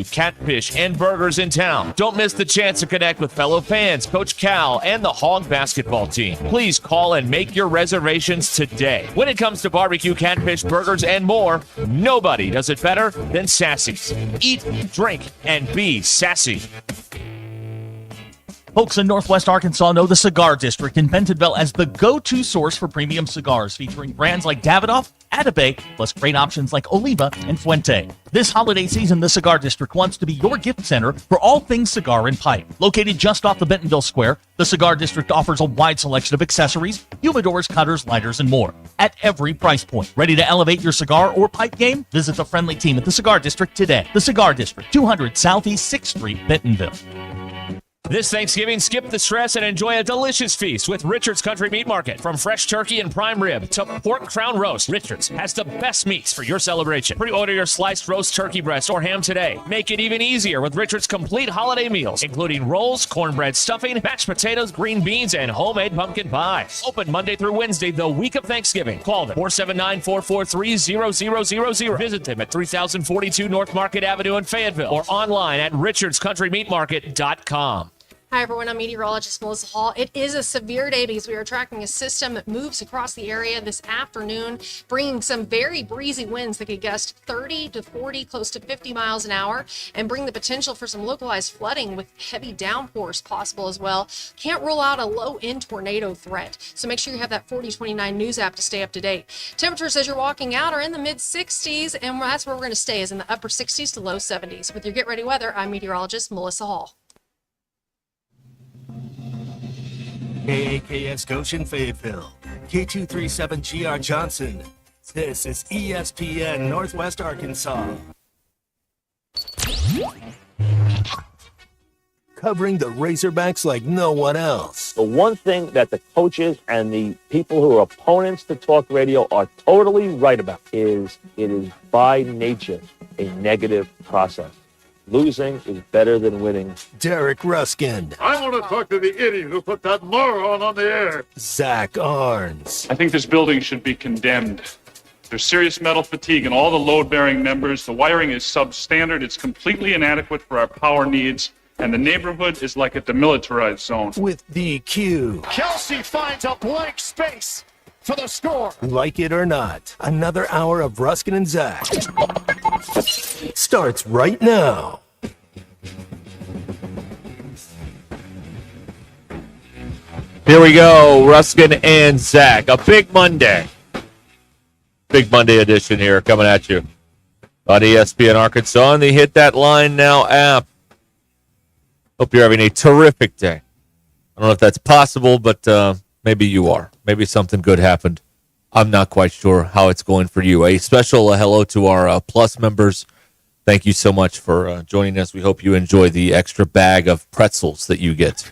Catfish and burgers in town. Don't miss the chance to connect with fellow fans, Coach Cal, and the Hog basketball team. Please call and make your reservations today. When it comes to barbecue, catfish, burgers, and more, nobody does it better than Sassy's. Eat, drink, and be sassy. Folks in Northwest Arkansas know the Cigar District in Bentonville as the go-to source for premium cigars, featuring brands like Davidoff, Atabey, plus great options like Oliva and Fuente. This holiday season, the Cigar District wants to be your gift center for all things cigar and pipe. Located just off the Bentonville Square, the Cigar District offers a wide selection of accessories, humidors, cutters, lighters, and more at every price point. Ready to elevate your cigar or pipe game? Visit the friendly team at the Cigar District today. The Cigar District, 200 Southeast 6th Street, Bentonville. This Thanksgiving, skip the stress and enjoy a delicious feast with Richard's Country Meat Market. From fresh turkey and prime rib to pork crown roast, Richard's has the best meats for your celebration. Pre-order your sliced roast turkey breast or ham today. Make it even easier with Richard's complete holiday meals, including rolls, cornbread stuffing, mashed potatoes, green beans, and homemade pumpkin pie. Open Monday through Wednesday, the week of Thanksgiving. Call them 479-443-0000. Visit them at 3042 North Market Avenue in Fayetteville or online at richardscountrymeatmarket.com. Hi, everyone. I'm meteorologist Melissa Hall. It is a severe day because we are tracking a system that moves across the area this afternoon, bringing some very breezy winds that could gust 30 to 40, close to 50 miles an hour, and bring the potential for some localized flooding with heavy downpours possible as well. Can't rule out a low-end tornado threat, so make sure you have that 4029 News app to stay up to date. Temperatures as you're walking out are in the mid-60s, and that's where we're going to stay, is in the upper 60s to low 70s. With your Get Ready weather, I'm meteorologist Melissa Hall. KAKS Goshen Fayetteville, K237GR Johnson. This is ESPN Northwest Arkansas. Covering the Razorbacks like no one else. The one thing that the coaches and the people who are opponents to talk radio are totally right about is it is by nature a negative process. Losing is better than winning. Derek Ruscin. I want to talk to the idiot who put that moron on the air. Zach Arns. I think this building should be condemned. There's serious metal fatigue in all the load-bearing members. The wiring is substandard. It's completely inadequate for our power needs. And the neighborhood is like a demilitarized zone. With DQ. Kelsey finds a blank space for the score. Like it or not, another hour of Ruscin and Zach starts right now. Here we go, Ruscin and Zach. A big Monday. Big Monday edition here coming at you on ESPN Arkansas and the Hit That Line Now app. Hope you're having a terrific day. I don't know if that's possible, but maybe you are. Maybe something good happened. I'm not quite sure how it's going for you. A special hello to our Plus members. Thank you so much for joining us. We hope you enjoy the extra bag of pretzels that you get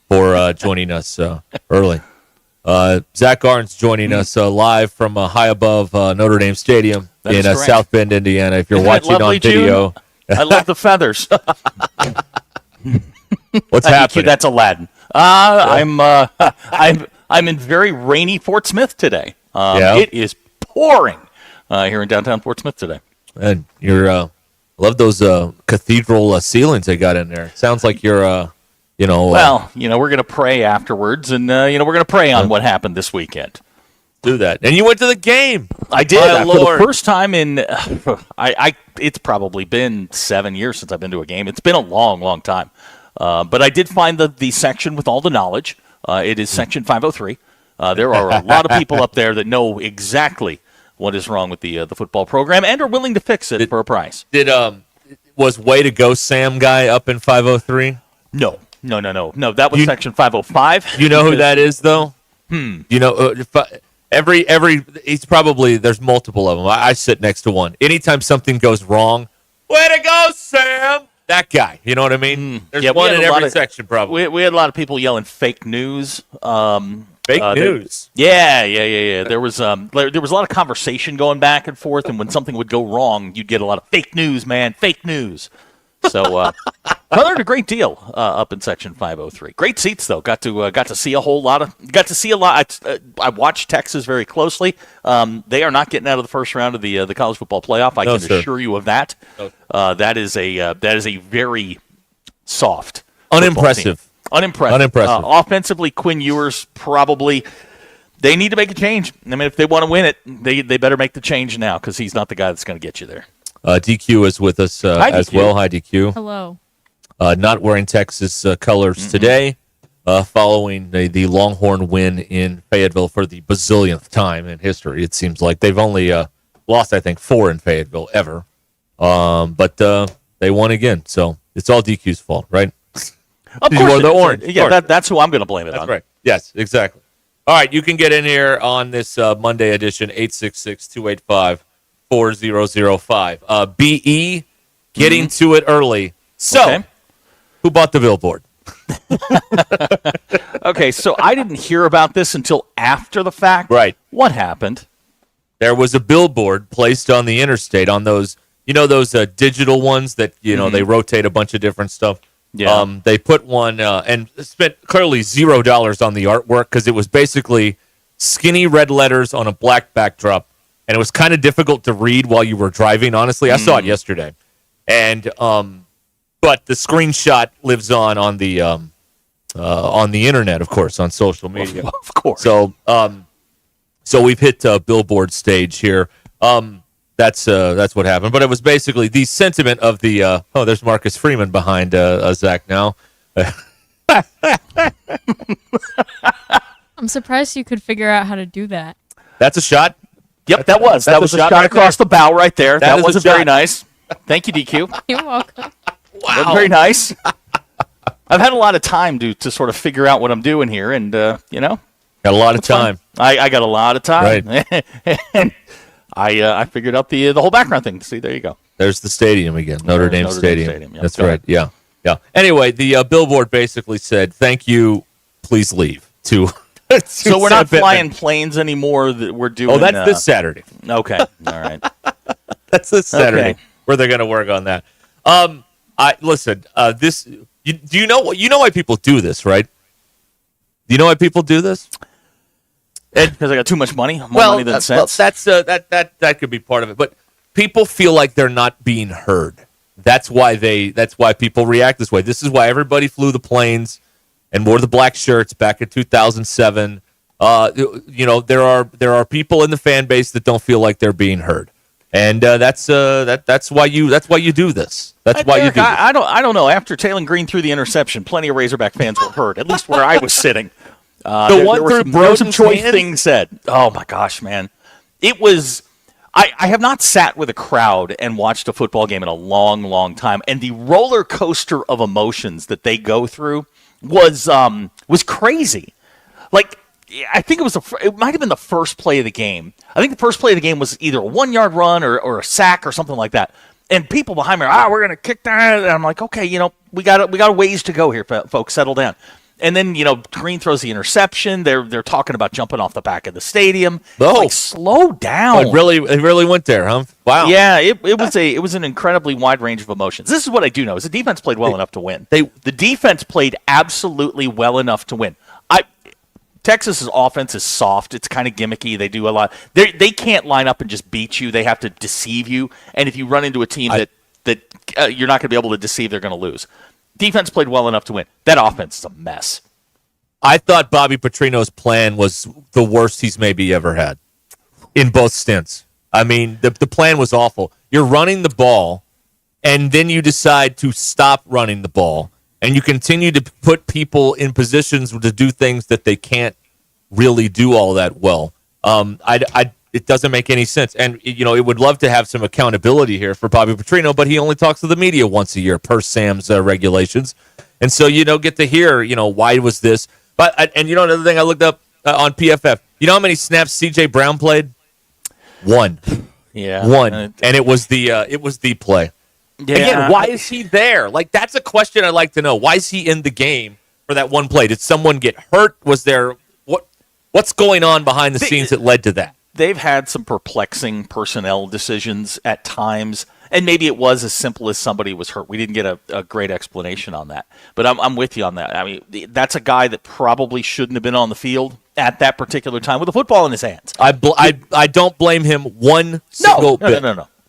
for joining us early. Zach Arns joining us live from high above Notre Dame Stadium in South Bend, Indiana. If you're watching on video. I love the feathers. What's happening? That's Aladdin. I'm in very rainy Fort Smith today. It is pouring here in downtown Fort Smith today. And you're love those cathedral ceilings they got in there. Sounds like you're we're going to pray afterwards, and we're going to pray on what happened this weekend. Do that. And you went to the game. I did. For the first time in it's probably been 7 years since I've been to a game. It's been a long, long time. But I did find the section with all the knowledge. It is section 503. There are a lot of people up there that know exactly what is wrong with the football program and are willing to fix it for a price. Was Way to Go Sam guy up in 503? No. That was section 505. You know who that is, though? You know, he's probably, there's multiple of them. I sit next to one. Anytime something goes wrong, way to go, Sam! That guy, you know what I mean? There's one in every section, probably. We had a lot of people yelling fake news. Fake news? Yeah. There was a lot of conversation going back and forth, and when something would go wrong, you'd get a lot of fake news, man, fake news. So I learned a great deal up in Section 503. Great seats, though. Got to see a lot. I watched Texas very closely. They are not getting out of the first round of the college football playoff. I can assure you of that. That is a very soft, unimpressive. Unimpressive. Offensively, Quinn Ewers probably. They need to make a change. I mean, if they want to win it, they better make the change now because he's not the guy that's going to get you there. DQ is with us as well. Hi, DQ. Hello. Not wearing Texas colors today, following the Longhorn win in Fayetteville for the bazillionth time in history. It seems like they've only lost, I think, 4 in Fayetteville ever. But they won again, so it's all DQ's fault, right? Of course, the orange. Yeah, that's who I'm going to blame it on. That's right. Yes, exactly. All right, you can get in here on this Monday edition, 866-285-4005. BE, getting to it early. So, who bought the billboard? Okay, so I didn't hear about this until after the fact. Right. What happened? There was a billboard placed on the interstate on those, those digital ones that, they rotate a bunch of different stuff. Yeah. They put one and spent clearly $0 on the artwork because it was basically skinny red letters on a black backdrop, and it was kind of difficult to read while you were driving. Honestly, I saw it yesterday, and but the screenshot lives on the internet, of course, on social media, of course. So we've hit Billboard stage here. That's what happened. But it was basically the sentiment of the there's Marcus Freeman behind Zach now. I'm surprised you could figure out how to do that. That's a shot. Yep, that was a shot right across the bow right there. That was very shot. Nice. Thank you, DQ. You're welcome. Wow. Very nice. I've had a lot of time to sort of figure out what I'm doing here, and got a lot of time. I got a lot of time. Right. And I figured out the whole background thing. See, there you go. There's the stadium again, Notre Dame Stadium. Yeah. That's right. Yeah. Anyway, the billboard basically said, "Thank you, please leave." So we're not flying planes anymore. That we're doing. Oh, that's this Saturday. Okay. All right. That's this Saturday Okay. where they're going to work on that. Listen. This. Do you know why people do this, right? Do you know why people do this? Because I got too much money, more money than sense. Well, that could be part of it. But people feel like they're not being heard. That's why people react this way. This is why everybody flew the planes and wore the black shirts back in 2007. There are people in the fan base that don't feel like they're being heard, and that's why you do this. That's why Derek, you do this. I don't know. After Taylor Green threw the interception, plenty of Razorback fans were hurt. At least where I was sitting. There were some choice things said. Oh my gosh, man! It was. I have not sat with a crowd and watched a football game in a long, long time, and the roller coaster of emotions that they go through was crazy. Like, I think it might have been the first play of the game. I think the first play of the game was either a 1-yard run or a sack or something like that. And people behind me are, we're gonna kick that. And I'm like, okay, we got a ways to go here, folks. Settle down. And then, Green throws the interception. They're talking about jumping off the back of the stadium. Oh. Like, slow down. It really went there, huh? Wow. Yeah, it was an incredibly wide range of emotions. This is what I do know is the defense played well enough to win. The defense played absolutely well enough to win. Texas's offense is soft. It's kind of gimmicky. They do a lot. They can't line up and just beat you. They have to deceive you. And if you run into a team that you're not going to be able to deceive, they're going to lose. Defense played well enough to win. That offense is a mess. I thought Bobby Petrino's plan was the worst he's maybe ever had in both stints. I mean, the plan was awful. You're running the ball, and then you decide to stop running the ball, and you continue to put people in positions to do things that they can't really do all that well. It doesn't make any sense. And, it would love to have some accountability here for Bobby Petrino, but he only talks to the media once a year per Sam's regulations. And so you don't get to hear, why was this. But another thing I looked up on PFF, you know how many snaps C.J. Brown played? 1. Yeah. 1. And it was the play. Yeah. Again, why is he there? Like, that's a question I'd like to know. Why is he in the game for that one play? Did someone get hurt? Was there what's going on behind the scenes that led to that? They've had some perplexing personnel decisions at times, And maybe it was as simple as somebody was hurt. We didn't get a great explanation on that. But I'm with you on that. I mean, that's a guy that probably shouldn't have been on the field at that particular time with a football in his hands. I don't blame him one single bit.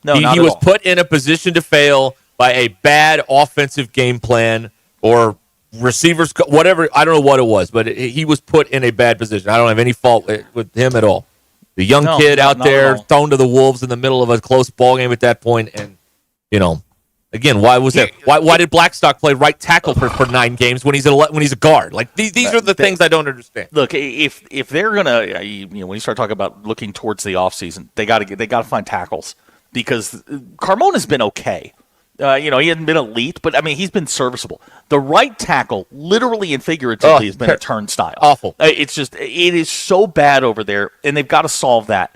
No, he was put in a position to fail by a bad offensive game plan or receivers, whatever. I don't know what it was, but he was put in a bad position. I don't have any fault with him at all. The young kid out there thrown to the wolves in the middle of a close ball game at that point, and again, why was that? Why did Blackstock play right tackle for 9 games when he's a guard? Like these are the things I don't understand. Look, if they're gonna, when you start talking about looking towards the offseason, they got to find tackles because Carmona's been okay. He hasn't been elite, but I mean he's been serviceable. The right tackle, literally and figuratively, has been a turnstile. Awful. It is so bad over there, and they've got to solve that.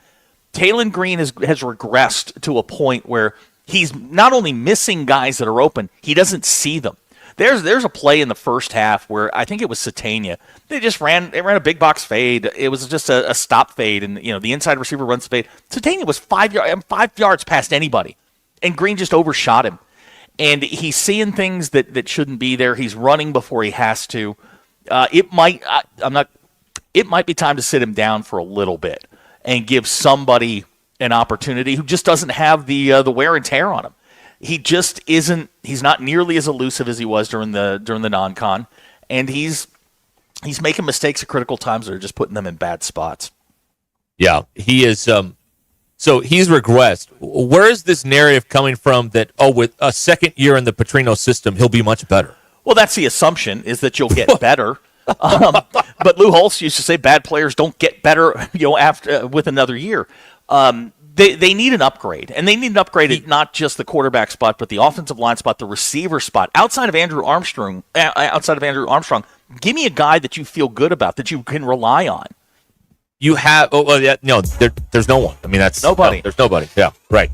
Taylon Green has regressed to a point where he's not only missing guys that are open, he doesn't see them. There's a play in the first half where I think it was Satania. They ran a big box fade. It was just a stop fade, and the inside receiver runs the fade. Satania was 5 yards past anybody, and Green just overshot him. And he's seeing things that shouldn't be there. He's running before he has to. It might be time to sit him down for a little bit and give somebody an opportunity who just doesn't have the wear and tear on him. He just isn't. He's not nearly as elusive as he was during the non-con, and he's making mistakes at critical times that are just putting them in bad spots. Yeah, he is. So he's regressed. Where is this narrative coming from that, with a second year in the Petrino system, he'll be much better? Well, that's the assumption, is that you'll get better. But Lou Holtz used to say bad players don't get better, after with another year. They need an upgrade, and they need an upgrade at not just the quarterback spot, but the offensive line spot, the receiver spot. Outside of Andrew Armstrong, give me a guy that you feel good about, that you can rely on. You have there's no one. I mean, that's nobody. There's nobody. Yeah, right.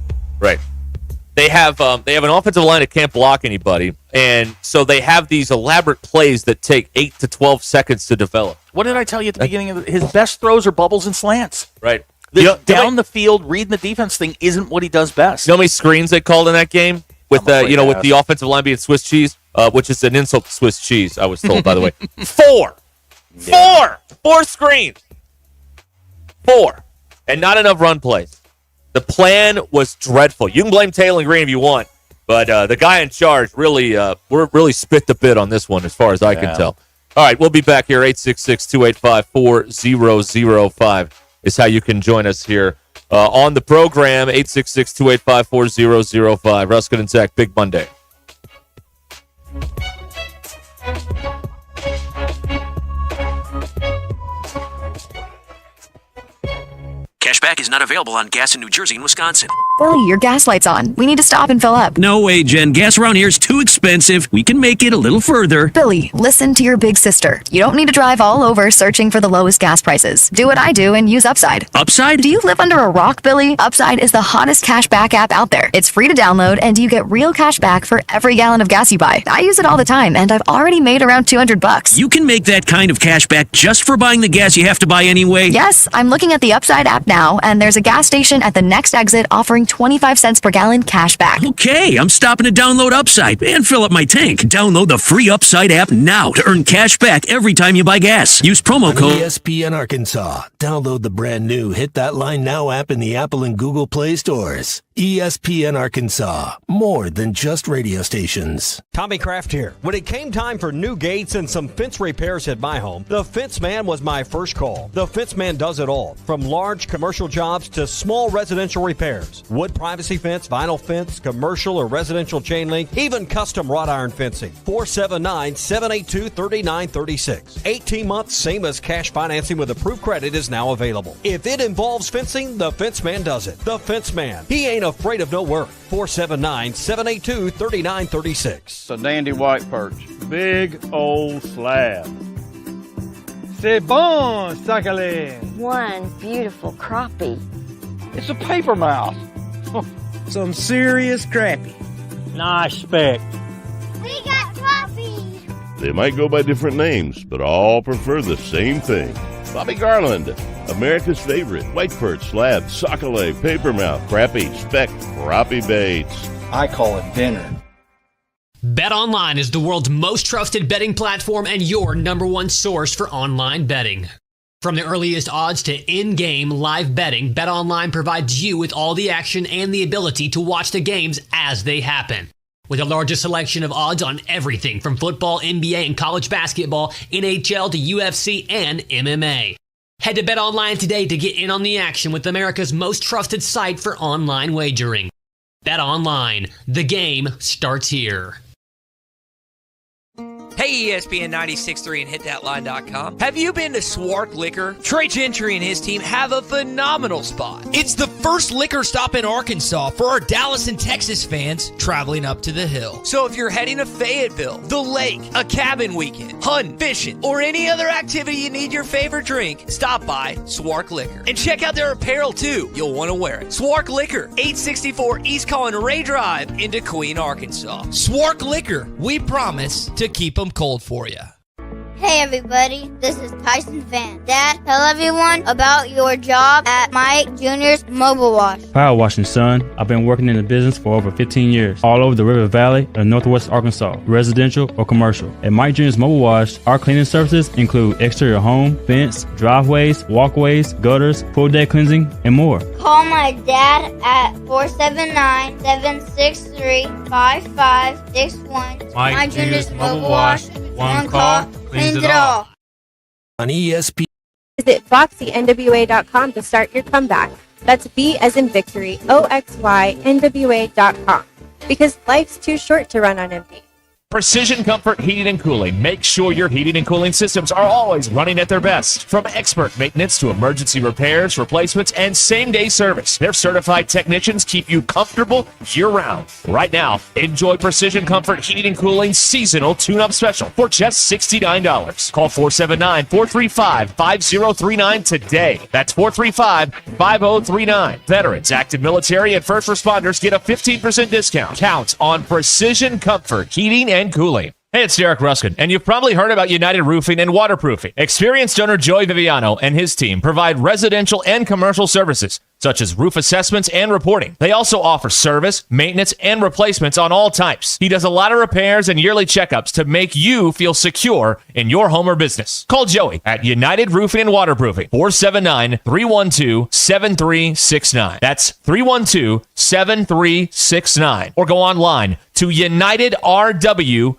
They have an offensive line that can't block anybody, and so they have these elaborate plays that take 8 to 12 seconds to develop. What did I tell you at the beginning of his best throws are bubbles and slants? Right. Down the field, reading the defense thing isn't what he does best. You know how many screens they called in that game with with the offensive line being Swiss cheese, which is an insult to Swiss cheese, I was told, by the way. 4 screens. 4, and not enough run plays. The plan was dreadful. You can blame Taylor Green if you want, but the guy in charge really spit the bit on this one, as far as I can tell. All right, we'll be back here. 866-285-4005 is how you can join us here on the program. 866-285-4005. Ruscin and Zach, Big Monday. Cashback is not available on gas in New Jersey and Wisconsin. Billy, your gas light's on. We need to stop and fill up. No way, Jen. Gas around here is too expensive. We can make it a little further. Billy, listen to your big sister. You don't need to drive all over searching for the lowest gas prices. Do what I do and use Upside. Upside? Do you live under a rock, Billy? Upside is the hottest cashback app out there. It's free to download, and you get real cash back for every gallon of gas you buy. I use it all the time, and I've already made around $200. You can make that kind of cash back just for buying the gas you have to buy anyway? Yes, I'm looking at the Upside app now, and there's a gas station at the next exit offering 25 cents per gallon cash back. Okay, I'm stopping to download Upside and fill up my tank. Download the free Upside app now to earn cash back every time you buy gas. Use promo code ESPN Arkansas. Download the brand new Hit That Line Now app in the Apple and Google Play stores. ESPN Arkansas. More than just radio stations. Tommy Kraft here. When it came time for new gates and some fence repairs at my home, the Fence Man was my first call. The Fence Man does it all, from large commercial jobs to small residential repairs. Wood privacy fence, vinyl fence, commercial or residential chain link, even custom wrought iron fencing. 479-782-3936. 18 months, same as cash financing with approved credit is now available. If it involves fencing, the Fence Man does it. The Fence Man. He ain't afraid of no work. 479-782-3936. It's a dandy white perch. Big old slab. C'est bon, sacalé. One beautiful crappie. It's a paper mouse. Some serious crappie. Nice speck. We got crappie. They might go by different names, but all prefer the same thing. Bobby Garland, America's favorite white perch, slab, sockeye, papermouth, crappie, speck, crappie baits. I call it dinner. BetOnline is the world's most trusted betting platform and your number one source for online betting. From the earliest odds to in-game live betting, BetOnline provides you with all the action and the ability to watch the games as they happen. With the largest selection of odds on everything from football, NBA, and college basketball, NHL to UFC and MMA. Head to BetOnline today to get in on the action with America's most trusted site for online wagering. BetOnline, the game starts here. Hey, ESPN 96.3 and hitthatline.com. Have you been to Swark Liquor? Trey Gentry and his team have a phenomenal spot. It's the first liquor stop in Arkansas for our Dallas and Texas fans traveling up to the hill. So if you're heading to Fayetteville, the lake, a cabin weekend, hunting, fishing, or any other activity you need your favorite drink, stop by Swark Liquor. And check out their apparel too. You'll want to wear it. Swark Liquor, 864 East Collin Ray Drive in Queen, Arkansas. Swark Liquor, we promise to keep them cold for you. Hey everybody, this is Tyson Van. Dad, tell everyone about your job at Mike Jr.'s Mobile Wash. Power washing, son. I've been working in the business for over 15 years, all over the River Valley and Northwest Arkansas, residential or commercial. At Mike Jr.'s Mobile Wash, our cleaning services include exterior home, fence, driveways, walkways, gutters, pool deck cleansing, and more. Call my dad at 479-763-5561. Mike Jr.'s Mobile Wash. One call, cleans it all. On ESPN. Visit VoxyNWA.com to start your comeback. That's V as in victory, OXYNWA.com. Because life's too short to run on empty. Precision Comfort Heating and Cooling. Make sure your heating and cooling systems are always running at their best. From expert maintenance to emergency repairs, replacements, and same-day service, their certified technicians keep you comfortable year-round. Right now, enjoy Precision Comfort Heating and Cooling seasonal tune-up special for just $69. Call 479-435-5039 today. That's 435-5039. Veterans, active military, and first responders get a 15% discount. Count on Precision Comfort Heating and Cooling. Hey, it's Derek Ruscin, and you've probably heard about United Roofing and Waterproofing. Experienced owner Joey Viviano and his team provide residential and commercial services, such as roof assessments and reporting. They also offer service, maintenance, and replacements on all types. He does a lot of repairs and yearly checkups to make you feel secure in your home or business. Call Joey at United Roofing and Waterproofing, 479-312-7369. That's 312-7369. Or go online to UnitedRW.com.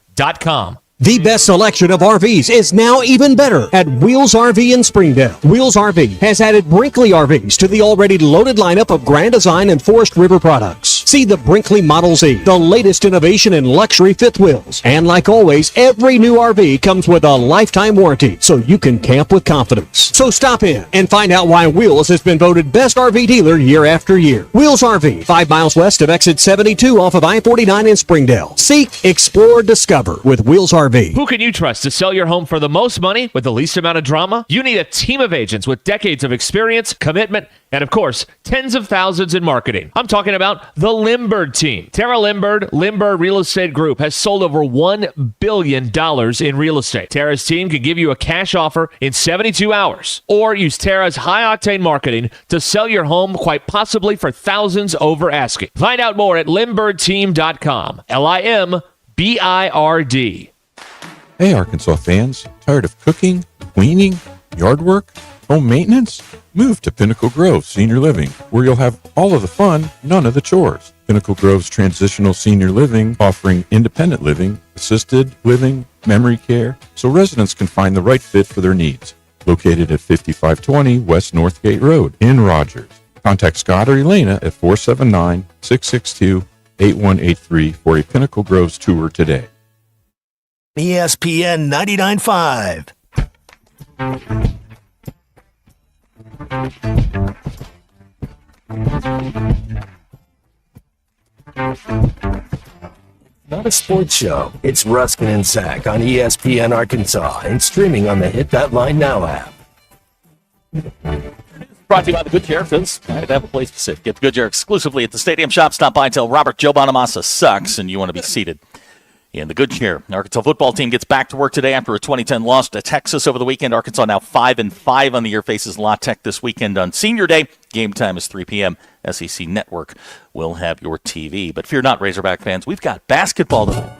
The best selection of RVs is now even better at Wheels RV in Springdale. Wheels RV has added Brinkley RVs to the already loaded lineup of Grand Design and Forest River products. See the Brinkley Model Z, the latest innovation in luxury fifth wheels. And like always, every new RV comes with a lifetime warranty, so you can camp with confidence. So stop in and find out why Wheels has been voted best RV dealer year after year. Wheels RV, 5 miles west of exit 72 off of I-49 in Springdale. Seek, explore, discover with Wheels RV. Who can you trust to sell your home for the most money with the least amount of drama? You need a team of agents with decades of experience, commitment, and of course, tens of thousands in marketing. I'm talking about the Limbird team. Tara Limbird Real Estate Group has sold over $1 billion in real estate. Tara's team can give you a cash offer in 72 hours, or use Tara's high-octane marketing to sell your home quite possibly for thousands over asking. Find out more at LimbirdTeam.com. LIMBIRD. Hey, Arkansas fans, tired of cooking, cleaning, yard work, home maintenance? Move to Pinnacle Grove Senior Living, where you'll have all of the fun, none of the chores. Pinnacle Grove's transitional senior living, offering independent living, assisted living, memory care, so residents can find the right fit for their needs. Located at 5520 West Northgate Road in Rogers. Contact Scott or Elena at 479-662-8183 for a Pinnacle Groves tour today. ESPN 99.5. Not a sports show. It's Ruscin and Zach on ESPN Arkansas and streaming on the Hit That Line Now app. Brought to you by the Goodyear Fills. They have a place to sit. Get the Goodyear exclusively at the Stadium Shop. Stop by and tell Robert Joe Bonamassa sucks and you want to be seated. in the good chair. The Arkansas football team gets back to work today after a 2010 loss to Texas over the weekend. Arkansas now 5-5 on the year, faces La Tech this weekend on Senior Day. Game time is 3 p.m. SEC Network will have your TV. But fear not, Razorback fans, we've got basketball today.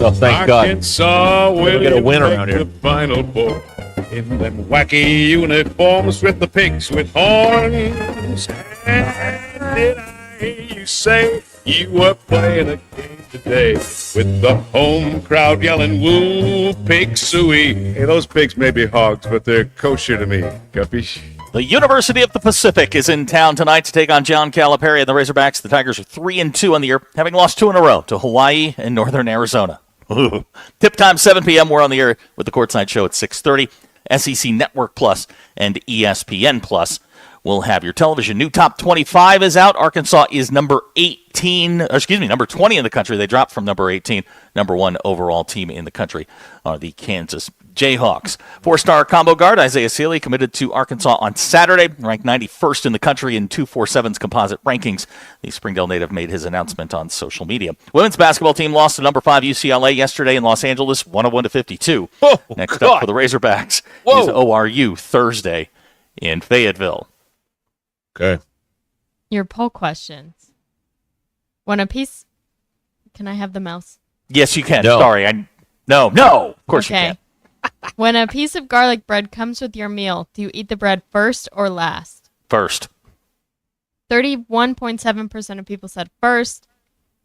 Oh, thank God. Arkansas will get a win around here. The Final Four in them wacky uniforms with the pigs with horns. And did I hear you say you were playing a game today with the home crowd yelling, "Woo, pig suey"? Hey, those pigs may be hogs, but they're kosher to me. Capiche? The University of the Pacific is in town tonight to take on John Calipari and the Razorbacks. The Tigers are 3-2 on the year, having lost 2 in a row to Hawaii and Northern Arizona. Tip time, 7 p.m. We're on the air with the Courtside Show at 6:30. SEC Network Plus and ESPN Plus will have your television. New top 25 is out. Arkansas is number 20 in the country. They dropped from number 18. Number 1 overall team in the country are the Kansas Jayhawks. 4-star combo guard Isaiah Sealy committed to Arkansas on Saturday, ranked 91st in the country in 247's composite rankings. The Springdale native made his announcement on social media. Women's basketball team lost to number 5 UCLA yesterday in Los Angeles, 101-52. Next up for the Razorbacks is ORU Thursday in Fayetteville. Okay. Your poll questions. When a piece... Can I have the mouse? Yes, you can. No. Sorry. No. Of course you can. When a piece of garlic bread comes with your meal, do you eat the bread first or last? First. 31.7% of people said first,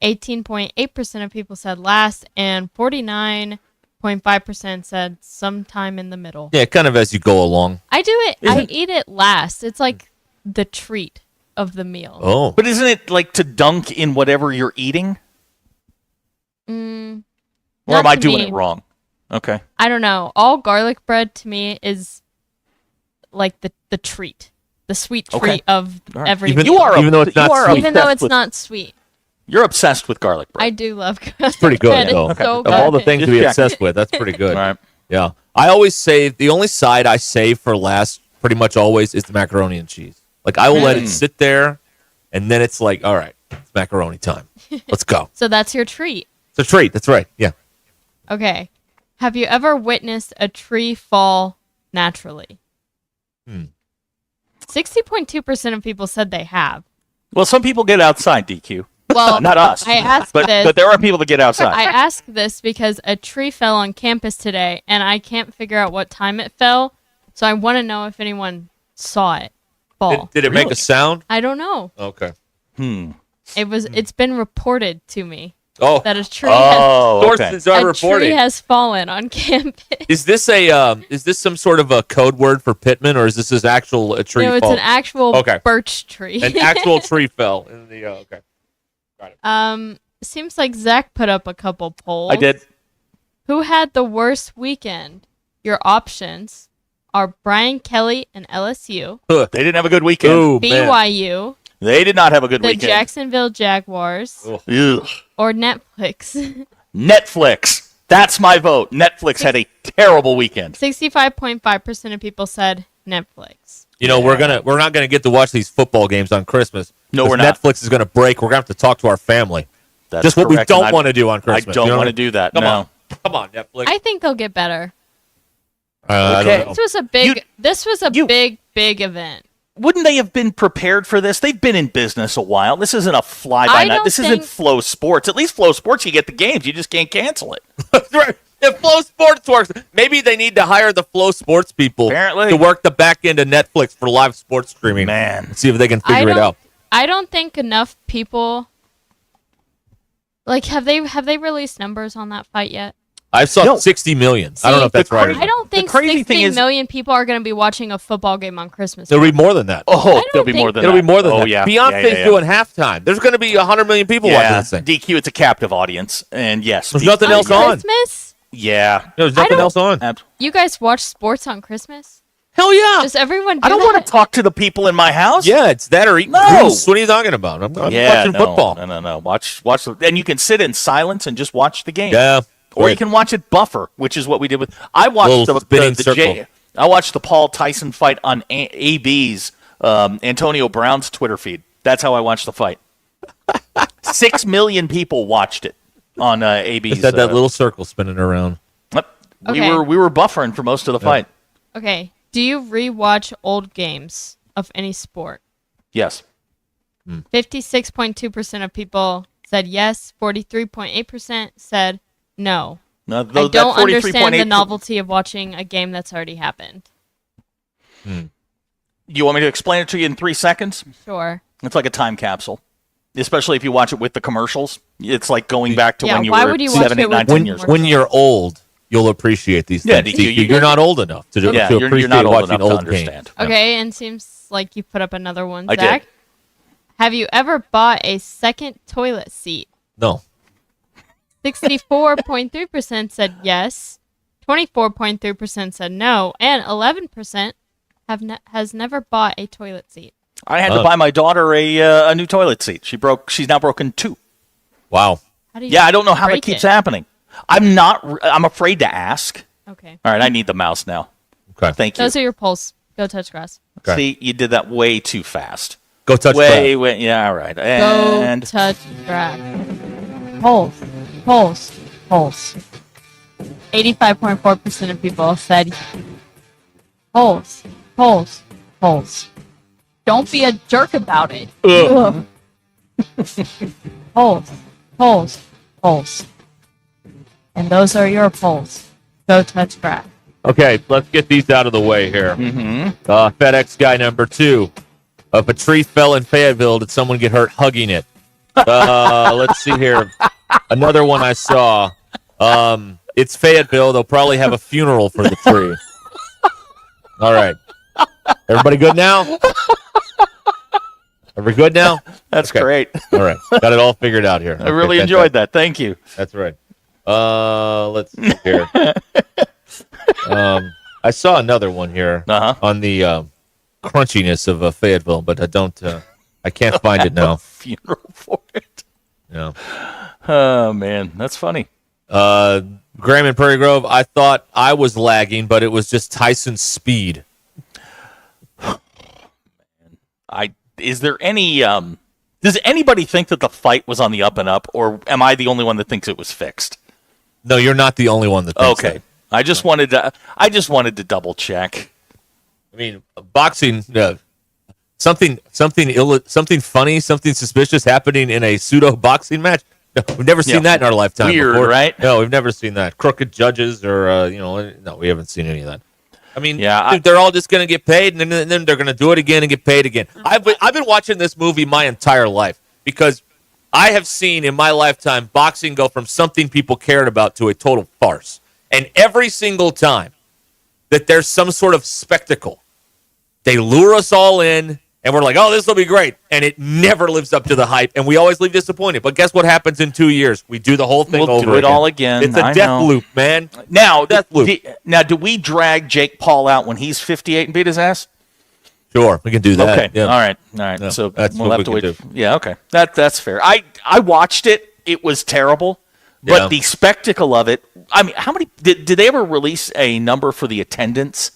18.8% of people said last, and 49.5% said sometime in the middle. Yeah, kind of as you go along. I do it. I eat it last. It's like the treat of the meal. Oh. But isn't it like to dunk in whatever you're eating? Or am I doing it wrong? Okay. I don't know. All garlic bread to me is like the treat. The sweet treat of everything. Even though it's not sweet. Even though it's not sweet. You're obsessed with garlic bread. I do love garlic It's pretty good, bread. though. It's so Of all the good. things to be obsessed with, that's pretty good. Right. Yeah. I always save, the only side I save for last, pretty much always, is the macaroni and cheese. Like, I will let it sit there, and then it's like, all right, it's macaroni time. Let's go. So that's your treat. It's a treat. That's right. Yeah. Okay. Have you ever witnessed a tree fall naturally? 60.2% of people said they have. Well, some people get outside, DQ. Well, not us. I asked but there are people that get outside. I asked this because a tree fell on campus today, and I can't figure out what time it fell. So I want to know if anyone saw it fall. Did it make a sound? I don't know. Okay. It's been reported to me. Oh. That a tree Sources are a reporting. tree has fallen on campus. Is this some sort of a code word for Pittman, or is this a tree? No, it's fall? an actual Okay. birch tree. An actual tree fell in the okay. Got it. Seems like Zach put up a couple polls. I did. Who had the worst weekend? Your options are Brian Kelly and LSU, They didn't have a good weekend. Ooh, man. BYU, They did not have a good the weekend. Jacksonville Jaguars, Ugh. or Netflix. Netflix. That's my vote. Netflix had a terrible weekend. 65.5% of people said Netflix. You know, we're not gonna get to watch these football games on Christmas. No, we're not. Netflix is gonna break. We're gonna have to talk to our family. That's just what we correct, don't and want to do on Christmas. I don't You know want what to do that. Come no. on. Come on, Netflix. I think they'll get better. I don't know. This was a big event. Wouldn't they have been prepared for this? They've been in business a while. This isn't a fly-by-night. This isn't Flow Sports. At least Flow Sports, you get the games. You just can't cancel it. Right. If Flow Sports works, maybe they need to hire the Flow Sports people to work the back end of Netflix for live sports streaming. Man. See if they can figure it out. I don't think enough people have they released numbers on that fight yet? I saw 60 million. I don't know if that's right. I don't think 60 million people are going to be watching a football game on Christmas. There'll be more than that. Oh, there'll be more than that. It'll be more than that. Yeah. Beyonce's doing halftime. There's going to be 100 million people watching this thing. DQ, it's a captive audience. And yes. There's nothing else on. Christmas? Yeah. There's nothing else on. You guys watch sports on Christmas? Hell yeah. Does everyone do I don't want to talk to the people in my house. Yeah, it's that or eating goose. What are you talking about? I'm watching football. No. Watch and you can sit in silence and just watch the game. Yeah. Or you can watch it buffer, which is what we did with. I watched I watched the Paul Tyson fight on AB's Antonio Brown's Twitter feed. That's how I watched the fight. 6 million people watched it. on AB's. Just had that little circle spinning around. Yep. Okay. We were buffering for most of the fight. Okay. Do you rewatch old games of any sport? Yes. 56.2% of people said yes. 43.8% said no. No, I don't understand the novelty of watching a game that's already happened. You want me to explain it to you in 3 seconds? Sure. It's like a time capsule, especially if you watch it with the commercials. It's like going back to when you why were would you watch 7, it 8, with 9, the 10 years old. When you're old, you'll appreciate these Yeah, things. you- You're not old enough to appreciate you're not old watching enough to old understand. games. Okay, and seems like you put up another one, I Zach. did. Have you ever bought a second toilet seat? No. 64.3% said yes. 24.3% said no, and 11% has never bought a toilet seat. I had to buy my daughter a new toilet seat. She's now broken 2. Wow. How do you Yeah, I don't know how that break keeps it? happening. I'm afraid to ask. Okay. All right, I need the mouse now. Okay. Thank you. Those are your polls. Go touch grass. Okay. See, you did that way too fast. Go touch way, grass. way. Yeah, all right. Go And touch grass. Polls. Polls. Polls. 85.4% of people said polls. Polls. Polls. Don't be a jerk about it. Ugh. Polls. Polls. Polls. And those are your polls. Go touch grass. Okay, let's get these out of the way here. FedEx guy number 2. If a tree fell in Fayetteville, did someone get hurt hugging it? Let's see here. Another one I saw. It's Fayetteville. They'll probably have a funeral for the tree. All right. Everybody good now? Everybody good now? that's great. All right. Got it all figured out here. I really enjoyed that. Thank you. That's right. Let's see here. I saw another one here on the crunchiness of Fayetteville, but I can't find it now. Funeral for it. No. Oh man, that's funny. Graham and Prairie Grove, I thought I was lagging, but it was just Tyson's speed. Is there any? Does anybody think that the fight was on the up and up, or am I the only one that thinks it was fixed? No, you're not the only one that thinks Okay, that. I just wanted to double check. I mean, boxing, something funny, something suspicious happening in a pseudo boxing match. No, we've never seen that in our lifetime. Weird, before. right? No, we've never seen that. Crooked judges, or no, we haven't seen any of that. I mean, Yeah, they're all just going to get paid, and then they're going to do it again and get paid again. I've been watching this movie my entire life because I have seen in my lifetime boxing go from something people cared about to a total farce. And every single time that there's some sort of spectacle, they lure us all in, and we're like, oh, this will be great. And it never lives up to the hype, and we always leave disappointed. But guess what happens in 2 years? We do the whole thing We'll over do it all again. It's a I death know. loop, man. Now, Death loop. Now, do we drag Jake Paul out when he's 58 and beat his ass? Sure, we can do that. Okay. Yeah. All right. Yeah, So that's we'll what have we to can wait. do. Yeah. Okay. That's fair. I watched it. It was terrible, but Yeah. the spectacle of it. I mean, how many did they ever release a number for the attendance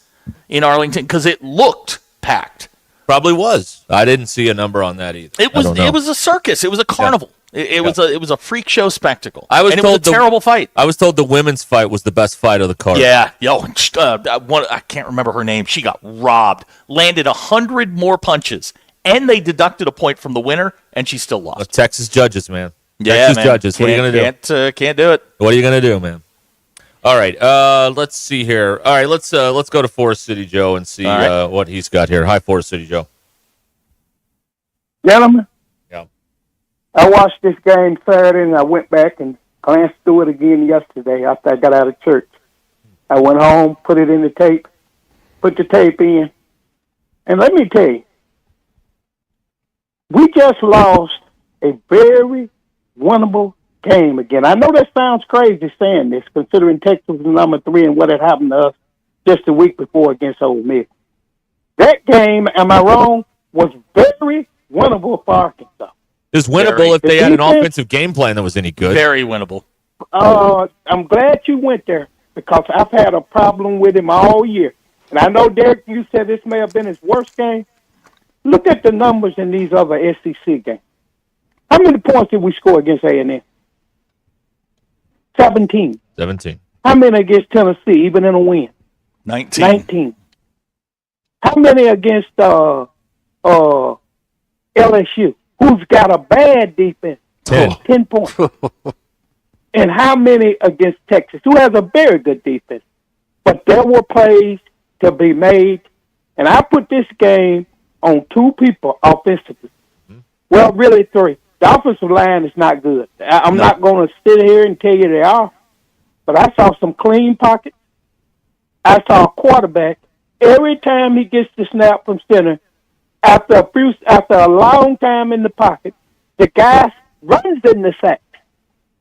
in Arlington? Because it looked packed. Probably was. I didn't see a number on that either. It was. I don't know. It was a circus. It was a carnival. It was a freak show spectacle. I was and told it was a terrible fight. I was told the women's fight was the best fight of the card. Yeah, I can't remember her name. She got robbed. Landed 100 more punches, and they deducted a point from the winner, and she still lost. Texas judges, man. Yeah, Texas man. judges. What are you gonna do? Can't do it. What are you gonna do, man? All right. Let's see here. All right, let's go to Forest City Joe and see All right. what he's got here. Hi, Forest City Joe. Gentlemen, Yeah. I watched this game Saturday, and I went back and glanced through it again yesterday after I got out of church. I went home, put it in the tape, put the tape in, and let me tell you, we just lost a very winnable game again. I know that sounds crazy saying this, considering Texas was number 3 and what had happened to us just a week before against Ole Miss. That game, am I wrong, was very winnable for Arkansas. It was winnable if they had an offensive game plan that was any good. Very winnable. I'm glad you went there because I've had a problem with him all year. And I know, Derek, you said this may have been his worst game. Look at the numbers in these other SEC games. How many points did we score against A&M? 17. 17. How many against Tennessee, even in a win? 19. How many against LSU, who's got a bad defense? 10. 10 points. And how many against Texas, who has a very good defense? But there were plays to be made, and I put this game on two people offensively. Well, really three. The offensive line is not good. I'm not going to sit here and tell you they are, but I saw some clean pockets. I saw a quarterback, every time he gets the snap from center, after a long time in the pocket, the guy runs in the sack.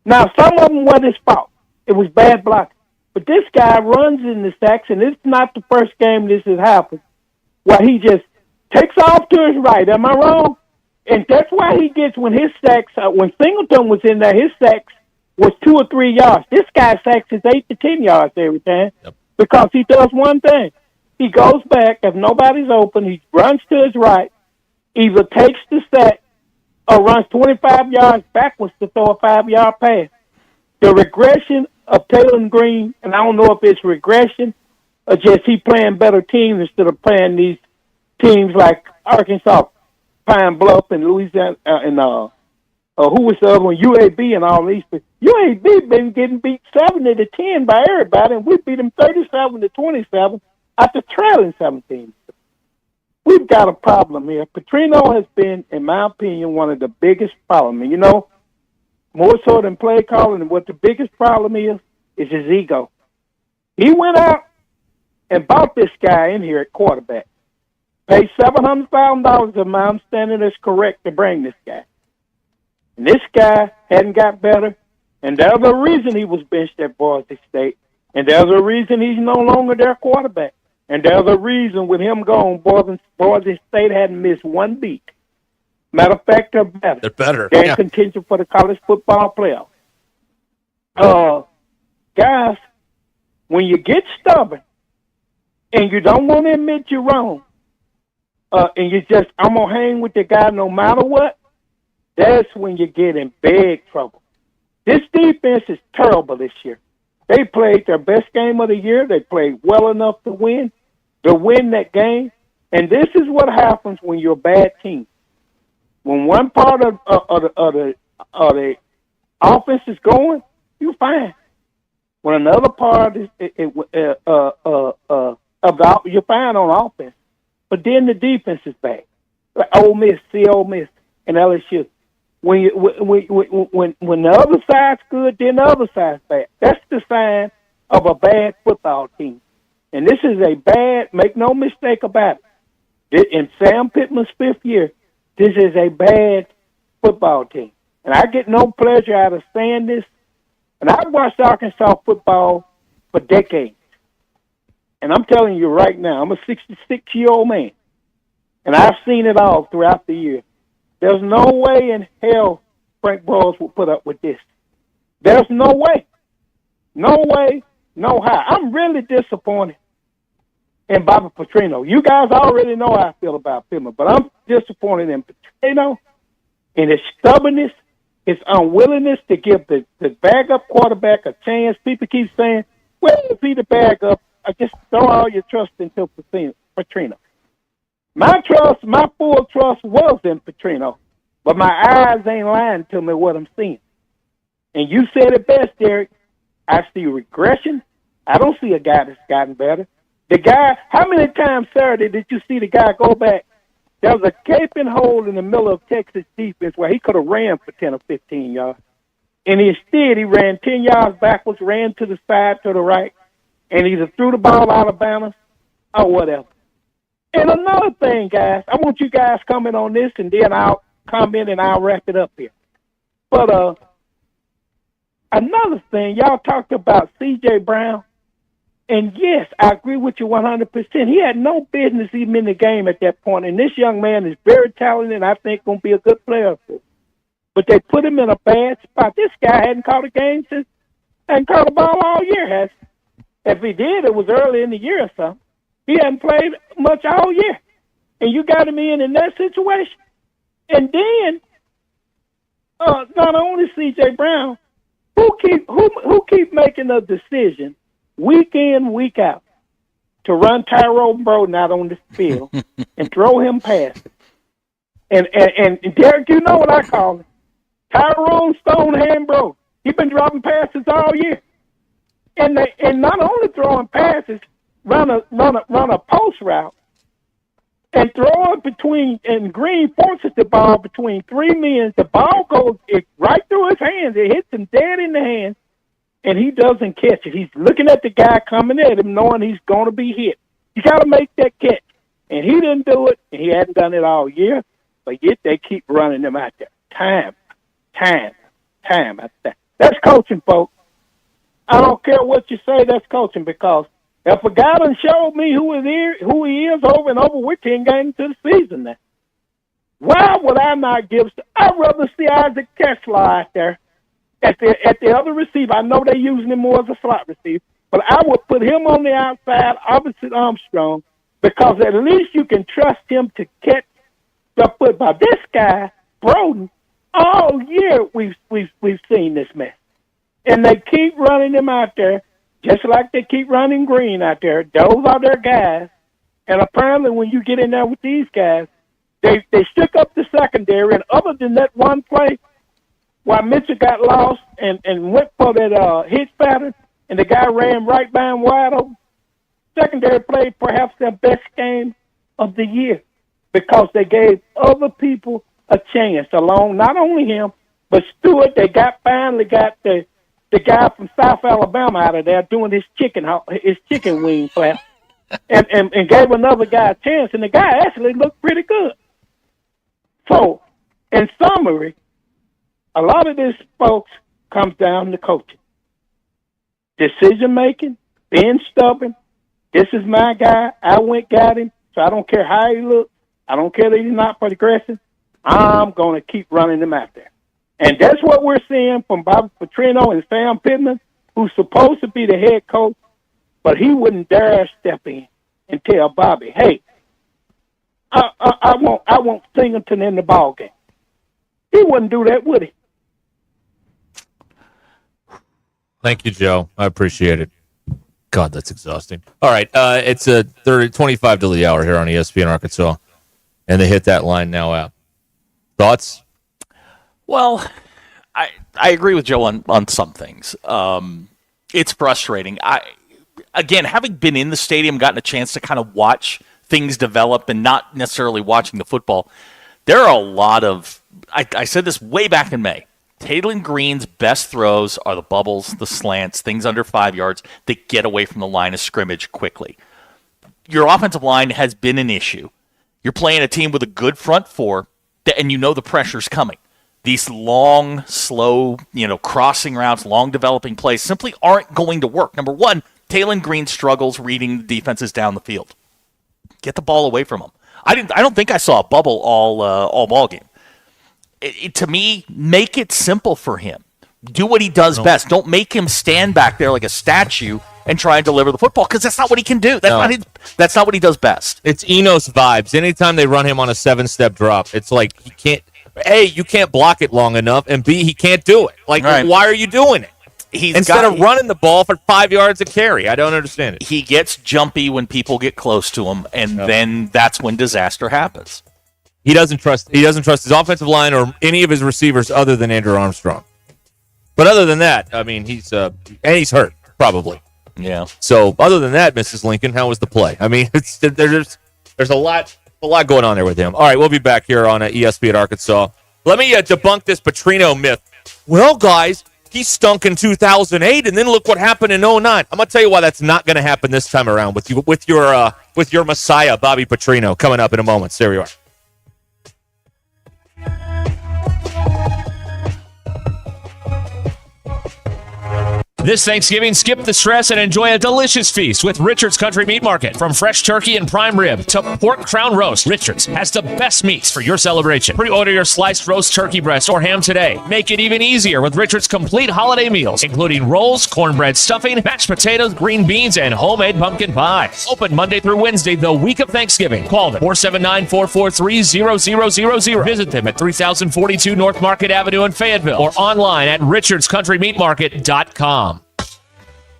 Now, some of them were his fault. It was bad blocking. But this guy runs in the sacks, and it's not the first game this has happened, where he just takes off to his right. Am I wrong? And that's why he gets, when his sacks, when Singleton was in there, his sacks was 2 or 3 yards. This guy sacks is 8 to 10 yards every time because he does one thing. He goes back. If nobody's open, he runs to his right, either takes the sack or runs 25 yards backwards to throw a 5-yard pass. The regression of Taylor Green, and I don't know if it's regression or just he playing better teams instead of playing these teams like Arkansas, Pine Bluff, and Louisiana, and who was the other one? UAB and all these. But UAB been getting beat 70 to 10 by everybody, and we beat them 37 to 27 after trailing 17. We've got a problem here. Petrino has been, in my opinion, one of the biggest problems. And, you know, more so than play calling, what the biggest problem is his ego. He went out and bought this guy in here at quarterback. Paid $700,000, if my understanding is correct, to bring this guy. And this guy hadn't got better, and there's a reason he was benched at Boise State, and there's a reason he's no longer their quarterback. And there's a reason with him gone, Boise State hadn't missed one beat. Matter of fact, they're better. They're better. They're in contention for the college football playoff. Guys, when you get stubborn and you don't want to admit you're wrong, and you just, I'm going to hang with the guy no matter what, that's when you get in big trouble. This defense is terrible this year. They played their best game of the year. They played well enough to win that game. And this is what happens when you're a bad team. When one part of the offense is going, you're fine. When another part is you're fine on offense. But then the defense is bad. Like Ole Miss, Ole Miss, and LSU. When the other side's good, then the other side's bad. That's the sign of a bad football team. And this is a bad, make no mistake about it. In Sam Pittman's 5th year, this is a bad football team. And I get no pleasure out of saying this. And I've watched Arkansas football for decades. And I'm telling you right now, I'm a 66-year-old man. And I've seen it all throughout the year. There's no way in hell Frank Broyles will put up with this. There's no way. No way, no how. I'm really disappointed in Bobby Petrino. You guys already know how I feel about Pittman, but I'm disappointed in Petrino and his stubbornness, his unwillingness to give the bag-up quarterback a chance. People keep saying, well, if he's the bag-up, just throw all your trust into Petrino. My full trust was in Petrino, but my eyes ain't lying to me what I'm seeing. And you said it best, Derek. I see regression. I don't see a guy that's gotten better. The guy, how many times Saturday did you see the guy go back? There was a gaping hole in the middle of Texas defense where he could have ran for 10 or 15 yards. And instead, he ran 10 yards backwards, ran to the side, to the right, and either threw the ball out of bounds or whatever. And another thing, guys, I want you guys comment on this, and then I'll comment and I'll wrap it up here. But another thing, y'all talked about C.J. Brown, and yes, I agree with you 100%. He had no business even in the game at that point, and this young man is very talented, and I think going to be a good player for him. But they put him in a bad spot. This guy hadn't caught a game since, hadn't caught a ball all year, has he? If he did, it was early in the year or something. He hadn't played much all year. And you got him in that situation. And then, not only C.J. Brown, Who keep making a decision week in, week out to run Tyrone Broden out on the field and throw him past him? And Derek, you know what I call him? Tyrone Stonehand Broden. He's been dropping passes all year. And not only throwing passes, run a post route and throw it between, and Green forces the ball between three men. The ball goes right through his hands. It hits him dead in the hands, and he doesn't catch it. He's looking at the guy coming at him, knowing he's going to be hit. You got to make that catch. And he didn't do it, and he hadn't done it all year, but yet they keep running him out there. Time after that. That's coaching, folks. I don't care what you say, that's coaching, because if a guy done showed me who he is over and over, we're 10 games into the season now. Why would I not give? I'd rather see Isaac Kessler out there at the other receiver. I know they're using him more as a slot receiver, but I would put him on the outside opposite Armstrong, because at least you can trust him to catch the football. This guy, Broden, all year we've seen this mess, and they keep running him out there. Just like they keep running Green out there. Those are their guys. And apparently when you get in there with these guys, they shook up the secondary. And other than that one play while Mitchell got lost and went for that hitch pattern, and the guy ran right by him wide open, secondary played perhaps their best game of the year, because they gave other people a chance along, not only him, but Stewart. They finally got the guy from South Alabama out of there doing his chicken wing flap, and gave another guy a chance, and the guy actually looked pretty good. So, in summary, a lot of this, folks, comes down to coaching. Decision making, being stubborn. This is my guy. I got him, so I don't care how he looks. I don't care that he's not progressing. I'm going to keep running him out there. And that's what we're seeing from Bobby Petrino and Sam Pittman, who's supposed to be the head coach, but he wouldn't dare step in and tell Bobby, hey, I want Singleton in the ball game. He wouldn't do that, would he? Thank you, Joe. I appreciate it. God, that's exhausting. All right, it's 25 to the hour here on ESPN Arkansas, and they hit that line now out. Thoughts? Well, I agree with Joe on some things. It's frustrating. Again, having been in the stadium, gotten a chance to kind of watch things develop and not necessarily watching the football, there are a lot of, I said this way back in May, Taylor Green's best throws are the bubbles, the slants, things under 5 yards that get away from the line of scrimmage quickly. Your offensive line has been an issue. You're playing a team with a good front four, and you know the pressure's coming. These long, slow, crossing routes, long developing plays simply aren't going to work. Number one, Taylor Green struggles reading the defenses down the field. Get the ball away from him. I don't think I saw a bubble all ball game. To me, make it simple for him. Do what he does best. Don't make him stand back there like a statue and try and deliver the football, because that's not what he can do. That's not what he does best. It's Enos vibes. Anytime they run him on a 7-step drop, it's like he can't. A, you can't block it long enough, and B, he can't do it. Why are you doing it? Instead of running the ball for 5 yards a carry. I don't understand it. He gets jumpy when people get close to him, and then that's when disaster happens. He doesn't trust his offensive line or any of his receivers other than Andrew Armstrong. But other than that, I mean, he's hurt probably. Yeah. So other than that, Mrs. Lincoln, how was the play? I mean, there's a lot going on there with him. All right, we'll be back here on ESPN Arkansas. Let me debunk this Petrino myth. Well, guys, he stunk in 2008, and then look what happened in 2009. I'm gonna tell you why that's not gonna happen this time around with your Messiah, Bobby Petrino, coming up in a moment. There we are. This Thanksgiving, skip the stress and enjoy a delicious feast with Richard's Country Meat Market. From fresh turkey and prime rib to pork crown roast, Richard's has the best meats for your celebration. Pre-order your sliced roast turkey breast or ham today. Make it even easier with Richard's complete holiday meals, including rolls, cornbread stuffing, mashed potatoes, green beans, and homemade pumpkin pie. Open Monday through Wednesday, the week of Thanksgiving. Call them 479-443-0000. Visit them at 3042 North Market Avenue in Fayetteville or online at richardscountrymeatmarket.com.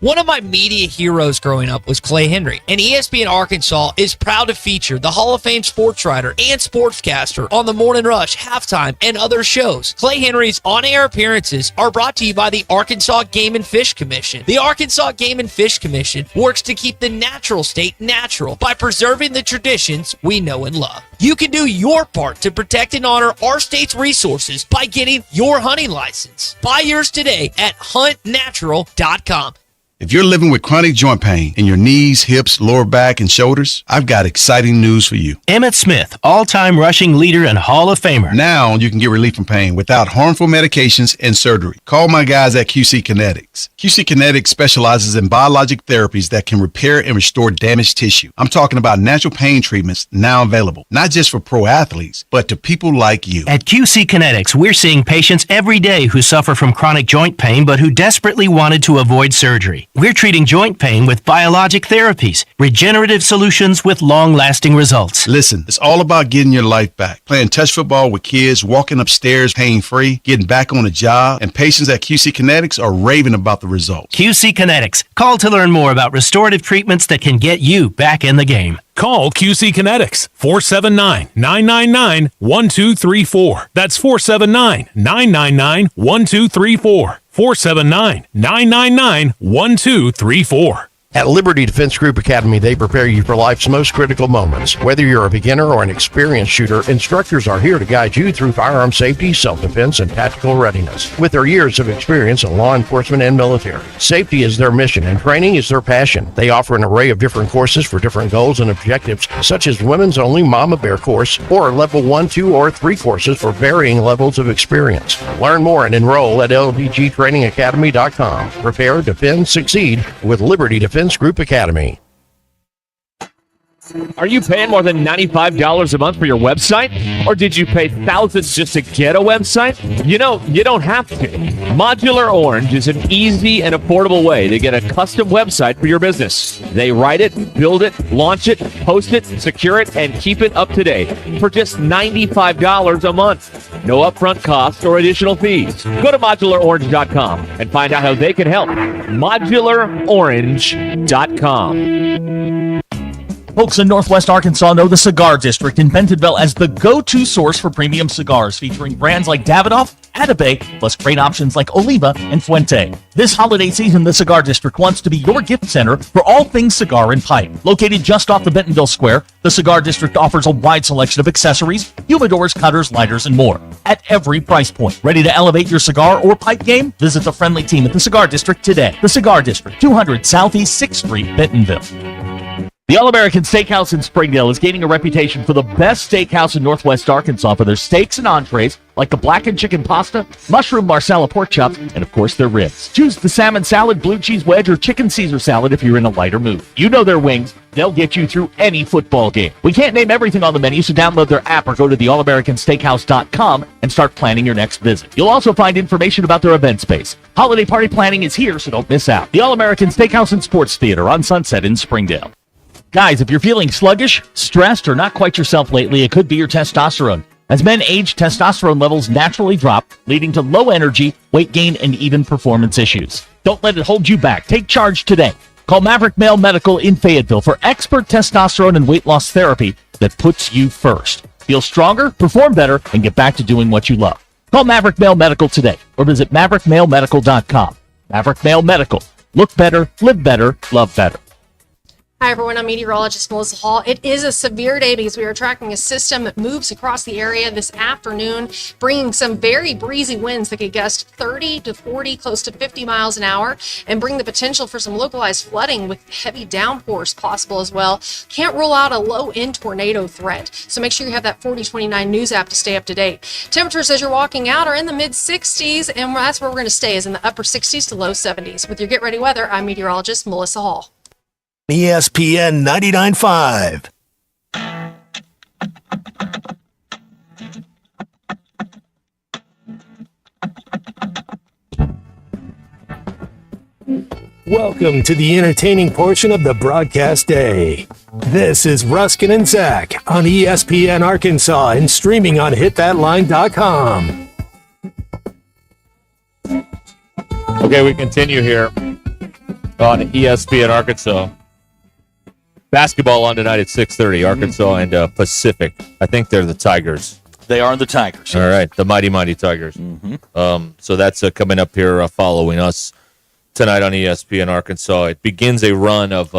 One of my media heroes growing up was Clay Henry, and ESPN Arkansas is proud to feature the Hall of Fame sports writer and sportscaster on the Morning Rush, Halftime, and other shows. Clay Henry's on-air appearances are brought to you by the Arkansas Game and Fish Commission. The Arkansas Game and Fish Commission works to keep the natural state natural by preserving the traditions we know and love. You can do your part to protect and honor our state's resources by getting your hunting license. Buy yours today at huntnatural.com. If you're living with chronic joint pain in your knees, hips, lower back, and shoulders, I've got exciting news for you. Emmett Smith, all-time rushing leader and Hall of Famer. Now you can get relief from pain without harmful medications and surgery. Call my guys at QC Kinetics. QC Kinetics specializes in biologic therapies that can repair and restore damaged tissue. I'm talking about natural pain treatments now available, not just for pro athletes, but to people like you. At QC Kinetics, we're seeing patients every day who suffer from chronic joint pain but who desperately wanted to avoid surgery. We're treating joint pain with biologic therapies, regenerative solutions with long-lasting results. Listen, it's all about getting your life back. Playing touch football with kids, walking upstairs pain-free, getting back on a job, and patients at QC Kinetics are raving about the results. QC Kinetics. Call to learn more about restorative treatments that can get you back in the game. Call QC Kinetics, 479-999-1234. That's 479-999-1234. 479-999-1234. At Liberty Defense Group Academy, they prepare you for life's most critical moments. Whether you're a beginner or an experienced shooter, instructors are here to guide you through firearm safety, self-defense, and tactical readiness. With their years of experience in law enforcement and military, safety is their mission and training is their passion. They offer an array of different courses for different goals and objectives, such as women's only Mama Bear course or level 1, 2, or 3 courses for varying levels of experience. Learn more and enroll at ldgtrainingacademy.com. Prepare, defend, succeed with Liberty Defense Group Academy. Are you paying more than $95 a month for your website? Or did you pay thousands just to get a website? You know, you don't have to. Modular Orange is an easy and affordable way to get a custom website for your business. They write it, build it, launch it, post it, secure it, and keep it up to date for just $95 a month. No upfront costs or additional fees. Go to modularorange.com and find out how they can help. modularorange.com. Folks in Northwest Arkansas know the Cigar District in Bentonville as the go-to source for premium cigars, featuring brands like Davidoff, Atabey, plus great options like Oliva and Fuente. This holiday season, the Cigar District wants to be your gift center for all things cigar and pipe. Located just off the Bentonville Square, the Cigar District offers a wide selection of accessories, humidors, cutters, lighters, and more at every price point. Ready to elevate your cigar or pipe game? Visit the friendly team at the Cigar District today. The Cigar District, 200 Southeast 6th Street, Bentonville. The All-American Steakhouse in Springdale is gaining a reputation for the best steakhouse in Northwest Arkansas for their steaks and entrees, like the blackened chicken pasta, mushroom marsala pork chops, and of course their ribs. Choose the salmon salad, blue cheese wedge, or chicken Caesar salad if you're in a lighter mood. You know their wings. They'll get you through any football game. We can't name everything on the menu, so download their app or go to theallamericansteakhouse.com and start planning your next visit. You'll also find information about their event space. Holiday party planning is here, so don't miss out. The All-American Steakhouse and Sports Theater on Sunset in Springdale. Guys, if you're feeling sluggish, stressed, or not quite yourself lately, it could be your testosterone. As men age, testosterone levels naturally drop, leading to low energy, weight gain, and even performance issues. Don't let it hold you back. Take charge today. Call Maverick Male Medical in Fayetteville for expert testosterone and weight loss therapy that puts you first. Feel stronger, perform better, and get back to doing what you love. Call Maverick Male Medical today or visit maverickmalemedical.com. Maverick Male Medical. Look better, live better, love better. Hi, everyone. I'm meteorologist Melissa Hall. It is a severe day because we are tracking a system that moves across the area this afternoon, bringing some very breezy winds that could gust 30 to 40, close to 50 miles an hour, and bring the potential for some localized flooding with heavy downpours possible as well. Can't rule out a low-end tornado threat, so make sure you have that 4029 News app to stay up to date. Temperatures as you're walking out are in the mid-60s, and that's where we're going to stay, is in the upper 60s to low 70s. With your Get Ready Weather, I'm meteorologist Melissa Hall. ESPN 99.5. Welcome to the entertaining portion of the broadcast day. This is Ruscin and Zach on ESPN Arkansas and streaming on hitthatline.com. Okay, we continue here on ESPN Arkansas. Basketball on tonight at 6:30, Arkansas and Pacific. I think they're the Tigers. They are the Tigers. All right, the mighty, mighty Tigers. So that's coming up here following us tonight on ESPN Arkansas. It begins a run of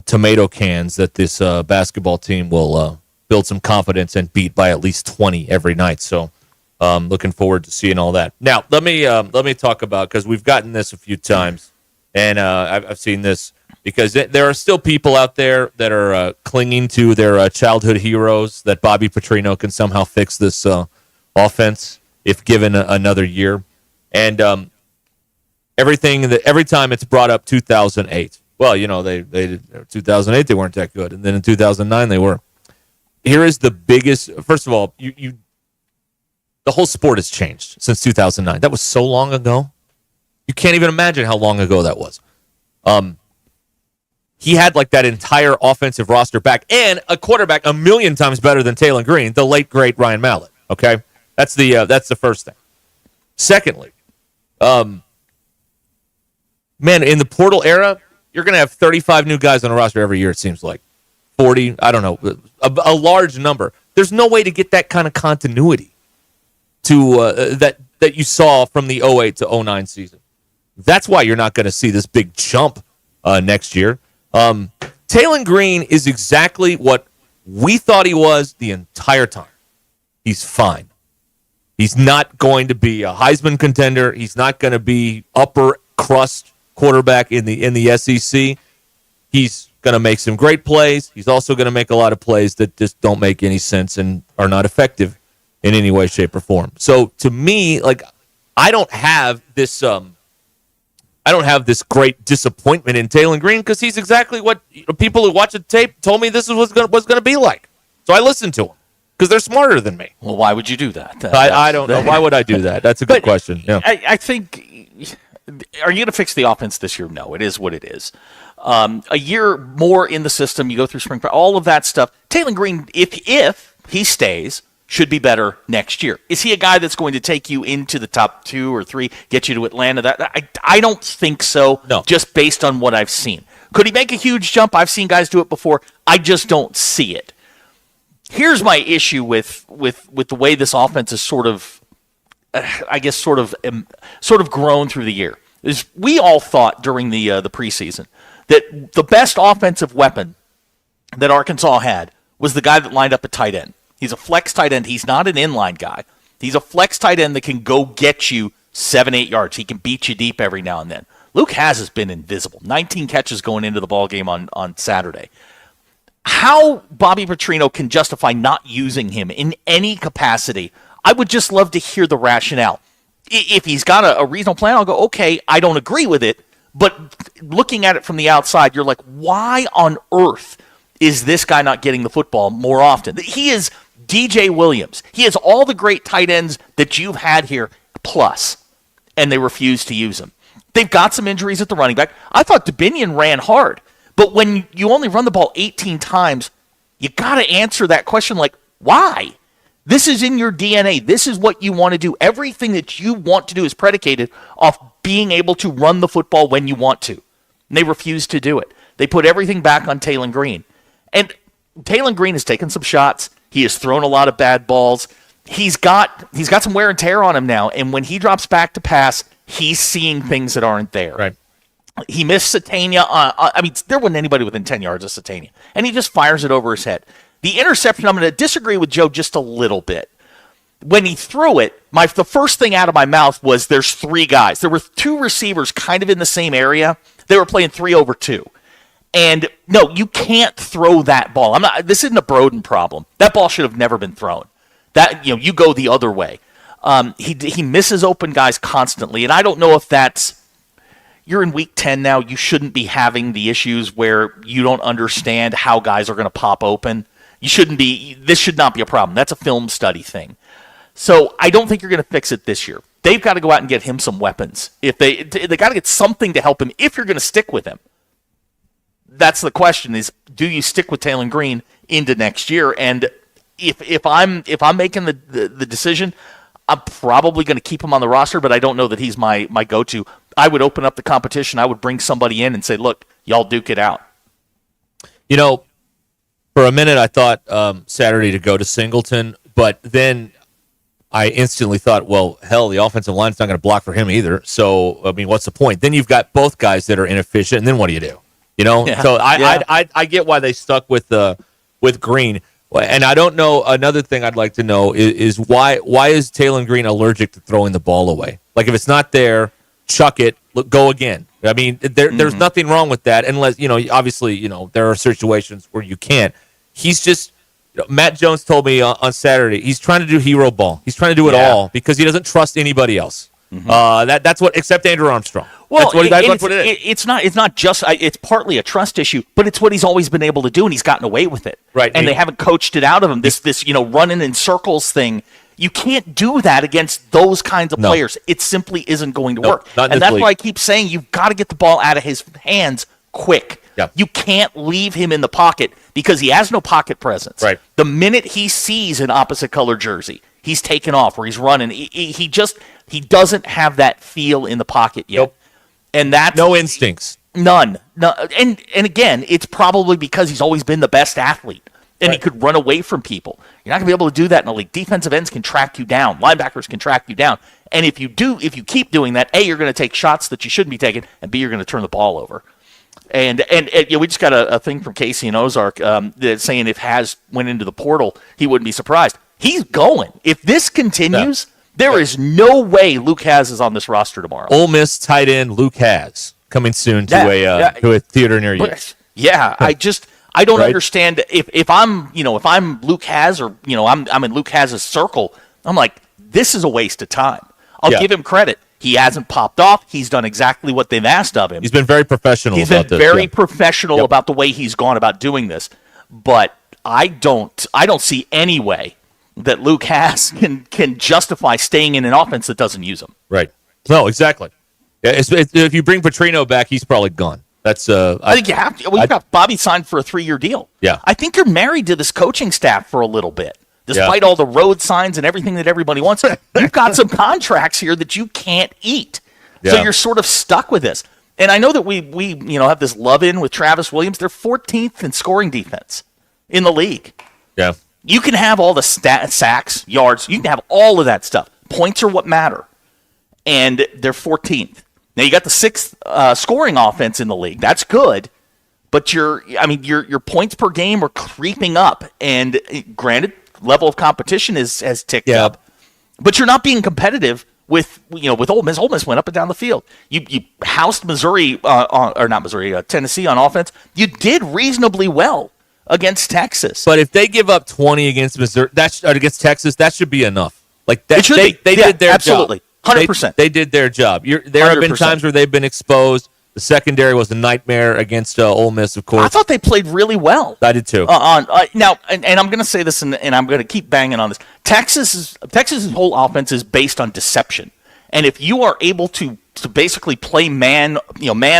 tomato cans that this basketball team will build some confidence and beat by at least 20 every night. So looking forward to seeing all that. Now, let me talk about, because we've gotten this a few times, and I've seen this, because there are still people out there that are clinging to their childhood heroes, that Bobby Petrino can somehow fix this offense if given another year. And every time it's brought up 2008. Well, they 2008 they weren't that good, and then in 2009 they were. Here is the biggest. First of all, the whole sport has changed since 2009. That was so long ago. You can't even imagine how long ago that was. He had like that entire offensive roster back and a quarterback a million times better than Taylor Green, the late great Ryan Mallett. Okay, that's the first thing. Secondly, man, in the portal era, you're going to have 35 new guys on a roster every year. It seems like 40. I don't know, a large number. There's no way to get that kind of continuity to that you saw from the 08 to 09 season. That's why you're not going to see this big jump next year. Taylor Green is exactly what we thought he was the entire time. He's fine. He's not going to be a Heisman contender. He's not going to be upper crust quarterback in the SEC. He's going to make some great plays. He's also going to make a lot of plays that just don't make any sense and are not effective in any way, shape, or form. So to me, like, I don't have this great disappointment in Taylor Green, because he's exactly what people who watch the tape told me this was going to be like. So I listened to him because they're smarter than me. Well, why would you do that? I don't know. Why would I do that? That's a good question. Yeah. I think, are you going to fix the offense this year? No, it is what it is. A year more in the system, you go through spring, all of that stuff. Taylor Green, if he stays, should be better next year. Is he a guy that's going to take you into the top 2 or 3, get you to Atlanta? I don't think so, no. Just based on what I've seen. Could he make a huge jump? I've seen guys do it before. I just don't see it. Here's my issue with the way this offense is sort of grown through the year. Is we all thought during the preseason that the best offensive weapon that Arkansas had was the guy that lined up at tight end. He's a flex tight end. He's not an inline guy. He's a flex tight end that can go get you 7-8 yards. He can beat you deep every now and then. Luke has been invisible. 19 catches going into the ballgame on Saturday. How Bobby Petrino can justify not using him in any capacity, I would just love to hear the rationale. If he's got a reasonable plan, I'll go, okay, I don't agree with it. But looking at it from the outside, you're like, why on earth is this guy not getting the football more often? He is DJ Williams. He has all the great tight ends that you've had here, plus, and they refuse to use him. They've got some injuries at the running back. I thought Dubinion ran hard, but when you only run the ball 18 times, you got to answer that question like, why? This is in your DNA. This is what you want to do. Everything that you want to do is predicated off being able to run the football when you want to. And they refuse to do it. They put everything back on Taylor Green. And Taylor Green has taken some shots. He has thrown a lot of bad balls. He's got some wear and tear on him now. And when he drops back to pass, he's seeing things that aren't there. Right. He missed Satania. I mean, there wasn't anybody within 10 yards of Satania, and he just fires it over his head. The interception, I'm going to disagree with Joe just a little bit. When he threw it, the first thing out of my mouth was there's 3 guys. There were 2 receivers kind of in the same area. They were playing 3 over 2. And no, you can't throw that ball. This isn't a Broden problem. That ball should have never been thrown. You go the other way. He misses open guys constantly, and I don't know if that's, you're in week 10 now. You shouldn't be having the issues where you don't understand how guys are going to pop open. This should not be a problem. That's a film study thing. So I don't think you're going to fix it this year. They've got to go out and get him some weapons. If they got to get something to help him if you're going to stick with him. That's the question: is do you stick with Taylor Green into next year? And if I'm making the decision, I'm probably going to keep him on the roster, but I don't know that he's my go-to. I would open up the competition. I would bring somebody in and say, look, y'all duke it out. For a minute I thought Saturday to go to Singleton, but then I instantly thought, well, hell, the offensive line's not going to block for him either. So, I mean, what's the point? Then you've got both guys that are inefficient, and then what do you do? Yeah. So I get why they stuck with Green. And I don't know, another thing I'd like to know is why is Taylor Green allergic to throwing the ball away? Like, if it's not there, chuck it, go again. I mean, there's nothing wrong with that unless, obviously, there are situations where you can't. He's just, Matt Jones told me on Saturday, he's trying to do hero ball. He's trying to do it all because he doesn't trust anybody else. That's what, except Andrew Armstrong. Well, that's what it is. It's not just, it's partly a trust issue, but it's what he's always been able to do, and he's gotten away with it. Right. And they haven't coached it out of him. This running in circles thing. You can't do that against those kinds of players. It simply isn't going to work. And that's why I keep saying you've got to get the ball out of his hands quick. Yeah. You can't leave him in the pocket because he has no pocket presence. Right. The minute he sees an opposite color jersey, he's taken off or he's running. He doesn't have that feel in the pocket yet. Nope. And that's no instincts. None. No. And again, it's probably because he's always been the best athlete. And he could run away from people. You're not going to be able to do that in the league. Defensive ends can track you down. Linebackers can track you down. And if you keep doing that, A, you're going to take shots that you shouldn't be taking, and B, you're going to turn the ball over. And we just got a thing from Casey in Ozark that's saying if Haz went into the portal, he wouldn't be surprised. He's going. If this continues, there is no way Luke Haz is on this roster tomorrow. Ole Miss tight end Luke Haz coming soon to a theater near you. Yeah, I don't understand if I'm Luke Haz or I'm in Luke Haz's circle. I'm like, this is a waste of time. I'll give him credit. He hasn't popped off. He's done exactly what they've asked of him. He's been very professional. He's been very professional about the way he's gone about doing this. But I don't see any way that Luke Haz can justify staying in an offense that doesn't use him. Right. No, exactly. Yeah, if you bring Petrino back, he's probably gone. That's I think you have to. Well, you've got Bobby signed for a 3-year deal. Yeah. I think you're married to this coaching staff for a little bit. Despite all the road signs and everything that everybody wants, you've got some contracts here that you can't eat. Yeah. So you're sort of stuck with this. And I know that we have this love-in with Travis Williams. They're 14th in scoring defense in the league. Yeah. You can have all the sacks, yards. You can have all of that stuff. Points are what matter. And they're 14th. Now, you got the 6th scoring offense in the league. That's good. But your points per game are creeping up. And granted, level of competition has ticked up. But you're not being competitive with Ole Miss. Ole Miss went up and down the field. You housed Tennessee on offense. You did reasonably well against Texas. But if they give up 20 against Missouri, against Texas, that should be enough. Like that, it should they be. did their absolutely. job. 100%. They did their job. There have been times where they've been exposed. The secondary was a nightmare against Ole Miss, of course. I thought they played really well. I did too. Now, and I'm going to say this, and I'm going to keep banging on this. Texas's whole offense is based on deception, and if you are able to basically play man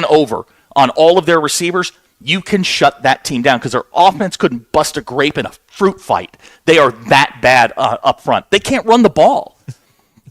over on all of their receivers, you can shut that team down because their offense couldn't bust a grape in a fruit fight. They are that bad up front. They can't run the ball,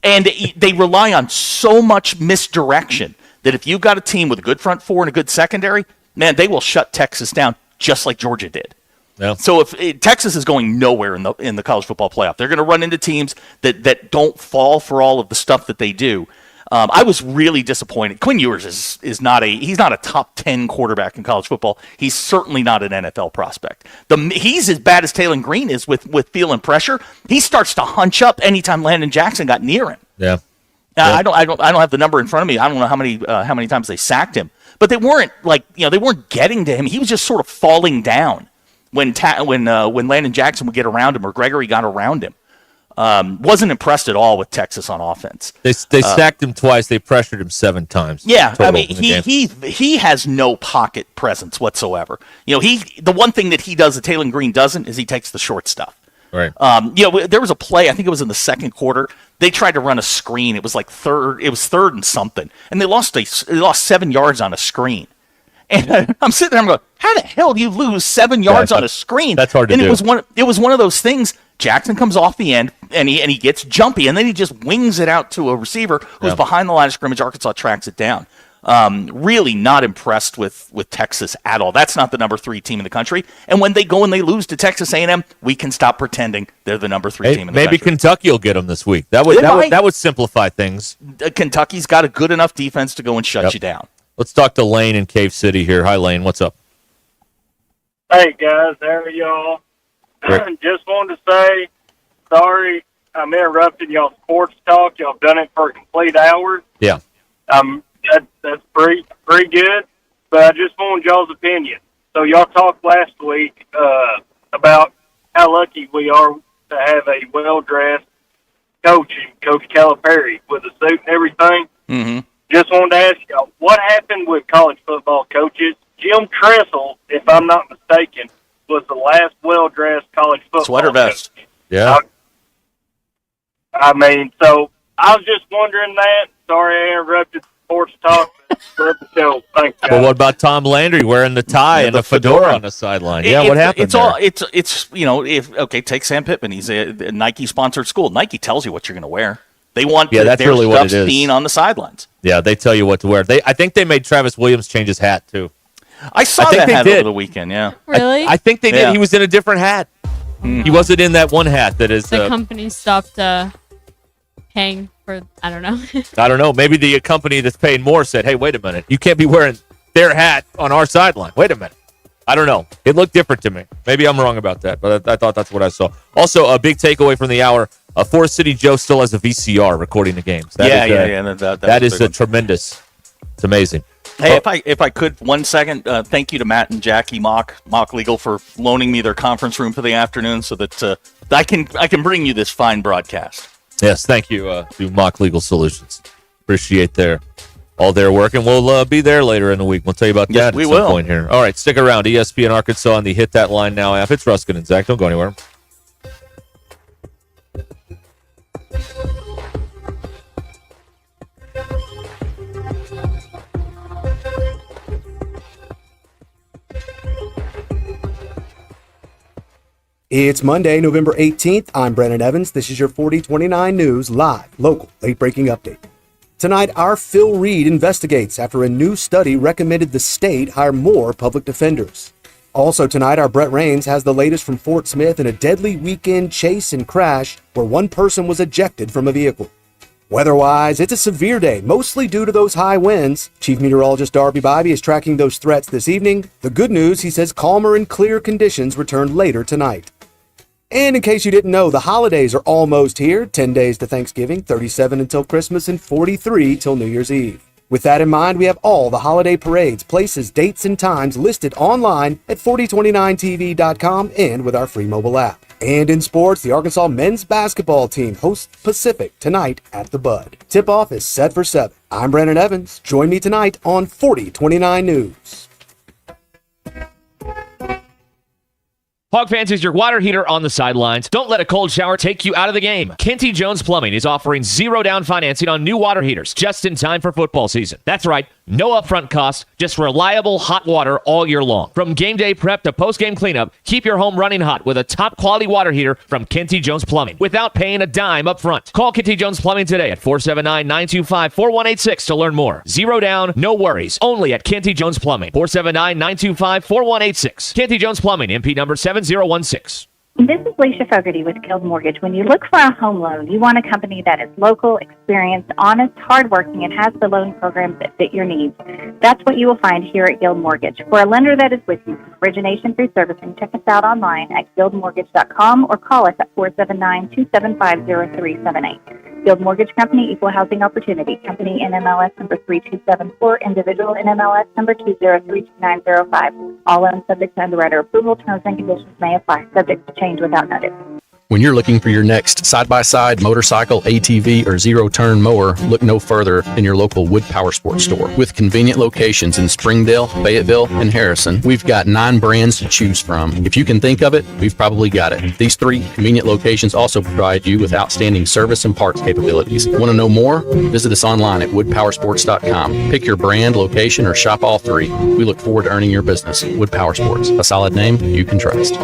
and they rely on so much misdirection that if you've got a team with a good front four and a good secondary, man, they will shut Texas down just like Georgia did. Yeah. So if Texas is going nowhere in the college football playoff, they're going to run into teams that don't fall for all of the stuff that they do. I was really disappointed. Quinn Ewers is not a top 10 quarterback in college football. He's certainly not an NFL prospect. He's as bad as Taylor Green is with feeling pressure. He starts to hunch up anytime Landon Jackson got near him. Yeah. I don't have the number in front of me. I don't know how many times they sacked him, but they weren't they weren't getting to him. He was just sort of falling down when Landon Jackson would get around him or Gregory got around him. Wasn't impressed at all with Texas on offense. They sacked him twice. They pressured him 7 times. Yeah, I mean he has no pocket presence whatsoever. The one thing that he does that Taylor Green doesn't is he takes the short stuff. Right. There was a play, I think it was in the second quarter. They tried to run a screen. It was like third and something, and they lost 7 yards on a screen. And I'm sitting there, I'm going, how the hell do you lose 7 yards on a screen? That's hard to do. It was one of those things. Jackson comes off the end, and he gets jumpy, and then he just wings it out to a receiver who's behind the line of scrimmage. Arkansas tracks it down. Really not impressed with Texas at all. That's not the number 3 team in the country. And when they go and they lose to Texas A&M, we can stop pretending they're the number 3 team in the country. Maybe Kentucky will get them this week. That would simplify things. Kentucky's got a good enough defense to go and shut you down. Let's talk to Lane in Cave City here. Hi, Lane. What's up? Hey, guys. How are y'all? Great. Just wanted to say, sorry I'm interrupting y'all sports talk. Y'all done it for a complete hour. Yeah. That's pretty good. But I just wanted y'all's opinion. So y'all talked last week about how lucky we are to have a well-dressed coach, Coach Calipari, with a suit and everything. Mm-hmm. Just wanted to ask y'all, what happened with college football coaches? Jim Tressel, if I'm not mistaken, was the last well-dressed college football sweater vest. coach. Yeah. I mean, so I was just wondering that. Sorry I interrupted sports talk. Love the show. Thanks, guys. But what about Tom Landry wearing the tie and the fedora on the sideline? What happened Take Sam Pittman. He's a Nike-sponsored school. Nike tells you what you're going to wear. They want that's their really what it stuff is. seen on the sidelines. Yeah, they tell you what to wear. I think they made Travis Williams change his hat, too. I saw that hat over the weekend, yeah. Really? I think they did. Yeah. He was in a different hat. He wasn't in that one hat that is... The company stopped paying for, I don't know. I don't know. Maybe the company that's paying more said, hey, wait a minute. You can't be wearing their hat on our sideline. Wait a minute. I don't know. It looked different to me. Maybe I'm wrong about that, but I thought that's what I saw. Also, a big takeaway from the hour, Forest City Joe still has a VCR recording the games. That is tremendous. It's amazing. Hey, if I could, 1 second, thank you to Matt and Jackie Mock Legal for loaning me their conference room for the afternoon so that I can bring you this fine broadcast. Yes, thank you to Mock Legal Solutions. Appreciate all their work, and we'll be there later in the week. We'll tell you about that at some point here. All right, stick around. ESPN Arkansas on the Hit That Line Now app. It's Ruscin and Zach. Don't go anywhere. It's Monday, November 18th. I'm Brandon Evans. This is your 4029 News live, local, late-breaking update. Tonight, our Phil Reed investigates after a new study recommended the state hire more public defenders. Also tonight, our Brett Rains has the latest from Fort Smith in a deadly weekend chase and crash where one person was ejected from a vehicle. Weather-wise, it's a severe day, mostly due to those high winds. Chief Meteorologist Darby Bybee is tracking those threats this evening. The good news, he says calmer and clear conditions return later tonight. And in case you didn't know, the holidays are almost here. 10 days to Thanksgiving, 37 until Christmas, and 43 till New Year's Eve. With that in mind, we have all the holiday parades, places, dates, and times listed online at 4029tv.com and with our free mobile app. And in sports, the Arkansas men's basketball team hosts Pacific tonight at the Bud. Tip-off is set for 7. I'm Brandon Evans. Join me tonight on 4029 News. Hog fans, is your water heater on the sidelines? Don't let a cold shower take you out of the game. Kenty Jones Plumbing is offering 0 down financing on new water heaters just in time for football season. That's right, no upfront costs, just reliable hot water all year long. From game day prep to post-game cleanup, keep your home running hot with a top-quality water heater from Kenty Jones Plumbing without paying a dime up front. Call Kenty Jones Plumbing today at 479-925-4186 to learn more. 0 down, no worries, only at Kenty Jones Plumbing. 479-925-4186. Kenty Jones Plumbing, MP number 7016. This is Leisha Fogarty with Guild Mortgage. When you look for a home loan, you want a company that is local, experienced, honest, hardworking, and has the loan programs that fit your needs. That's what you will find here at Guild Mortgage. For a lender that is with you from origination through servicing, check us out online at guildmortgage.com or call us at 479-275-0378. Guild Mortgage Company, Equal Housing Opportunity. Company NMLS number 3274, individual NMLS number 2032905. All loans subject to underwriter approval. Terms and conditions may apply. Subject to change without notice. When you're looking for your next side-by-side, motorcycle, ATV, or zero-turn mower, look no further than your local Wood Powersports store. With convenient locations in Springdale, Fayetteville, and Harrison, we've got 9 brands to choose from. If you can think of it, we've probably got it. These 3 convenient locations also provide you with outstanding service and parts capabilities. Want to know more? Visit us online at woodpowersports.com. Pick your brand, location, or shop all 3. We look forward to earning your business. Wood Powersports, a solid name you can trust.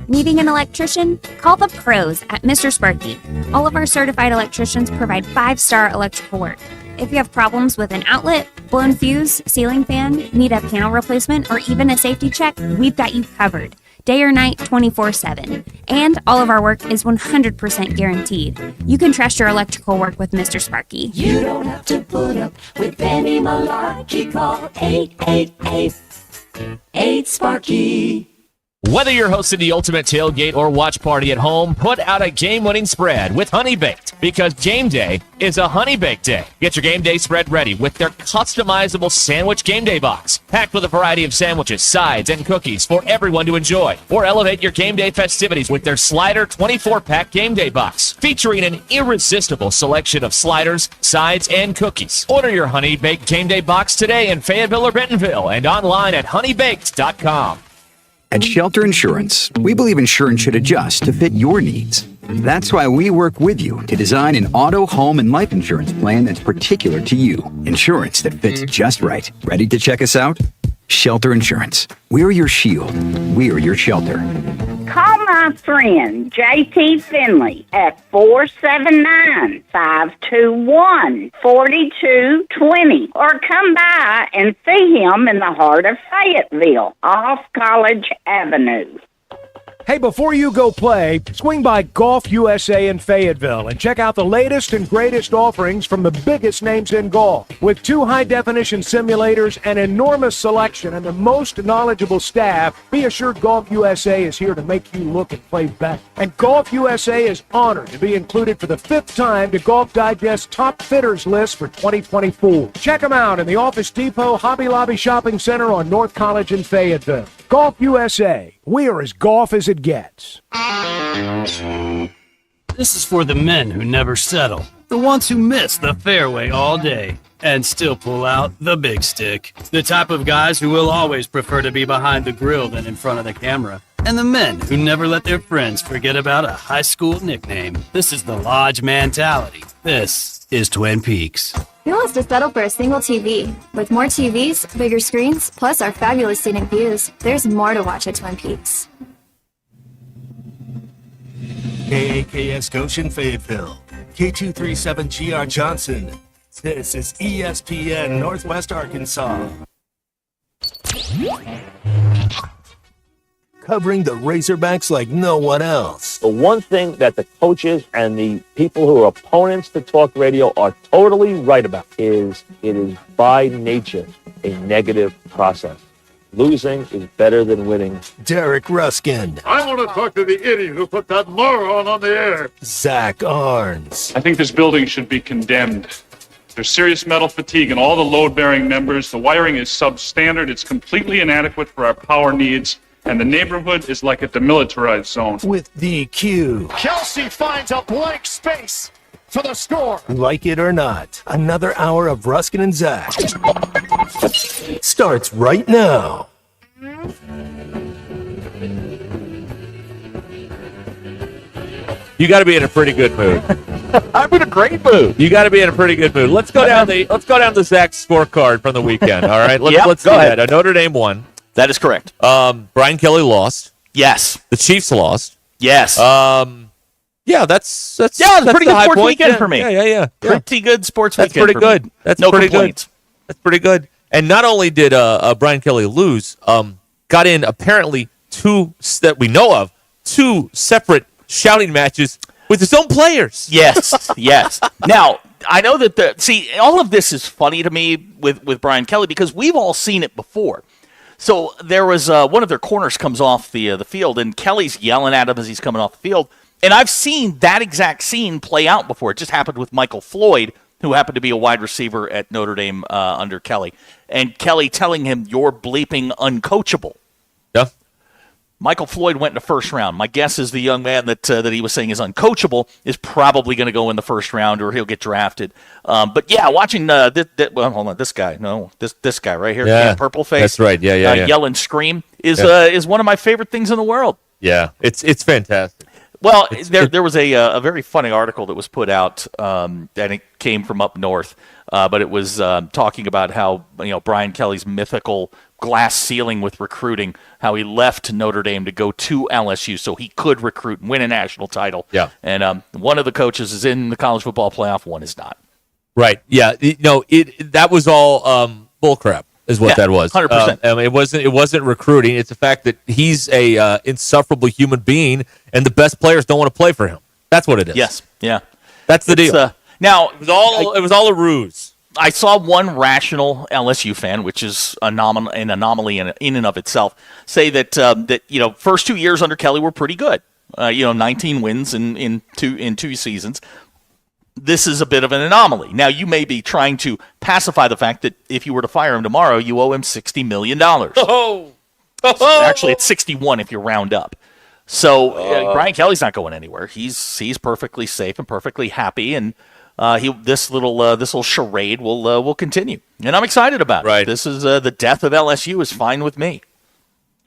Needing an electrician? Call the pros at Mr. Sparky. All of our certified electricians provide 5-star electrical work. If you have problems with an outlet, blown fuse, ceiling fan, need a panel replacement, or even a safety check, we've got you covered. Day or night, 24/7. And all of our work is 100% guaranteed. You can trust your electrical work with Mr. Sparky. You don't have to put up with any malarkey. Call 888-8-SPARKY. Whether you're hosting the ultimate tailgate or watch party at home, put out a game-winning spread with Honey Baked, because game day is a Honey Baked day. Get your game day spread ready with their customizable sandwich game day box, packed with a variety of sandwiches, sides, and cookies for everyone to enjoy. Or elevate your game day festivities with their Slider 24-pack game day box, featuring an irresistible selection of sliders, sides, and cookies. Order your Honey Baked game day box today in Fayetteville or Bentonville and online at honeybaked.com. At Shelter Insurance, we believe insurance should adjust to fit your needs. That's why we work with you to design an auto, home, and life insurance plan that's particular to you. Insurance that fits just right. Ready to check us out? Shelter Insurance. We're your shield. We're your shelter. Call my friend J.T. Finley at 479-521-4220 or come by and see him in the heart of Fayetteville off College Avenue. Hey, before you go play, swing by Golf USA in Fayetteville and check out the latest and greatest offerings from the biggest names in golf. With 2 high-definition simulators, an enormous selection, and the most knowledgeable staff, be assured Golf USA is here to make you look and play better. And Golf USA is honored to be included for the 5th time to Golf Digest's Top Fitters list for 2024. Check them out in the Office Depot Hobby Lobby Shopping Center on North College in Fayetteville. Golf USA. We're as golf as it gets. This is for the men who never settle, the ones who miss the fairway all day and still pull out the big stick, the type of guys who will always prefer to be behind the grill than in front of the camera, and the men who never let their friends forget about a high school nickname. This is the Lodge mentality. This is Twin Peaks. Who wants to settle for a single TV? With more TVs, bigger screens, plus our fabulous scenic views, there's more to watch at Twin Peaks. KAKS Goshen Fayetteville. K237GR Johnson. This is ESPN Northwest Arkansas. Covering the Razorbacks like no one else. The one thing that the coaches and the people who are opponents to talk radio are totally right about is it is by nature a negative process. Losing is better than winning. Derek Ruscin. I want to talk to the idiot who put that moron on the air. Zach Arns. I think this building should be condemned. There's serious metal fatigue in all the load-bearing members. The wiring is substandard. It's completely inadequate for our power needs. And the neighborhood is like a demilitarized zone. With DQ. Kelsey finds a blank space for the score. Like it or not, another hour of Ruscin and Zach starts right now. You got to be in a pretty good mood. I'm in a great mood. You got to be in a pretty good mood. Let's go down the Zach's scorecard from the weekend. All right, let's do that. Notre Dame won. That is correct. Brian Kelly lost. Yes. The Chiefs lost. Yes. Yeah, that's pretty good sports weekend for me. Yeah. Pretty good sports That's weekend. pretty good. That's no pretty complaints. good. That's pretty good. And not only did Brian Kelly lose, got in apparently two separate shouting matches with his own players. Yes, yes. Now, I know that all of this is funny to me with Brian Kelly because we've all seen it before. So there was one of their corners comes off the field, and Kelly's yelling at him as he's coming off the field. And I've seen that exact scene play out before. It just happened with Michael Floyd, who happened to be a wide receiver at Notre Dame under Kelly. And Kelly telling him, "You're bleeping uncoachable." Yeah. Michael Floyd went in the first round. My guess is the young man that he was saying is uncoachable is probably going to go in the first round or he'll get drafted. But yeah, watching hold on, this guy right here, yeah, purple face. That's right. Yeah. Yell and scream is one of my favorite things in the world. Yeah, it's fantastic. Well, there was a very funny article that was put out, and it came from up north, but it was talking about how Brian Kelly's mythical glass ceiling with recruiting, how he left Notre Dame to go to LSU so he could recruit and win a national title. Yeah, and one of the coaches is in the college football playoff, one is not. Right. Yeah. That was all bullcrap. Is what that was. 100%. It wasn't recruiting. It's the fact that he's a insufferable human being, and the best players don't want to play for him. That's what it is. Yes. Yeah. That's the deal. Now it was all a ruse. I saw one rational LSU fan, which is an anomaly in and of itself, say that first 2 years under Kelly were pretty good. 19 wins in two seasons. This is a bit of an anomaly. Now, you may be trying to pacify the fact that if you were to fire him tomorrow, you owe him $60 million. Actually, it's 61 if you round up. So Brian Kelly's not going anywhere. He's perfectly safe and perfectly happy, and this little charade will continue. And I'm excited about it. This is the death of LSU is fine with me.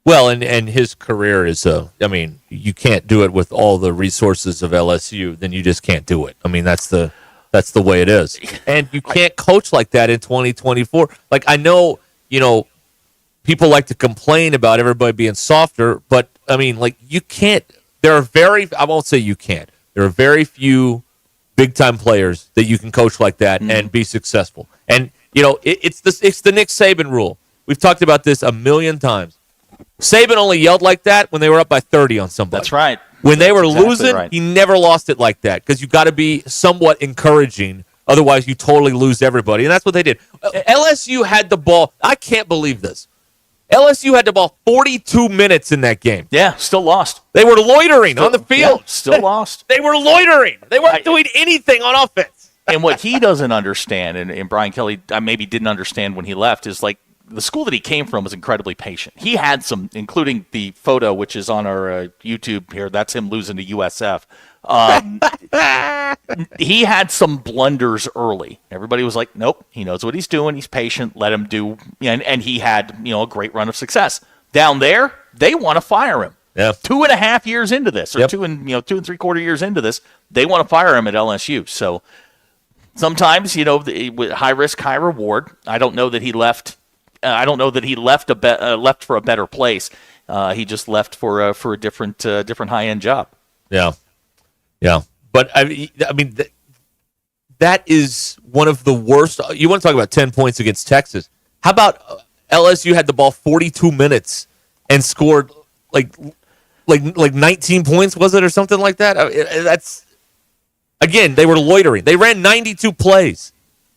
Well, and his career is, you can't do it with all the resources of LSU, then you just can't do it. I mean, that's the way it is. And you can't coach like that in 2024. Like, I know, people like to complain about everybody being softer, but, you can't. I won't say you can't. There are very few big-time players that you can coach like that and be successful. And, it's the Nick Saban rule. We've talked about this a million times. Saban only yelled like that when they were up by 30 on somebody. That's right. When they were losing, he never lost it like that because you got to be somewhat encouraging. Otherwise, you totally lose everybody. And that's what they did. LSU had the ball. I can't believe this. LSU had the ball 42 minutes in that game. Yeah, still lost. They were loitering on the field. Yeah, still lost. They were loitering. They weren't doing anything on offense. And what he doesn't understand, and Brian Kelly maybe didn't understand when he left, is like, the school that he came from was incredibly patient. He had some, including the photo, which is on our YouTube here. That's him losing to USF. He had some blunders early. Everybody was like, nope, he knows what he's doing. He's patient. Let him do. And he had, a great run of success. Down there, they want to fire him. Yeah. 2.5 years into this, or 2 and 3/4 years into this, they want to fire him at LSU. So sometimes, with high risk, high reward. I don't know that he left. Left for a better place. He just left for a different high end job. Yeah. But that is one of the worst. You want to talk about 10 points against Texas? How about LSU had the ball 42 minutes and scored like 19 points? Was it or something like that? That's again. They were loitering. They ran 92 plays.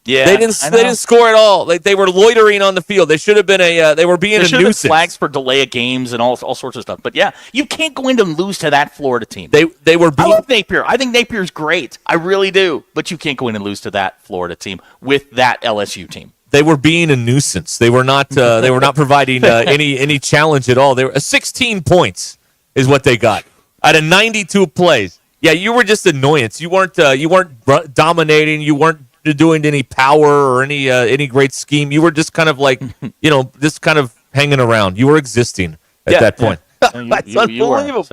Yeah, they didn't score at all. They were loitering on the field. They should have been they were being a nuisance. Flags for delay of games and all sorts of stuff. But yeah, you can't go in and lose to that Florida team. They were. I love Napier. I think Napier's great. I really do. But you can't go in and lose to that Florida team with that LSU team. They were being a nuisance. They were not. They were not providing any challenge at all. They were 16 points is what they got out of 92 plays. Yeah, you were just annoyance. You weren't dominating. You weren't doing any power or any great scheme. You were just kind of like, just kind of hanging around. You were existing at that point. Yeah. That's unbelievable.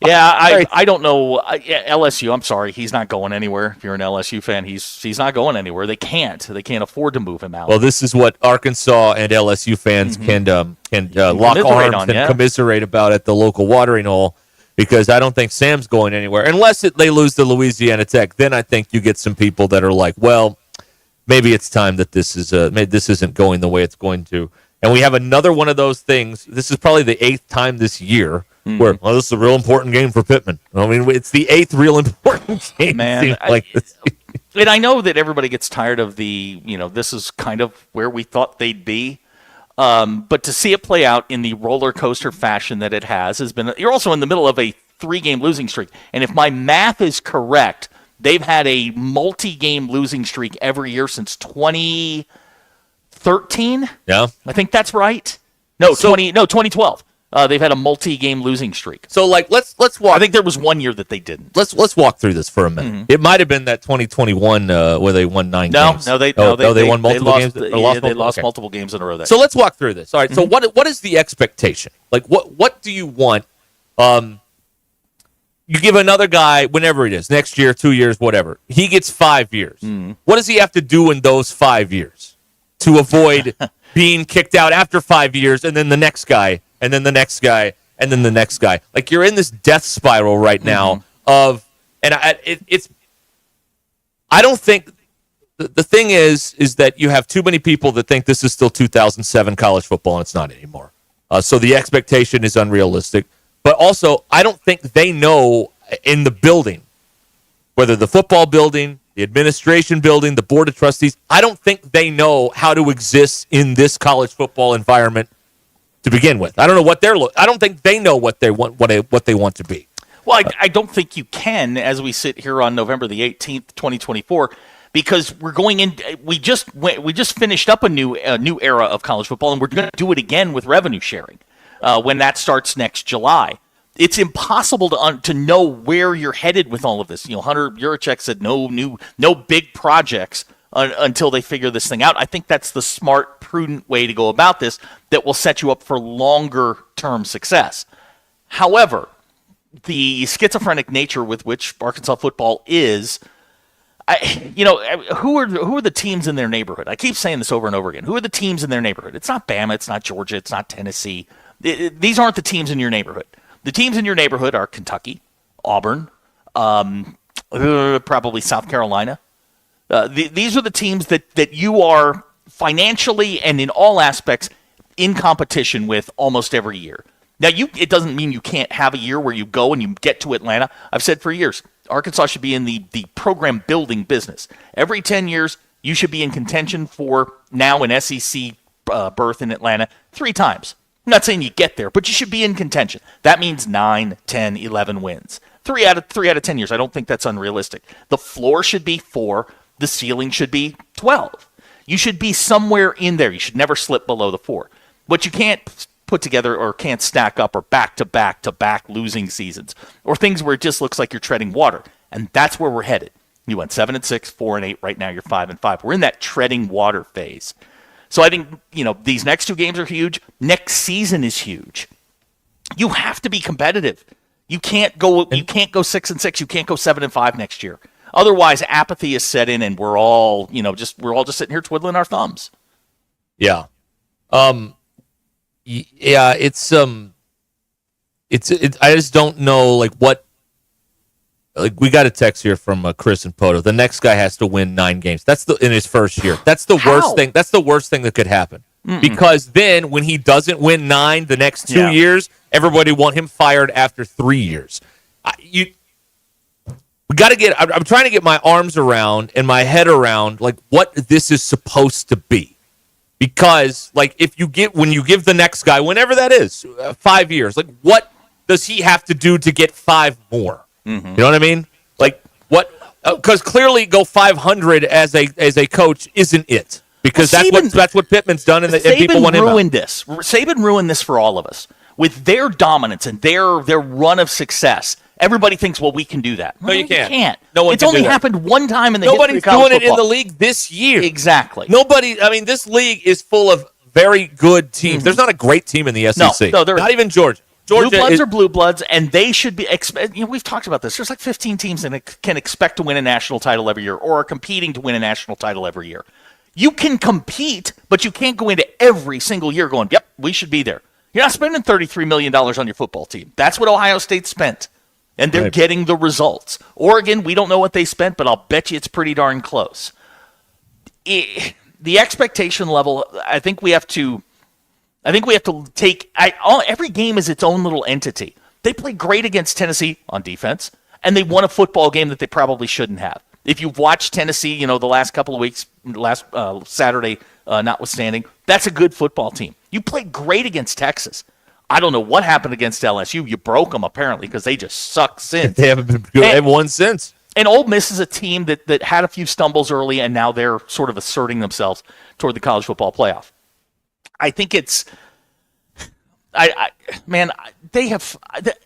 I don't know. LSU, I'm sorry. He's not going anywhere. If you're an LSU fan, he's not going anywhere. They can't afford to move him out. Well, this is what Arkansas and LSU fans can lock arms and commiserate about at the local watering hole. Because I don't think Sam's going anywhere. Unless they lose to Louisiana Tech, then I think you get some people that are like, well, maybe it's time that this isn't going the way it's going to. And we have another one of those things. This is probably the 8th time this year where, well, this is a real important game for Pittman. I mean, it's the 8th real important game. Man, this. And I know that everybody gets tired of this is kind of where we thought they'd be. But to see it play out in the roller coaster fashion that it has been. You're also in the middle of a 3-game losing streak. And if my math is correct, they've had a multi-game losing streak every year since 2013. Yeah, I think that's right. No, 2012. They've had a multi-game losing streak. So, like, let's walk. I think there was one year that they didn't. Let's walk through this for a minute. Mm-hmm. It might have been that 2021 where they won 9 games. No, they won multiple games. They lost multiple games in a row. So let's walk through this. All right. So what is the expectation? Like, what do you want? You give another guy, whenever it is, next year, 2 years, whatever. He gets 5 years. What does he have to do in those 5 years to avoid being kicked out after 5 years, and then the next guy, and then the next guy, and then the next guy? Like, you're in this death spiral right now I don't think the thing is that you have too many people that think this is still 2007 college football, and it's not anymore. So the expectation is unrealistic. But also, I don't think they know in the building, whether the football building, the administration building, the board of trustees, I don't think they know how to exist in this college football environment to begin with. I don't know I don't think they know what they want to be. Well, I don't think you can, as we sit here on November the 18th, 2024, because we're going in. We just finished up a new era of college football, and we're going to do it again with revenue sharing. When that starts next July. It's impossible to know where you're headed with all of this. Hunter Yurachek said no big projects until they figure this thing out. I think that's the smart, prudent way to go about this that will set you up for longer-term success. However, the schizophrenic nature with which Arkansas football is, who are the teams in their neighborhood? I keep saying this over and over again. Who are the teams in their neighborhood? It's not Bama. It's not Georgia. It's not Tennessee. These aren't the teams in your neighborhood. The teams in your neighborhood are Kentucky, Auburn, probably South Carolina. These are the teams that you are financially and in all aspects in competition with almost every year. Now, it doesn't mean you can't have a year where you go and you get to Atlanta. I've said for years, Arkansas should be in the program building business. Every 10 years, you should be in contention for now an SEC berth in Atlanta 3 times. I'm not saying you get there, but you should be in contention. That means 9, 10, 11 wins. 3 out of 10 years. I don't think that's unrealistic. The floor should be 4. The ceiling should be 12. You should be somewhere in there. You should never slip below the 4. What you can't put together or can't stack up are back-to-back losing seasons or things where it just looks like you're treading water. And that's where we're headed. You went 7-6, 4-8. Right now you're 5-5. We're in that treading water phase. So I think, these next 2 games are huge. Next season is huge. You have to be competitive. You can't go 6-6. You can't go 7-5 next year. Otherwise, apathy is set in, and we're all just sitting here twiddling our thumbs. Yeah. Yeah, it's I just don't know what. Like, we got a text here from Chris and Poto. The next guy has to win 9 games. That's in his first year. That's the worst thing. That's the worst thing that could happen. Because then when he doesn't win 9 the next 2 years, everybody want him fired after 3 years. We got to get. I'm trying to get my arms around and my head around what this is supposed to be. Because when you give the next guy, whenever that is, 5 years, what does he have to do to get 5 more? Mm-hmm. You know what I mean? What? Because clearly, go 500 as a coach isn't it? Because that's what Pittman's done, and people want him out. Saban ruined this for all of us with their dominance and their run of success. Everybody thinks, well, we can do that. No, you can't. You can't. No one it's only happened one time in the history of college Nobody's doing it in football. the league this year. Exactly. Nobody. I mean, this league is full of very good teams. Mm-hmm. There's not a great team in the SEC. No, not even Georgia. Blue Bloods are Blue Bloods, and they should be. We've talked about this. There's 15 teams that can expect to win a national title every year, or are competing to win a national title every year. You can compete, but you can't go into every single year going, "Yep, we should be there." You're not spending $33 million on your football team. That's what Ohio State spent, and they're getting the results. Oregon, we don't know what they spent, but I'll bet you it's pretty darn close. The expectation level, I think we have to I think we have to take every game is its own little entity. They played great against Tennessee on defense, and they won a football game that they probably shouldn't have. If you've watched Tennessee, the last couple of weeks, last Saturday notwithstanding, that's a good football team. You played great against Texas. I don't know what happened against LSU. You broke them, apparently, because they just suck since. They haven't been good. They haven't won since. And Ole Miss is a team that had a few stumbles early, and now they're sort of asserting themselves toward the college football playoff. I think it's they have,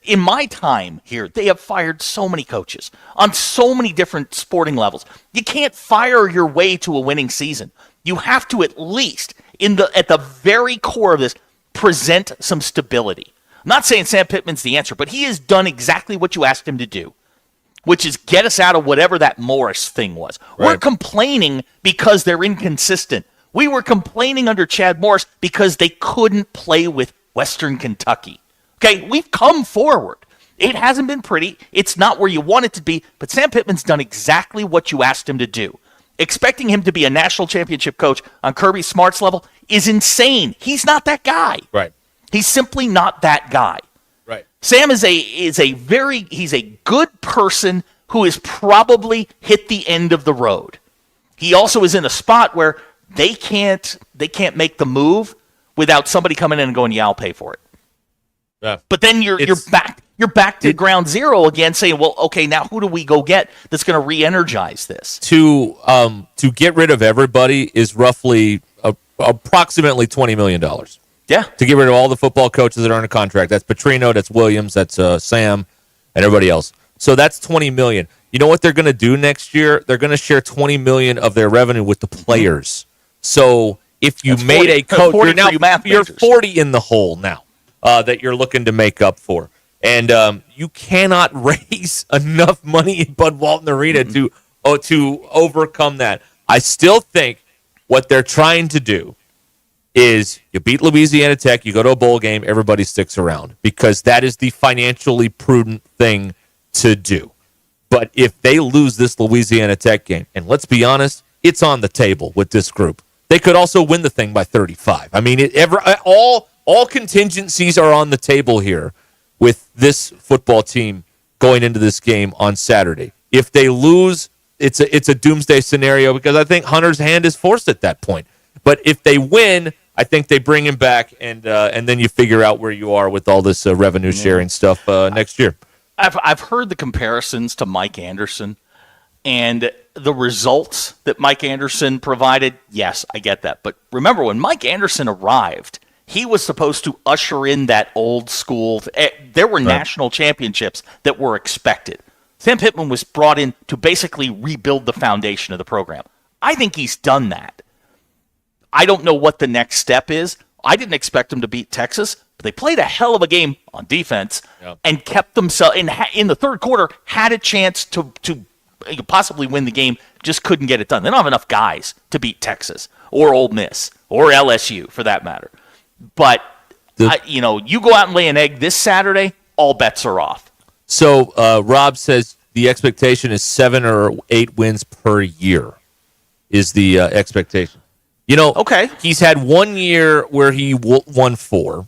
in my time here, they have fired so many coaches on so many different sporting levels. You can't fire your way to a winning season. You have to at least, at the very core of this, present some stability. I'm not saying Sam Pittman's the answer, but he has done exactly what you asked him to do, which is get us out of whatever that Morris thing was. Right. We're complaining because they're inconsistent. We were complaining under Chad Morris because they couldn't play with Western Kentucky. Okay, we've come forward. It hasn't been pretty. It's not where you want it to be, but Sam Pittman's done exactly what you asked him to do. Expecting him to be a national championship coach on Kirby Smart's level is insane. He's not that guy. Right. He's simply not that guy. Right. Sam he's a good person who has probably hit the end of the road. He also is in a spot where they can't make the move without somebody coming in and going, yeah, I'll pay for it. Yeah. But then you're back to ground zero again, saying, well, okay, now who do we go get that's going to re-energize this? To get rid of everybody is roughly approximately $20 million. Yeah. To get rid of all the football coaches that are under contract. That's Petrino, that's Williams, that's Sam, and everybody else. So that's $20 million. You know what they're going to do next year? They're going to share $20 million of their revenue with the players. So if you made a coach, you're 40 in the hole now that you're looking to make up for. And you cannot raise enough money in Bud Walton Arena to overcome that. I still think what they're trying to do is you beat Louisiana Tech, you go to a bowl game, everybody sticks around because that is the financially prudent thing to do. But if they lose this Louisiana Tech game, and let's be honest, it's on the table with this group. They could also win the thing by 35. I mean, all contingencies are on the table here with this football team going into this game on Saturday. If they lose, it's a doomsday scenario because I think Hunter's hand is forced at that point. But if they win, I think they bring him back, and then you figure out where you are with all this revenue sharing stuff next year. I've heard the comparisons to Mike Anderson and the results that Mike Anderson provided. Yes, I get that. But remember, when Mike Anderson arrived, he was supposed to usher in that old school. There were national championships that were expected. Sam Pittman was brought in to basically rebuild the foundation of the program. I think he's done that. I don't know what the next step is. I didn't expect them to beat Texas, but they played a hell of a game on defense and kept themselves in the third quarter, had a chance to possibly win the game, just couldn't get it done. They don't have enough guys to beat Texas or Ole Miss or LSU for that matter. But, you go out and lay an egg this Saturday, all bets are off. So Rob says the expectation is 7 or 8 wins per year is the expectation. Okay. He's had 1 year where he won 4.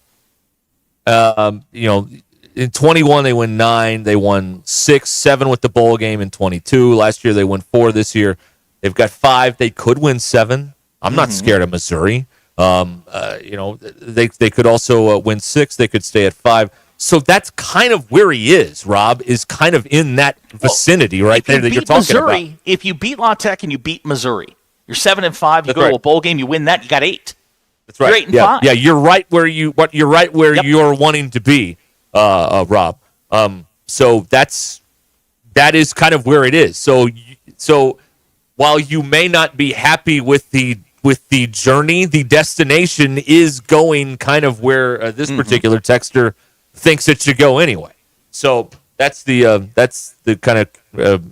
In 21 they won 9. They won 6, 7 with the bowl game in 22. Last year they won 4. This year they've got 5. They could win 7. I'm not scared of Missouri. They could also win 6. They could stay at 5. So that's kind of where he is. Rob is kind of in that vicinity right there that you're talking about. If you beat La Tech and you beat Missouri, you're 7-5. You go to a bowl game, you win that, you got 8. That's right. You're 8-5. Yeah, you're right where you're wanting to be, Rob. So that is kind of where it is. So while you may not be happy with the journey, the destination is going kind of where this particular texter thinks it should go anyway. So that's the kind of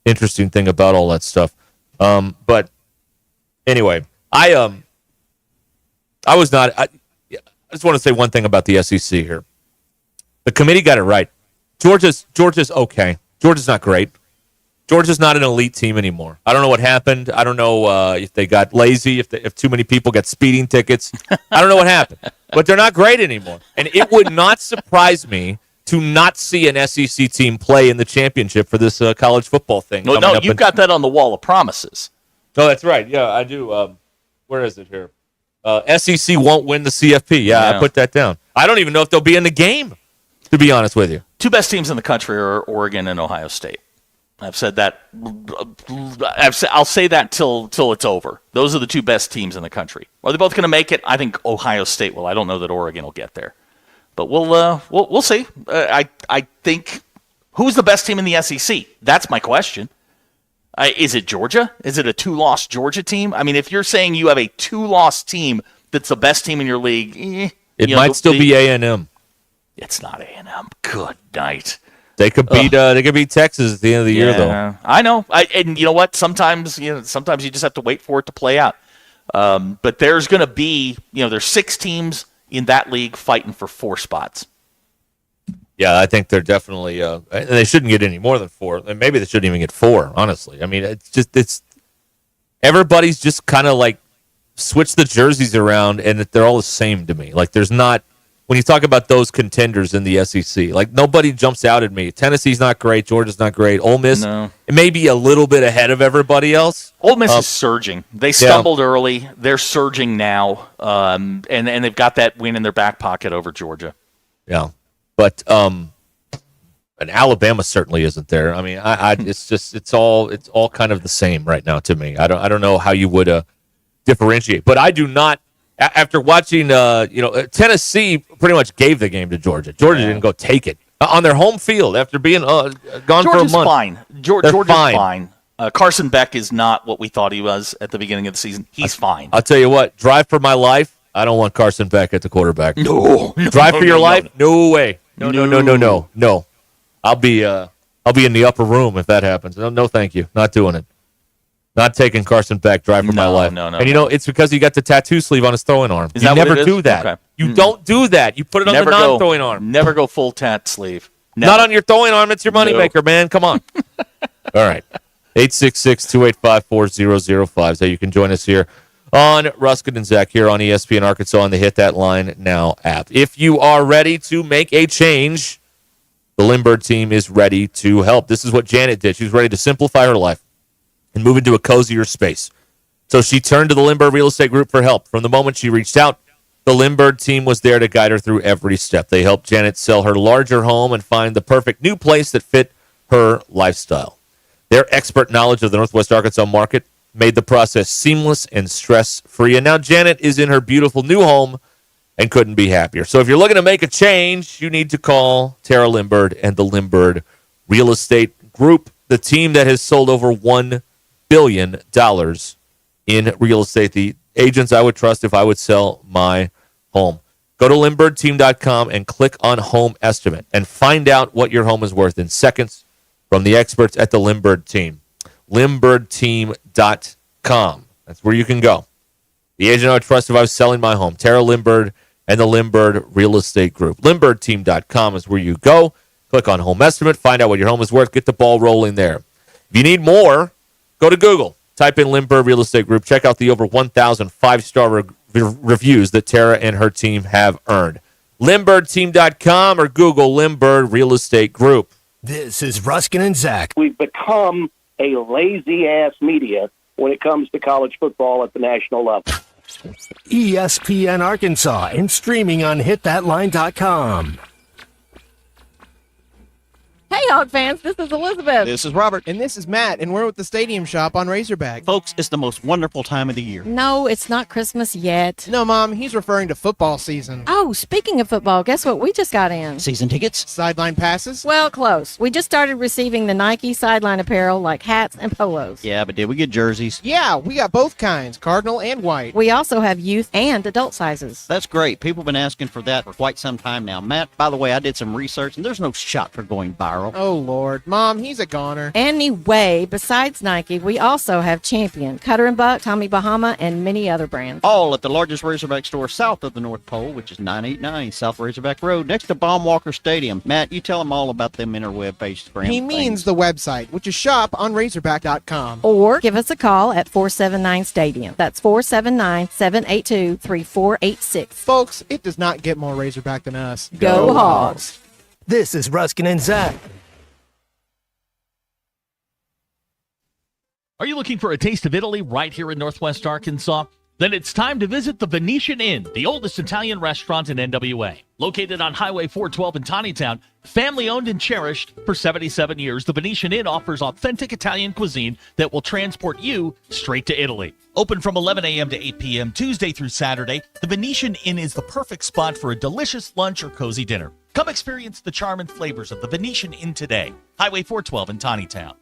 interesting thing about all that stuff. But anyway, I just want to say one thing about the SEC here. The committee got it right. Georgia's okay. Georgia's not great. Georgia's not an elite team anymore. I don't know what happened. I don't know if they got lazy, if too many people got speeding tickets. I don't know what happened. but they're not great anymore. And it would not surprise me to not see an SEC team play in the championship for this college football thing. No, you've got that on the wall of promises. Oh, that's right. Yeah, I do. Where is it here? SEC won't win the CFP. Yeah, I put that down. I don't even know if they'll be in the game, to be honest with you. Two best teams in the country are Oregon and Ohio State. I've said that. I'll say that till it's over. Those are the two best teams in the country. Are they both going to make it? I think Ohio State will. I don't know that Oregon will get there, but we'll see. I think who's the best team in the SEC? That's my question. Is it Georgia? Is it a 2-loss Georgia team? I mean, if you're saying you have a 2-loss team that's the best team in your league, it might still be A&M. It's not A&M. Good night. They could beat Texas at the end of the year, though. I know. And you know what? Sometimes you just have to wait for it to play out. But there's going to be, there's 6 teams in that league fighting for 4 spots. Yeah, I think they're definitely. They shouldn't get any more than 4, and maybe they shouldn't even get 4. Honestly, I mean, it's everybody's just kind of like switch the jerseys around, and they're all the same to me. Like, there's not. When you talk about those contenders in the SEC, like nobody jumps out at me. Tennessee's not great. Georgia's not great. Ole Miss, it may be a little bit ahead of everybody else. Ole Miss is surging. They stumbled early. They're surging now, and they've got that win in their back pocket over Georgia. Yeah, but and Alabama certainly isn't there. I mean, it's all kind of the same right now to me. I don't know how you would differentiate, but I do not. After watching, Tennessee pretty much gave the game to Georgia. Georgia didn't go take it on their home field after being gone Georgia's for a month. Fine. Georgia's fine. Carson Beck is not what we thought he was at the beginning of the season. He's fine. I'll tell you what. Drive for my life. I don't want Carson Beck at the quarterback. No. Drive for your life. No way. No. I'll be in the upper room if that happens. No, thank you. Not doing it. Not taking Carson Beck, drive for my life. No. And it's because he got the tattoo sleeve on his throwing arm. You never do that. Okay. You don't do that. You put it on the non-throwing arm. Never go full tat sleeve. Never. Not on your throwing arm. It's your moneymaker, man. Come on. All right. 866-285-4005. So you can join us here on Ruscin and Zach here on ESPN Arkansas on the Hit That Line Now app. If you are ready to make a change, the Lindbergh team is ready to help. This is what Janet did. She was ready to simplify her life and move into a cozier space. So she turned to the Lindbergh Real Estate Group for help. From the moment she reached out, the Lindbergh team was there to guide her through every step. They helped Janet sell her larger home and find the perfect new place that fit her lifestyle. Their expert knowledge of the Northwest Arkansas market made the process seamless and stress-free. And now Janet is in her beautiful new home and couldn't be happier. So if you're looking to make a change, you need to call Tara Lindbergh and the Lindbergh Real Estate Group, the team that has sold over $1 billion in real estate. The agents I would trust if I would sell my home. Go to LindberghTeam.com and click on Home Estimate and find out what your home is worth in seconds from the experts at the Lindbergh Team. LindberghTeam.com. That's where you can go. The agent I would trust if I was selling my home. Tara Lindbergh and the Lindbergh Real Estate Group. LindberghTeam.com is where you go. Click on Home Estimate. Find out what your home is worth. Get the ball rolling there. If you need more, go to Google. Type in Lindbergh Real Estate Group. Check out the over 1,000 five-star reviews that Tara and her team have earned. LindberghTeam.com or Google Lindbergh Real Estate Group. This is Ruscin and Zach. We've become a lazy-ass media when it comes to college football at the national level. ESPN Arkansas and streaming on hitthatline.com. Hey, Hog fans, this is Elizabeth. This is Robert. And this is Matt, and we're at the Stadium Shop on Razorback. Folks, it's the most wonderful time of the year. No, it's not Christmas yet. No, Mom, he's referring to football season. Oh, speaking of football, guess what we just got in? Season tickets? Sideline passes? Well, close. We just started receiving the Nike sideline apparel like hats and polos. Yeah, but did we get jerseys? Yeah, we got both kinds, cardinal and white. We also have youth and adult sizes. That's great. People have been asking for that for quite some time now. Matt, by the way, I did some research, and there's no shot for going viral viral. Oh, Lord. Mom, he's a goner. Anyway, besides Nike, we also have Champion, Cutter and Buck, Tommy Bahama, and many other brands. All at the largest Razorback store south of the North Pole, which is 989 South Razorback Road, next to Baumwalker Stadium. Matt, you tell them all about them interweb-based brands. He means the website, which is shop on Razorback.com. Or give us a call at 479-STADIUM. That's 479-782-3486. Folks, it does not get more Razorback than us. Go Hogs. This is Ruskin and Zach. Are you looking for a taste of Italy right here in Northwest Arkansas? Then it's time to visit the Venetian Inn, the oldest Italian restaurant in NWA. Located on Highway 412 in Tawnytown, family-owned and cherished for 77 years, the Venetian Inn offers authentic Italian cuisine that will transport you straight to Italy. Open from 11 a.m. to 8 p.m. Tuesday through Saturday, the Venetian Inn is the perfect spot for a delicious lunch or cozy dinner. Come experience the charm and flavors of the Venetian Inn today. Highway 412 in Tawnytown.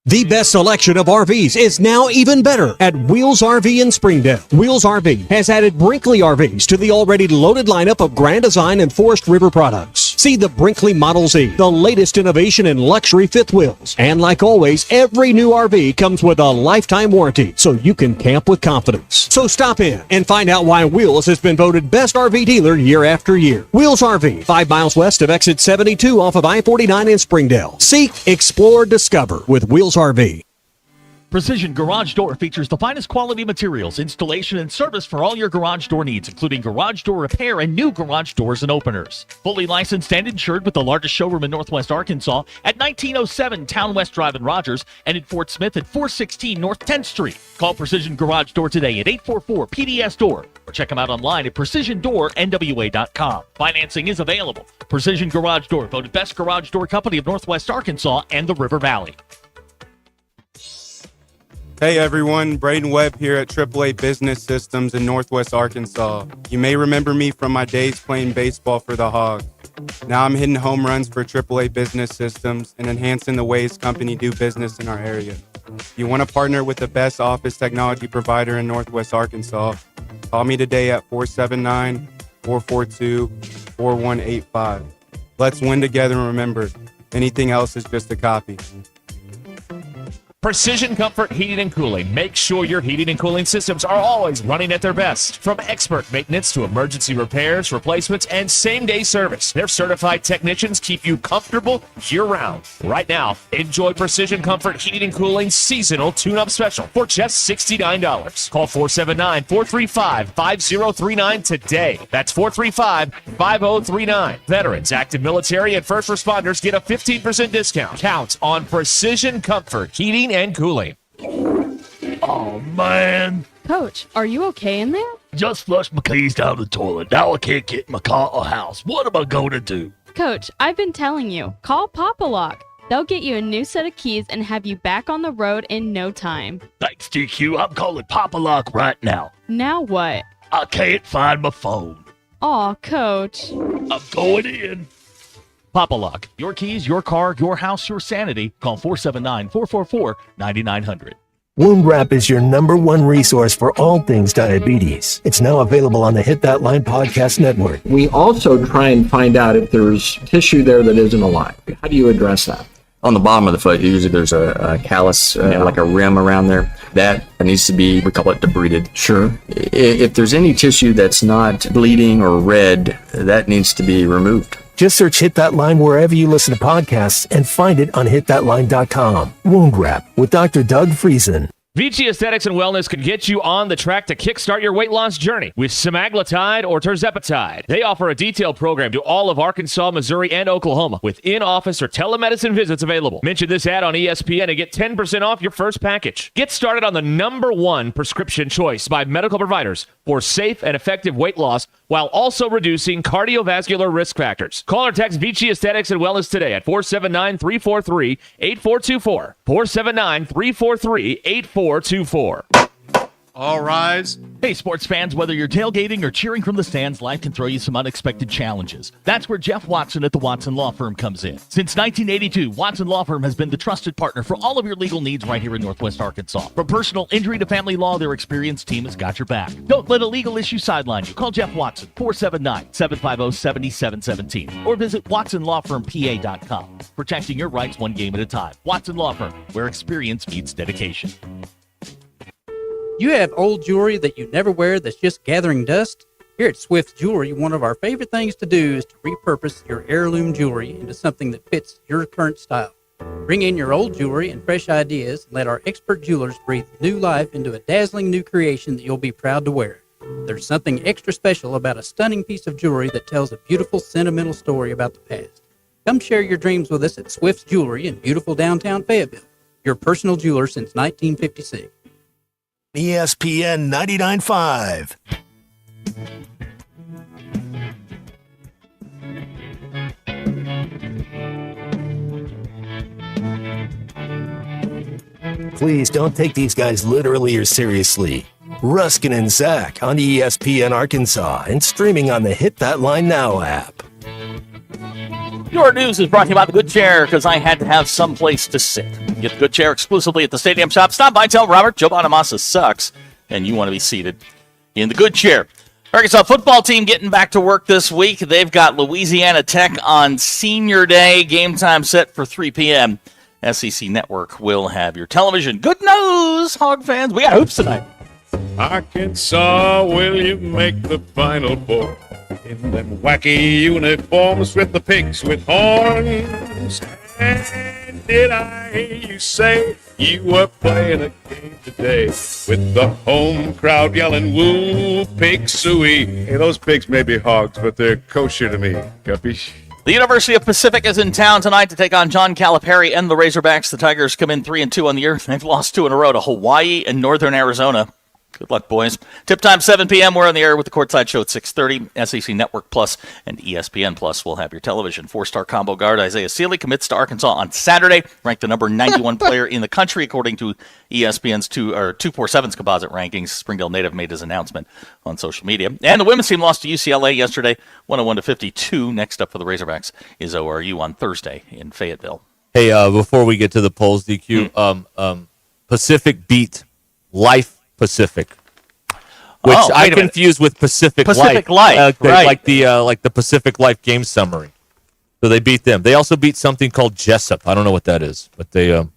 The best selection of RVs is now even better at Wheels RV in Springdale. Wheels RV has added Brinkley RVs to the already loaded lineup of Grand Design and Forest River products. See the Brinkley Model Z, the latest innovation in luxury fifth wheels. And like always, every new RV comes with a lifetime warranty, so you can camp with confidence. So stop in and find out why Wheels has been voted best RV dealer year after year. Wheels RV, 5 miles west of exit 72 off of I-49 in Springdale. Seek, explore, discover with Wheels RV. Precision Garage Door features the finest quality materials, installation, and service for all your garage door needs, including garage door repair and new garage doors and openers. Fully licensed and insured with the largest showroom in Northwest Arkansas at 1907 Town West Drive in Rogers and in Fort Smith at 416 North 10th Street. Call Precision Garage Door today at 844-PDS-DOOR or check them out online at PrecisionDoorNWA.com. Financing is available. Precision Garage Door, voted best garage door company of Northwest Arkansas and the River Valley. Hey everyone, Braden Webb here at AAA Business Systems in Northwest Arkansas. You may remember me from my days playing baseball for the Hogs. Now I'm hitting home runs for AAA Business Systems and enhancing the ways company do business in our area. If you want to partner with the best office technology provider in Northwest Arkansas, call me today at 479-442-4185. Let's win together and remember, anything else is just a copy. Precision Comfort Heating and Cooling. Make sure your heating and cooling systems are always running at their best. From expert maintenance to emergency repairs, replacements, and same-day service, their certified technicians keep you comfortable year-round. Right now, enjoy Precision Comfort Heating and Cooling seasonal tune-up special for just $69. Call 479-435-5039 today. That's 435-5039. Veterans, active military, and first responders get a 15% discount. Count on Precision Comfort Heating and Cooling. Oh, man. Coach, are you okay in there? Just flushed my keys down the toilet. Now I can't get in my car or house. What am I going to do? Coach, I've been telling you, call Papa Lock. They'll get you a new set of keys and have you back on the road in no time. Thanks, DQ. I'm calling Papa Lock right now. Now what? I can't find my phone. Aw, Coach. I'm going in. Papa Lock. Your keys, your car, your house, your sanity. Call 479-444-9900. Wound Wrap is your #1 resource for all things diabetes. It's now available on the Hit That Line podcast network. We also try and find out if there's tissue there that isn't alive. How do you address that? On the bottom of the foot, usually there's a callus, like a rim around there. That needs to be, we call it debrided. Sure. If there's any tissue that's not bleeding or red, that needs to be removed. Just search Hit That Line wherever you listen to podcasts and find it on hitthatline.com. Wound Wrap with Dr. Doug Friesen. Vici Aesthetics and Wellness can get you on the track to kickstart your weight loss journey with semaglutide or tirzepatide. They offer a detailed program to all of Arkansas, Missouri, and Oklahoma with in-office or telemedicine visits available. Mention this ad on ESPN and get 10% off your first package. Get started on the #1 prescription choice by medical providers for safe and effective weight loss while also reducing cardiovascular risk factors. Call or text Vici Aesthetics and Wellness today at 479-343-8424. 479-343-8424. All rise. Hey, sports fans, whether you're tailgating or cheering from the stands, life can throw you some unexpected challenges. That's where Jeff Watson at the Watson Law Firm comes in. Since 1982, Watson Law Firm has been the trusted partner for all of your legal needs right here in Northwest Arkansas. From personal injury to family law, their experienced team has got your back. Don't let a legal issue sideline you. Call Jeff Watson, 479-750-7717, or visit watsonlawfirmpa.com. Protecting your rights one game at a time. Watson Law Firm, where experience meets dedication. You have old jewelry that you never wear that's just gathering dust? Here at Swift Jewelry, one of our favorite things to do is to repurpose your heirloom jewelry into something that fits your current style. Bring in your old jewelry and fresh ideas and let our expert jewelers breathe new life into a dazzling new creation that you'll be proud to wear. There's something extra special about a stunning piece of jewelry that tells a beautiful, sentimental story about the past. Come share your dreams with us at Swift's Jewelry in beautiful downtown Fayetteville, your personal jeweler since 1956. ESPN 99.5. Please don't take these guys literally or seriously. Ruscin and Zach on ESPN Arkansas and streaming on the Hit That Line Now app. Your news is brought to you by the Good Chair, because I had to have some place to sit. Get the Good Chair exclusively at the Stadium Shop. Stop by, tell Robert Joe Bonamassa sucks, and you want to be seated in the Good Chair. Arkansas football team getting back to work this week. They've got Louisiana Tech on Senior Day. Game time set for 3 p.m. SEC Network will have your television. Good news, Hog fans. We got hoops tonight. Arkansas, will you make the Final Four? In them wacky uniforms with the pigs with horns. And did I hear you say you were playing a game today with the home crowd yelling, woo, pig suey? Hey, those pigs may be hogs, but they're kosher to me. Capiche? The University of Pacific is in town tonight to take on John Calipari and the Razorbacks. The Tigers come in 3-2 on the year. They've lost 2 in a row to Hawaii and Northern Arizona. Good luck, boys. Tip time, 7 p.m. We're on the air with the Courtside Show at 6:30. SEC Network Plus and ESPN Plus will have your television. 4-star combo guard Isaiah Sealy commits to Arkansas on Saturday, ranked the number 91 player in the country, according to ESPN's 247's composite rankings. Springdale native made his announcement on social media. And the women's team lost to UCLA yesterday, 101-52. Next up for the Razorbacks is ORU on Thursday in Fayetteville. Hey, before we get to the polls, DQ, Pacific beat Life Pacific, which I confused with Pacific Life, right? Like the Pacific Life game summary. So they beat them. They also beat something called Jessup. I don't know what that is, but they have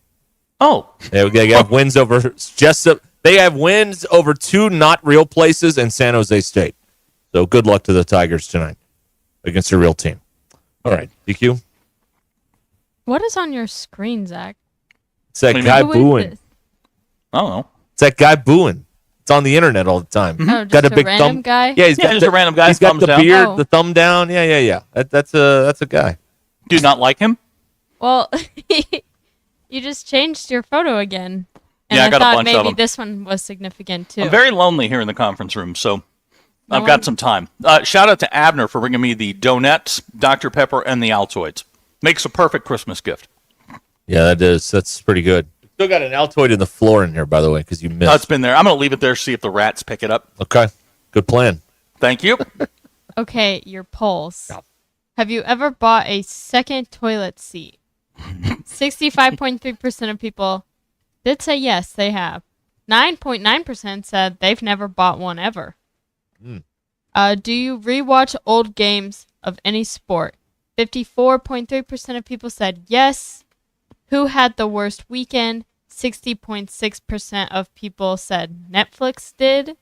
wins over Jessup. They have wins over 2 not real places and San Jose State. So good luck to the Tigers tonight against a real team. All right, DQ. What is on your screen, Zach? It's that guy booing. I don't know. It's that guy booing. It's on the internet all the time. Oh, got a big random guy? Yeah, just a random guy. He's got the down. beard, the thumb down. Yeah. That's a guy. Do you not like him? Well, you just changed your photo again. And Yeah, I got a thought bunch of maybe them. this one was significant too. I'm very lonely here in the conference room, so I've one? got some time. Shout out to Abner for bringing me the donuts, Dr. Pepper, and the Altoids. Makes a perfect Christmas gift. Yeah, that is. That's pretty good. Still got an Altoid in the floor in here, by the way, because you missed. It's been there. I'm going to leave it there, see if the rats pick it up. Okay. Good plan. Thank you. Okay, your polls. Have you ever bought a second toilet seat? 65.3% of people did say yes, they have. 9.9% said they've never bought one ever. Do you rewatch old games of any sport? 54.3% of people said yes. Who had the worst weekend? 60.6% of people said Netflix did.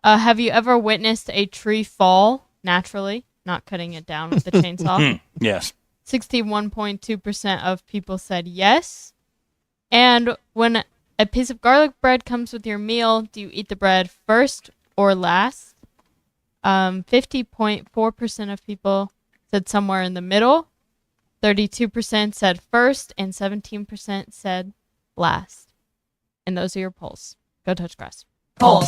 Have you ever witnessed a tree fall naturally, not cutting it down with the chainsaw? Yes. 61.2% of people said yes. And when a piece of garlic bread comes with your meal, do you eat the bread first or last? 50.4% of people said somewhere in the middle. 32% said first, and 17% said last. And those are your polls. Go touch grass. Polls.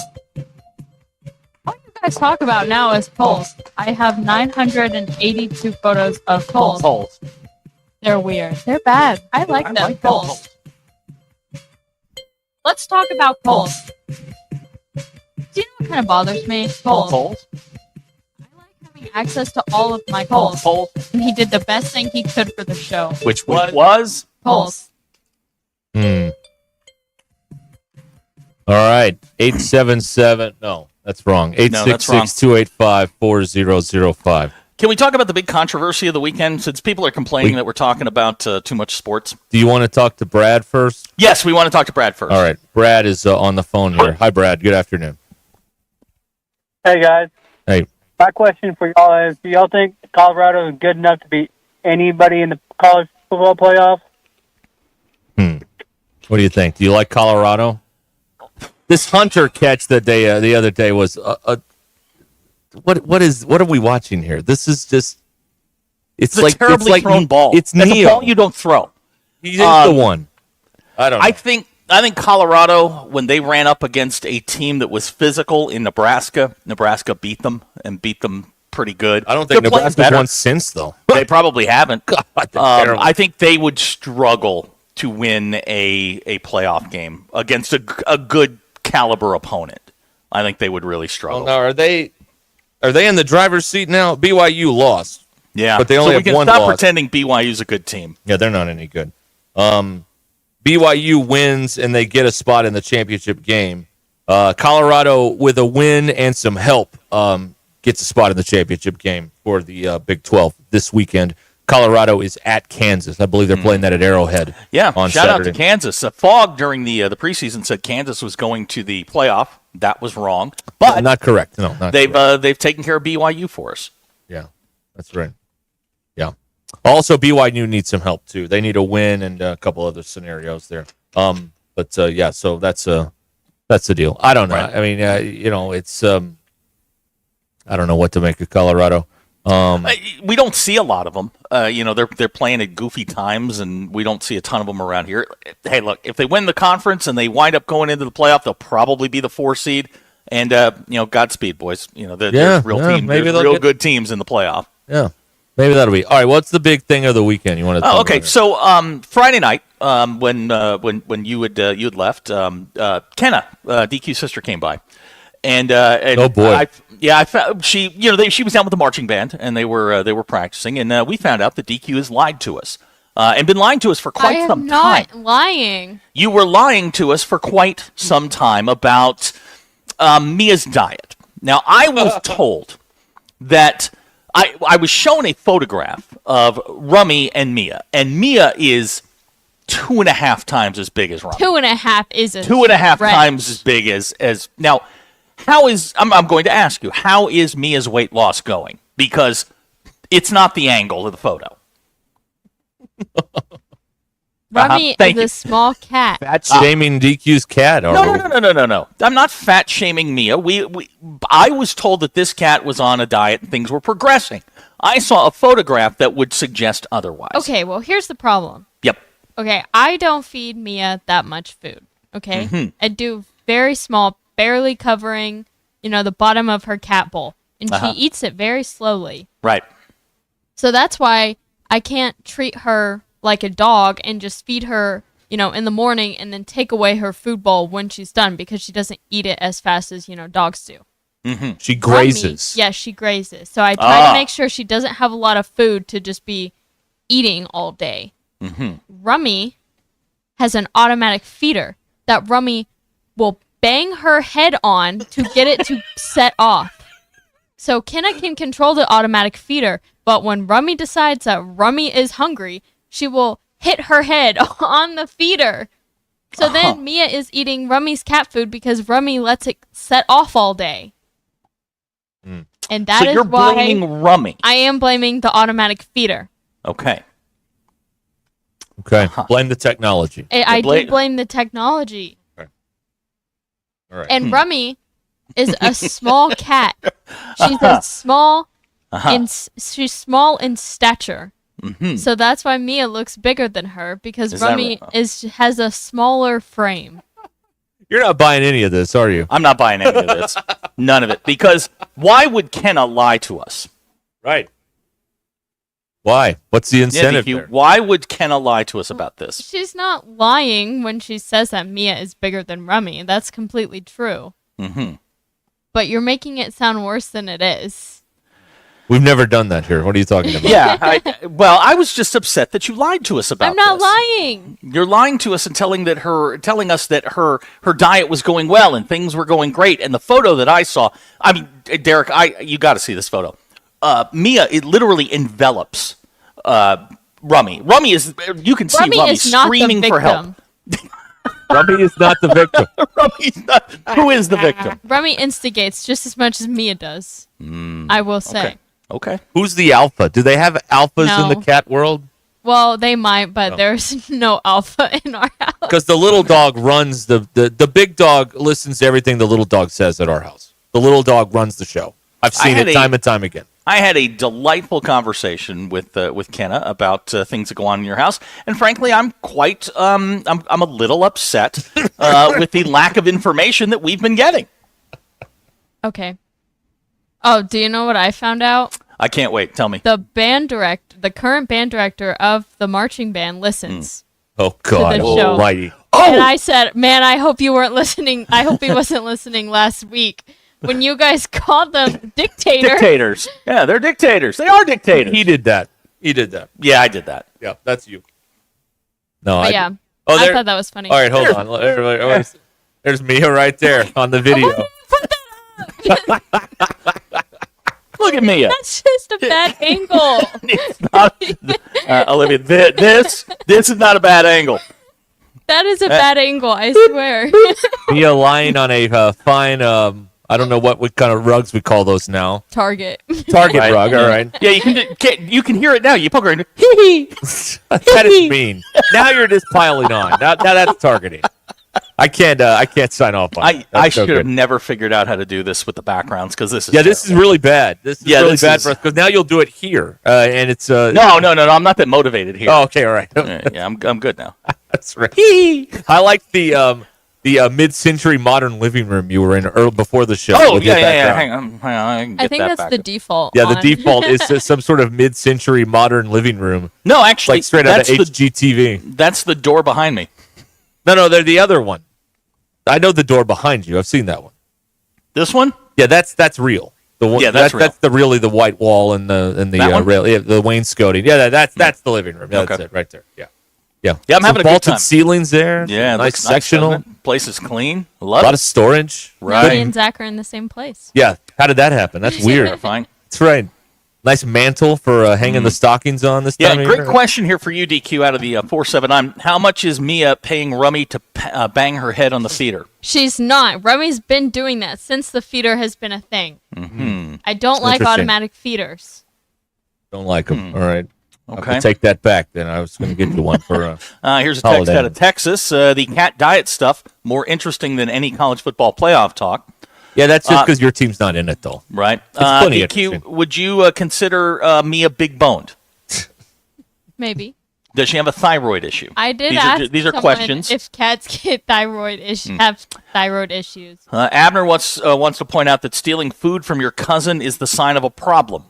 All you guys talk about now is polls. I have 982 photos of polls. Polls. They're weird. They're bad. I like them. Polls. Let's talk about polls. Do you know what kind of bothers me? Polls. Having access to all of my polls. And he did the best thing he could for the show. Which was? Polls. All right. 877. No, that's wrong. No, that's wrong. 866-285-4005. Can we talk about the big controversy of the weekend? Since people are complaining that we're talking about too much sports. Do you want to talk to Brad first? Yes, we want to talk to Brad first. All right. Brad is on the phone here. Hi, Brad. Good afternoon. Hey, guys. Hey. My question for y'all is, do y'all think Colorado is good enough to beat anybody in the college football playoff? What do you think? Do you like Colorado? This Hunter catch that day the other day was what are we watching here? This is just It's like a terribly thrown ball. It's That's Neo. a ball you don't throw. He's the one. I don't know. I think Colorado, when they ran up against a team that was physical in Nebraska beat them and beat them pretty good. I don't think Nebraska's won since, though. They probably haven't. God, terrible. I think they would struggle to win a playoff game against a good caliber opponent. I think they would really struggle. Well, now, are they in the driver's seat now? BYU lost. Yeah, but they only so we have can one stop loss. pretending BYU's a good team. Yeah, they're not any good. BYU wins and they get a spot in the championship game. Colorado, with a win and some help, gets a spot in the championship game for the Big 12 this weekend. Colorado is at Kansas. I believe they're playing that at Arrowhead. Yeah, on shout Saturday. out to Kansas. Fogg during the preseason said Kansas was going to the playoff. That was wrong, but not correct. No, not correct. They've taken care of BYU for us. Yeah, that's right. Yeah. Also, BYU needs some help too. They need a win and a couple other scenarios there. Yeah. So that's the deal. I don't know. Right. I mean, it's I don't know what to make of Colorado. We don't see a lot of them. They're playing at goofy times, and we don't see a ton of them around here. Hey, look, if they win the conference and they wind up going into the playoff, they'll probably be the 4 seed. And Godspeed, boys. There's real teams. maybe There's they'll real get- good teams in the playoff. Yeah, maybe that'll be all right. What's the big thing of the weekend you want to? Oh, okay. So Friday night, when you had left, Kenna, DQ's sister, came by, and oh boy. I found she was down with the marching band, and they were practicing, and we found out that DQ has lied to us, and been lying to us for quite some time. I am not lying. You were lying to us for quite some time about Mia's diet. Now, I was told that I was shown a photograph of Rummy and Mia is 2.5 times as big as Rummy. 2.5 is a 2.5 stretch. times as big as now. How is I'm going to ask you, how is Mia's weight loss going? Because it's not the angle of the photo. Rummy Thank is you. a small cat. Fat shaming DQ's cat. No. I'm not fat shaming Mia. I was told that this cat was on a diet and things were progressing. I saw a photograph that would suggest otherwise. Okay, well, here's the problem. Yep. Okay, I don't feed Mia that much food. Okay, Mhm. I do very small, barely covering, the bottom of her cat bowl, and Uh-huh. she eats it very slowly. Right. So that's why I can't treat her like a dog and just feed her, in the morning and then take away her food bowl when she's done because she doesn't eat it as fast as, dogs do. Mm-hmm. She grazes. Yes, she grazes. So I try to make sure she doesn't have a lot of food to just be eating all day. Mm-hmm. Rummy has an automatic feeder that Rummy will bang her head on to get it to set off. So Kenna can control the automatic feeder, but when Rummy decides that Rummy is hungry, she will hit her head on the feeder. So then Mia is eating Rummy's cat food because Rummy lets it set off all day. And that So is you're why blaming Rummy. I am blaming the automatic feeder. Okay. Okay. Blame the technology. I do blame the technology. All right. And Rummy is a small cat. She's a small, she's small in stature. Mhm. So that's why Mia looks bigger than her because Is that Rummy right? has a smaller frame. You're not buying any of this, are you? I'm not buying any of this. None of it. Because why would Kenna lie to us? Right. Why? What's the incentive DQ, there? why would Kenna lie to us about this? She's not lying when she says that Mia is bigger than Rummy. That's completely true. Mm-hmm. but you're making it sound worse than it is. We've never done that here. What are you talking about? Yeah. I was just upset that you lied to us about I'm not this. lying. You're lying to us and telling us that her diet was going well and things were going great. And the photo that I saw, I mean, Derek, you got to see this photo. Mia, it literally envelops Rummy. Rummy is, you can see Rummy screaming for help. Rummy is not the victim. Rummy's not. Who is the victim? Rummy instigates just as much as Mia does. I will say. Okay. Who's the alpha? Do they have alphas in the No. cat world? Well, they might, but there's no alpha in our house. Because the little dog runs the big dog listens to everything the little dog says at our house. The little dog runs the show. I've seen it time and time again. I had a delightful conversation with Kenna about things that go on in your house, and frankly, I'm quite I'm a little upset with the lack of information that we've been getting. Okay. Oh, do you know what I found out? I can't wait. Tell me. The current band director of the marching band listens. Oh God to the show. Almighty! And I said, "Man, I hope you weren't listening. I hope he wasn't listening last week when you guys called them dictator." Dictators. Yeah, they're dictators. They are dictators. He did that. Yeah, I did that. Yeah, that's you. No, But yeah, I thought that was funny. All right, hold on. There's Mia right there on the video. Look at Mia. That's just a bad angle. Olivia, this is not a bad angle. That is a bad angle, I swear. Mia lying on a fine, I don't know what kind of rugs we call those now. Target. Target rug, all right. Yeah, you can hear it now. You poke her in. Hee hee. That is mean. Now you're just piling on. Now that's targeting. I can't sign off on it. I should have never figured out how to do this with the backgrounds because this is this is really bad. This is really bad for us because now you'll do it here and it's No, I'm not that motivated here. Oh, okay, all right. Yeah, I'm good now. That's right. I like the mid-century modern living room you were in before the show. Oh yeah. Hang on. I think that's the default. Yeah, the default is some sort of mid-century modern living room. No, actually, like straight out of HGTV. That's the door behind me. No, they're the other one. I know the door behind you. I've seen that one. This one? Yeah, that's real. The one, that's real. That's the white wall and the rail. Yeah, the wainscoting. Yeah, that's the living room. Yeah, that's it right there. Yeah. Yeah, I'm having a good vaulted time. ceilings there. Yeah, nice sectional. Doesn't it? Place is clean. A lot of storage. Right. Me and Zach are in the same place. Yeah. How did that happen? That's weird. Fine. That's right. Nice mantle for hanging the stockings on this time. Yeah, great question here for you, DQ, out of the 479. How much is Mia paying Rummy to bang her head on the feeder? She's not. Rummy's been doing that since the feeder has been a thing. Mm-hmm. I don't like automatic feeders. Don't like them. All right. Okay. I'll take that back then. I was going to get you one for here's a text out of Texas. The cat diet stuff, more interesting than any college football playoff talk. Yeah, that's just because your team's not in it, though. Right. It's plenty DQ, would you consider Mia big boned? Maybe. Does she have a thyroid issue? I did these ask these are someone questions. if cats get have thyroid issues. Abner wants to point out that stealing food from your cousin is the sign of a problem.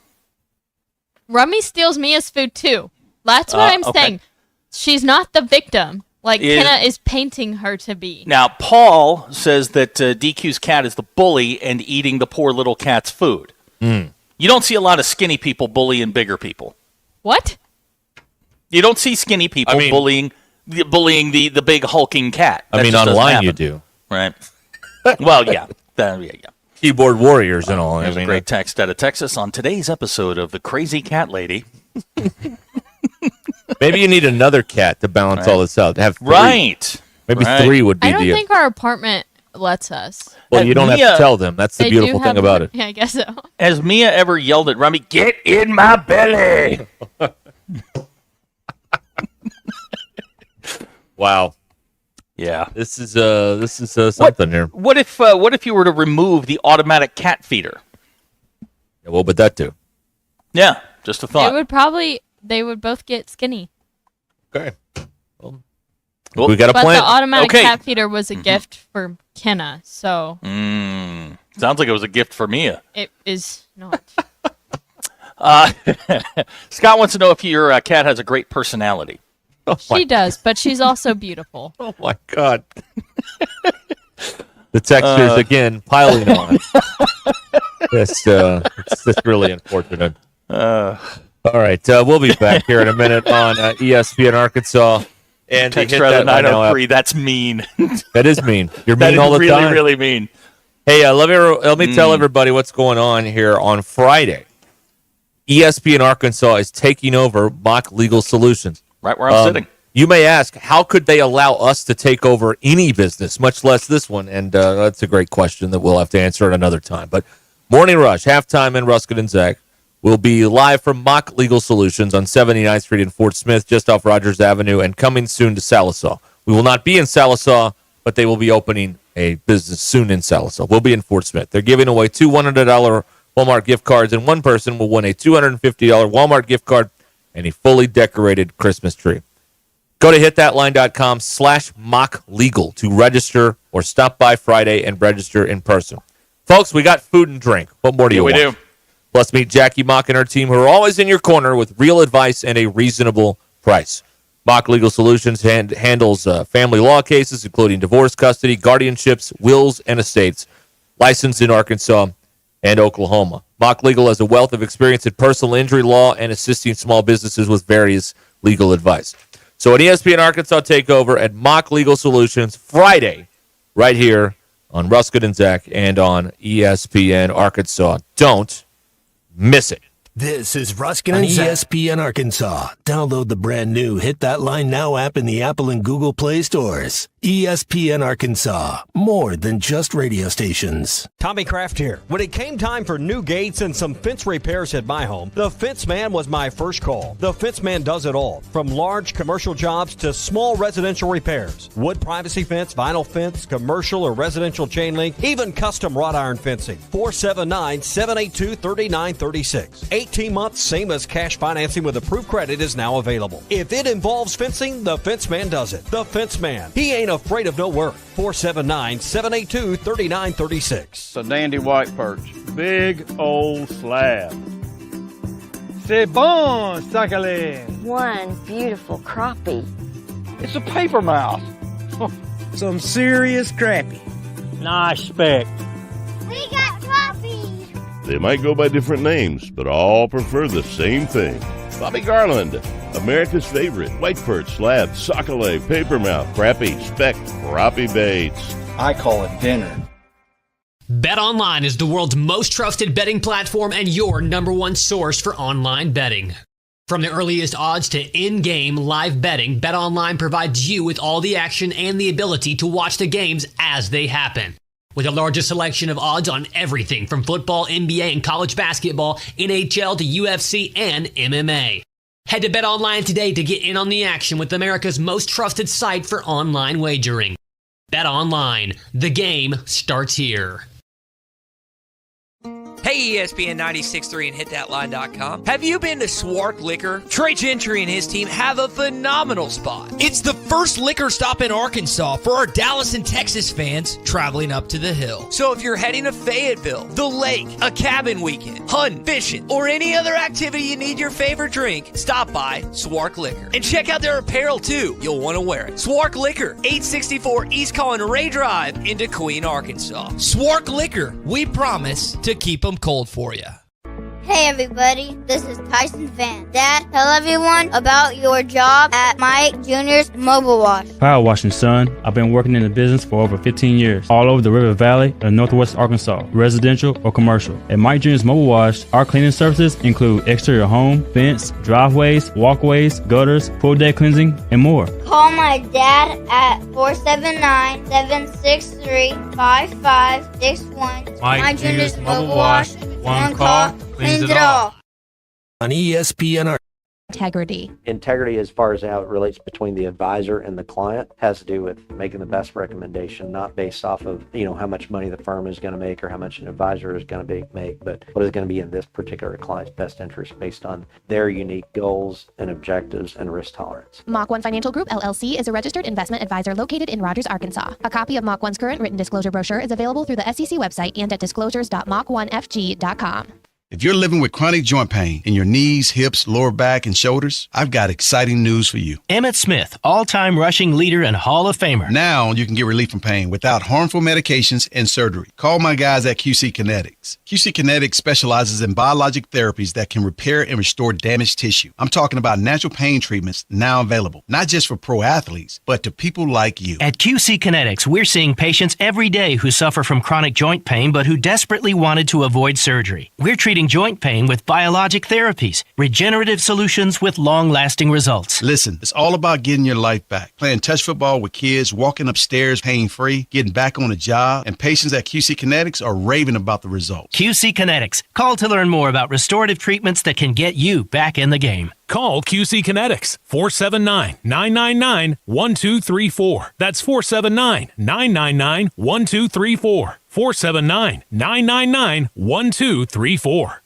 Rummy steals Mia's food too. That's what I'm saying. She's not the victim. Like Kenna is painting her to be. Now, Paul says that DQ's cat is the bully and eating the poor little cat's food. You don't see a lot of skinny people bullying bigger people. What? You don't see skinny people bullying the big hulking cat. I mean, online you do. Right. Well, yeah. Yeah. Keyboard warriors and all. There's a great text out of Texas on today's episode of The Crazy Cat Lady. Maybe you need another cat to balance all this out. Have three. Right. Maybe three would be I don't think our apartment lets us. Well, you don't have to tell them. That's the beautiful thing about it. Yeah, I guess so. Has Mia ever yelled at Rummy, "Get in my belly"? Wow. Yeah. This is something here. What if you were to remove the automatic cat feeder? Yeah, what would that do? Yeah, just a thought. They would both get skinny. Okay. Well, we got a plan. But the automatic cat feeder was a gift for Kenna, so. Sounds like it was a gift for Mia. It is not. Scott wants to know if your cat has a great personality. She does, but she's also beautiful. Oh my God. The textures, again, piling on. It's just really unfortunate. All right, we'll be back here in a minute on ESPN Arkansas. And Text rather 903. That's mean. That is mean. You're mean all the really, time. really mean. Hey, let me tell everybody what's going on here on Friday. ESPN Arkansas is taking over Mock Legal Solutions. Right where I'm sitting. You may ask, how could they allow us to take over any business, much less this one? And that's a great question that we'll have to answer at another time. But Morning Rush, halftime in Ruscin and Zach, will be live from Mock Legal Solutions on 79th Street in Fort Smith, just off Rogers Avenue, and coming soon to Salisaw. We will not be in Salisaw, but they will be opening a business soon in Salisaw. We'll be in Fort Smith. They're giving away two $100 Walmart gift cards, and one person will win a $250 Walmart gift card and a fully decorated Christmas tree. Go to hitthatline.com/mocklegal to register or stop by Friday and register in person. Folks, we got food and drink. What more do you want? We do. Plus, meet Jackie Mock and her team, who are always in your corner with real advice and a reasonable price. Mock Legal Solutions handles family law cases, including divorce, custody, guardianships, wills, and estates, licensed in Arkansas and Oklahoma. Mock Legal has a wealth of experience in personal injury law and assisting small businesses with various legal advice. So an ESPN Arkansas takeover at Mock Legal Solutions Friday, right here on Ruscin and Zach and on ESPN Arkansas. Don't miss it. This is Ruscin and ESPN Arkansas. Download the brand new Hit That Line Now app in the Apple and Google Play stores. ESPN Arkansas, more than just radio stations. Tommy Kraft here. When it came time for new gates and some fence repairs at my home, the Fence Man was my first call. The Fence Man does it all, from large commercial jobs to small residential repairs. Wood privacy fence, vinyl fence, commercial or residential chain link, even custom wrought iron fencing. 479-782-3936. 18 months, same as cash financing with approved credit is now available. If it involves fencing, the Fence Man does it. The Fence Man. He ain't afraid of no work. 479-782-3936. It's a dandy white perch. Big old slab. C'est bon, sacale. One beautiful crappie. It's a paper mouth. Some serious crappie. Nice speck. We got crappie. They might go by different names, but all prefer the same thing. Bobby Garland, America's favorite, white perch, slab, sockeye, papermouth, crappie, speck, crappie baits. I call it dinner. BetOnline is the world's most trusted betting platform and your number one source for online betting. From the earliest odds to in-game live betting, BetOnline provides you with all the action and the ability to watch the games as they happen. With the largest selection of odds on everything from football, NBA, and college basketball, NHL to UFC and MMA. Head to BetOnline today to get in on the action with America's most trusted site for online wagering. BetOnline, the game starts here. Hey, ESPN 96.3 and hitthatline.com. Have you been to Swark Liquor? Trey Gentry and his team have a phenomenal spot. It's the first liquor stop in Arkansas for our Dallas and Texas fans traveling up to the hill. So if you're heading to Fayetteville, the lake, a cabin weekend, hunting, fishing, or any other activity you need your favorite drink, stop by Swark Liquor. And check out their apparel too. You'll want to wear it. Swark Liquor, 864 East Collin Ray Drive into Queen, Arkansas. Swark Liquor, we promise to keep them cold for you. Hey everybody, this is Tyson Van. Dad, tell everyone about your job at Mike Jr.'s Mobile Wash. Power washing, son. I've been working in the business for over 15 years, all over the River Valley and Northwest Arkansas, residential or commercial. At Mike Jr.'s Mobile Wash, our cleaning services include exterior home, fence, driveways, walkways, gutters, pool deck cleansing, and more. Call my dad at 479-763-5561. Mike Jr.'s Mobile Wash. One call, cleans it all. On ESPN Integrity. Integrity, as far as how it relates between the advisor and the client, has to do with making the best recommendation, not based off of, how much money the firm is going to make or how much an advisor is going to make, but what is going to be in this particular client's best interest based on their unique goals and objectives and risk tolerance. Mach 1 Financial Group, LLC is a registered investment advisor located in Rogers, Arkansas. A copy of Mach 1's current written disclosure brochure is available through the SEC website and at disclosures.mach1fg.com. If you're living with chronic joint pain in your knees, hips, lower back, and shoulders, I've got exciting news for you. Emmett Smith, all-time rushing leader and Hall of Famer. Now you can get relief from pain without harmful medications and surgery. Call my guys at QC Kinetics. QC Kinetics specializes in biologic therapies that can repair and restore damaged tissue. I'm talking about natural pain treatments now available, not just for pro athletes, but to people like you. At QC Kinetics, we're seeing patients every day who suffer from chronic joint pain but who desperately wanted to avoid surgery. We're treating joint pain with biologic therapies, regenerative solutions with long-lasting results. Listen, it's all about getting your life back. Playing touch football with kids, walking upstairs pain-free, getting back on a job, and patients at QC Kinetics are raving about the results. QC Kinetics. Call to learn more about restorative treatments that can get you back in the game. Call QC Kinetics, 479-999-1234. That's 479-999-1234. 479-999-1234.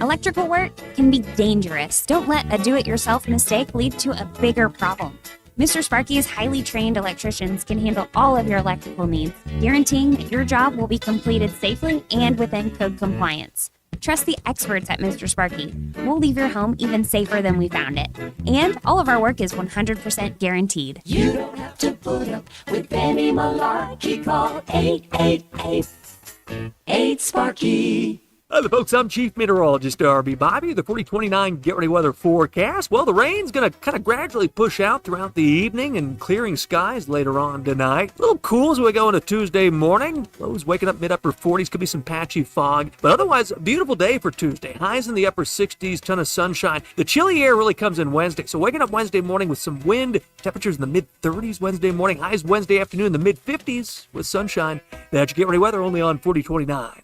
Electrical work can be dangerous. Don't let a do-it-yourself mistake lead to a bigger problem. Mr. Sparky's highly trained electricians can handle all of your electrical needs, guaranteeing that your job will be completed safely and within code compliance. Trust the experts at Mr. Sparky. We'll leave your home even safer than we found it. And all of our work is 100% guaranteed. You don't have to put up with any malarkey. Call 888-8-SPARKY. Hi, the folks. I'm Chief Meteorologist RB Bobby. The 4029 Get Ready Weather forecast. Well, the rain's going to kind of gradually push out throughout the evening and clearing skies later on tonight. A little cool as we go into Tuesday morning. Lows waking up mid-upper 40s. Could be some patchy fog. But otherwise, a beautiful day for Tuesday. Highs in the upper 60s, ton of sunshine. The chilly air really comes in Wednesday. So waking up Wednesday morning with some wind. Temperatures in the mid-30s Wednesday morning. Highs Wednesday afternoon in the mid-50s with sunshine. That's your Get Ready Weather only on 4029.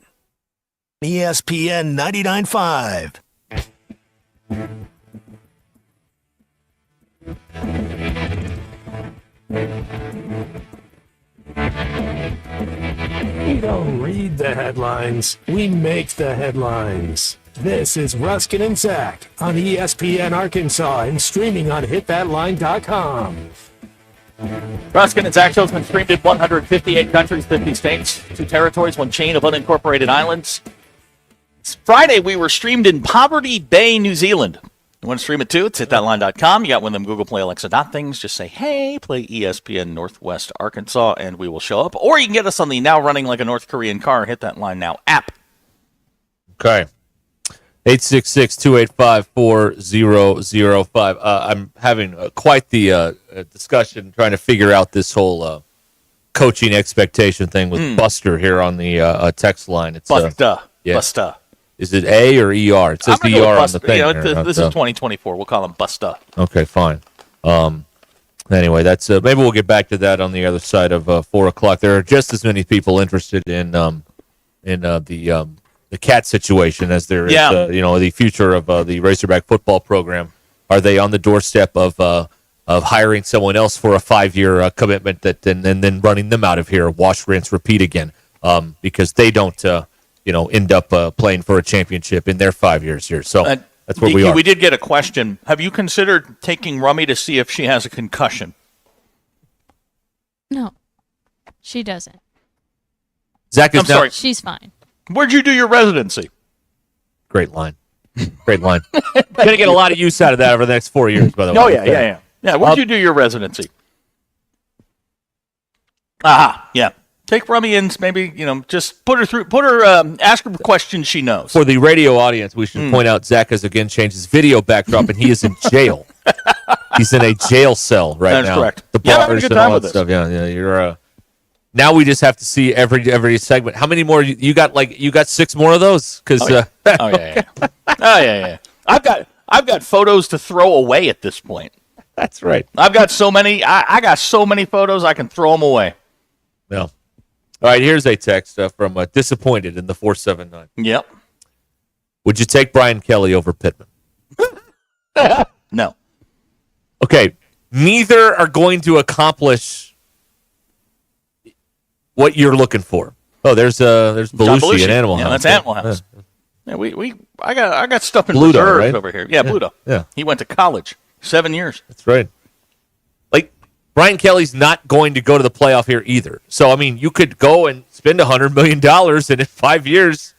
ESPN 99.5. We don't read the headlines, we make the headlines. This is Ruscin and Zach on ESPN Arkansas and streaming on hitthatline.com. Ruscin and Zach Show's been streamed in 158 countries, 50 states, 2 territories, 1 chain of unincorporated islands. Friday, we were streamed in Poverty Bay, New Zealand. You want to stream it too? It's hitthatline.com. You got one of them Google Play Alexa things. Just say, hey, play ESPN Northwest Arkansas, and we will show up. Or you can get us on the now running like a North Korean car, Hit That Line Now app. Okay. 866-285-4005. I'm having quite the discussion trying to figure out this whole coaching expectation thing with Buster here on the text line. It's Busta. Yeah. Busta. Is it A or ER? It says ER on the thing. This is 2024. We'll call him Busta. Okay, fine. Anyway, that's maybe we'll get back to that on the other side of 4 o'clock. There are just as many people interested in the cat situation as there is the future of the Razorback football program. Are they on the doorstep of hiring someone else for a 5-year commitment that and then running them out of here, wash, rinse, repeat again, because they don't end up playing for a championship in their 5 years here. So that's where we are. We did get a question. Have you considered taking Rummy to see if she has a concussion? No, she doesn't. Zach is I'm sorry. She's fine. Where'd you do your residency? Great line. Great line. Going to get a lot of use out of that over the next 4 years, by the way. Oh, yeah. Where'd you do your residency? Yeah. Take Rummy in, maybe, just ask her questions she knows. For the radio audience, we should point out Zach has again changed his video backdrop, and he is in jail. He's in a jail cell right now. That's correct. The bars and all that stuff. Yeah, you're. Now we just have to see every segment. How many more you got? You got 6 more of those? Because yeah. I've got photos to throw away at this point. That's right. I've got so many. I got so many photos I can throw them away. No. All right, here's a text from Disappointed in the 479. Yep. Would you take Brian Kelly over Pittman? No. Okay, neither are going to accomplish what you're looking for. Oh, there's Belushi in Animal House. Yeah, that's Animal House. Yeah, I got stuff in Bluto, reserve right? over here. Yeah, Bluto. Yeah. He went to college, 7 years. That's right. Brian Kelly's not going to go to the playoff here either. So, I mean, you could go and spend $100 million, and in 5 years,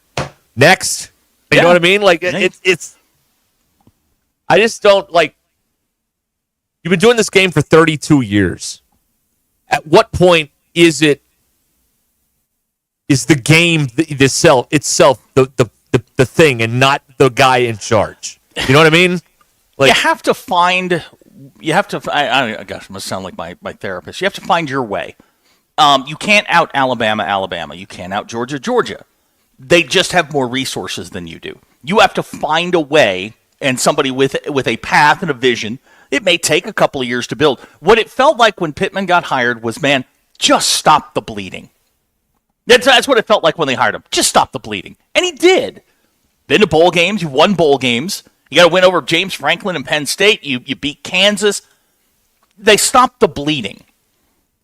next, You know what I mean? Like, it's I just don't, like, you've been doing this game for 32 years. At what point is the game itself the thing and not the guy in charge? You know what I mean? Like, I gosh, it must sound like my therapist. You have to find your way. You can't out Alabama. You can't out Georgia. They just have more resources than you do. You have to find a way, and somebody with a path and a vision. It may take a couple of years to build. What it felt like when Pittman got hired was, man, just stop the bleeding. That's what it felt like when they hired him. Just stop the bleeding. And he did. Been to bowl games. You won bowl games. You got to win over James Franklin and Penn State. You beat Kansas. They stopped the bleeding.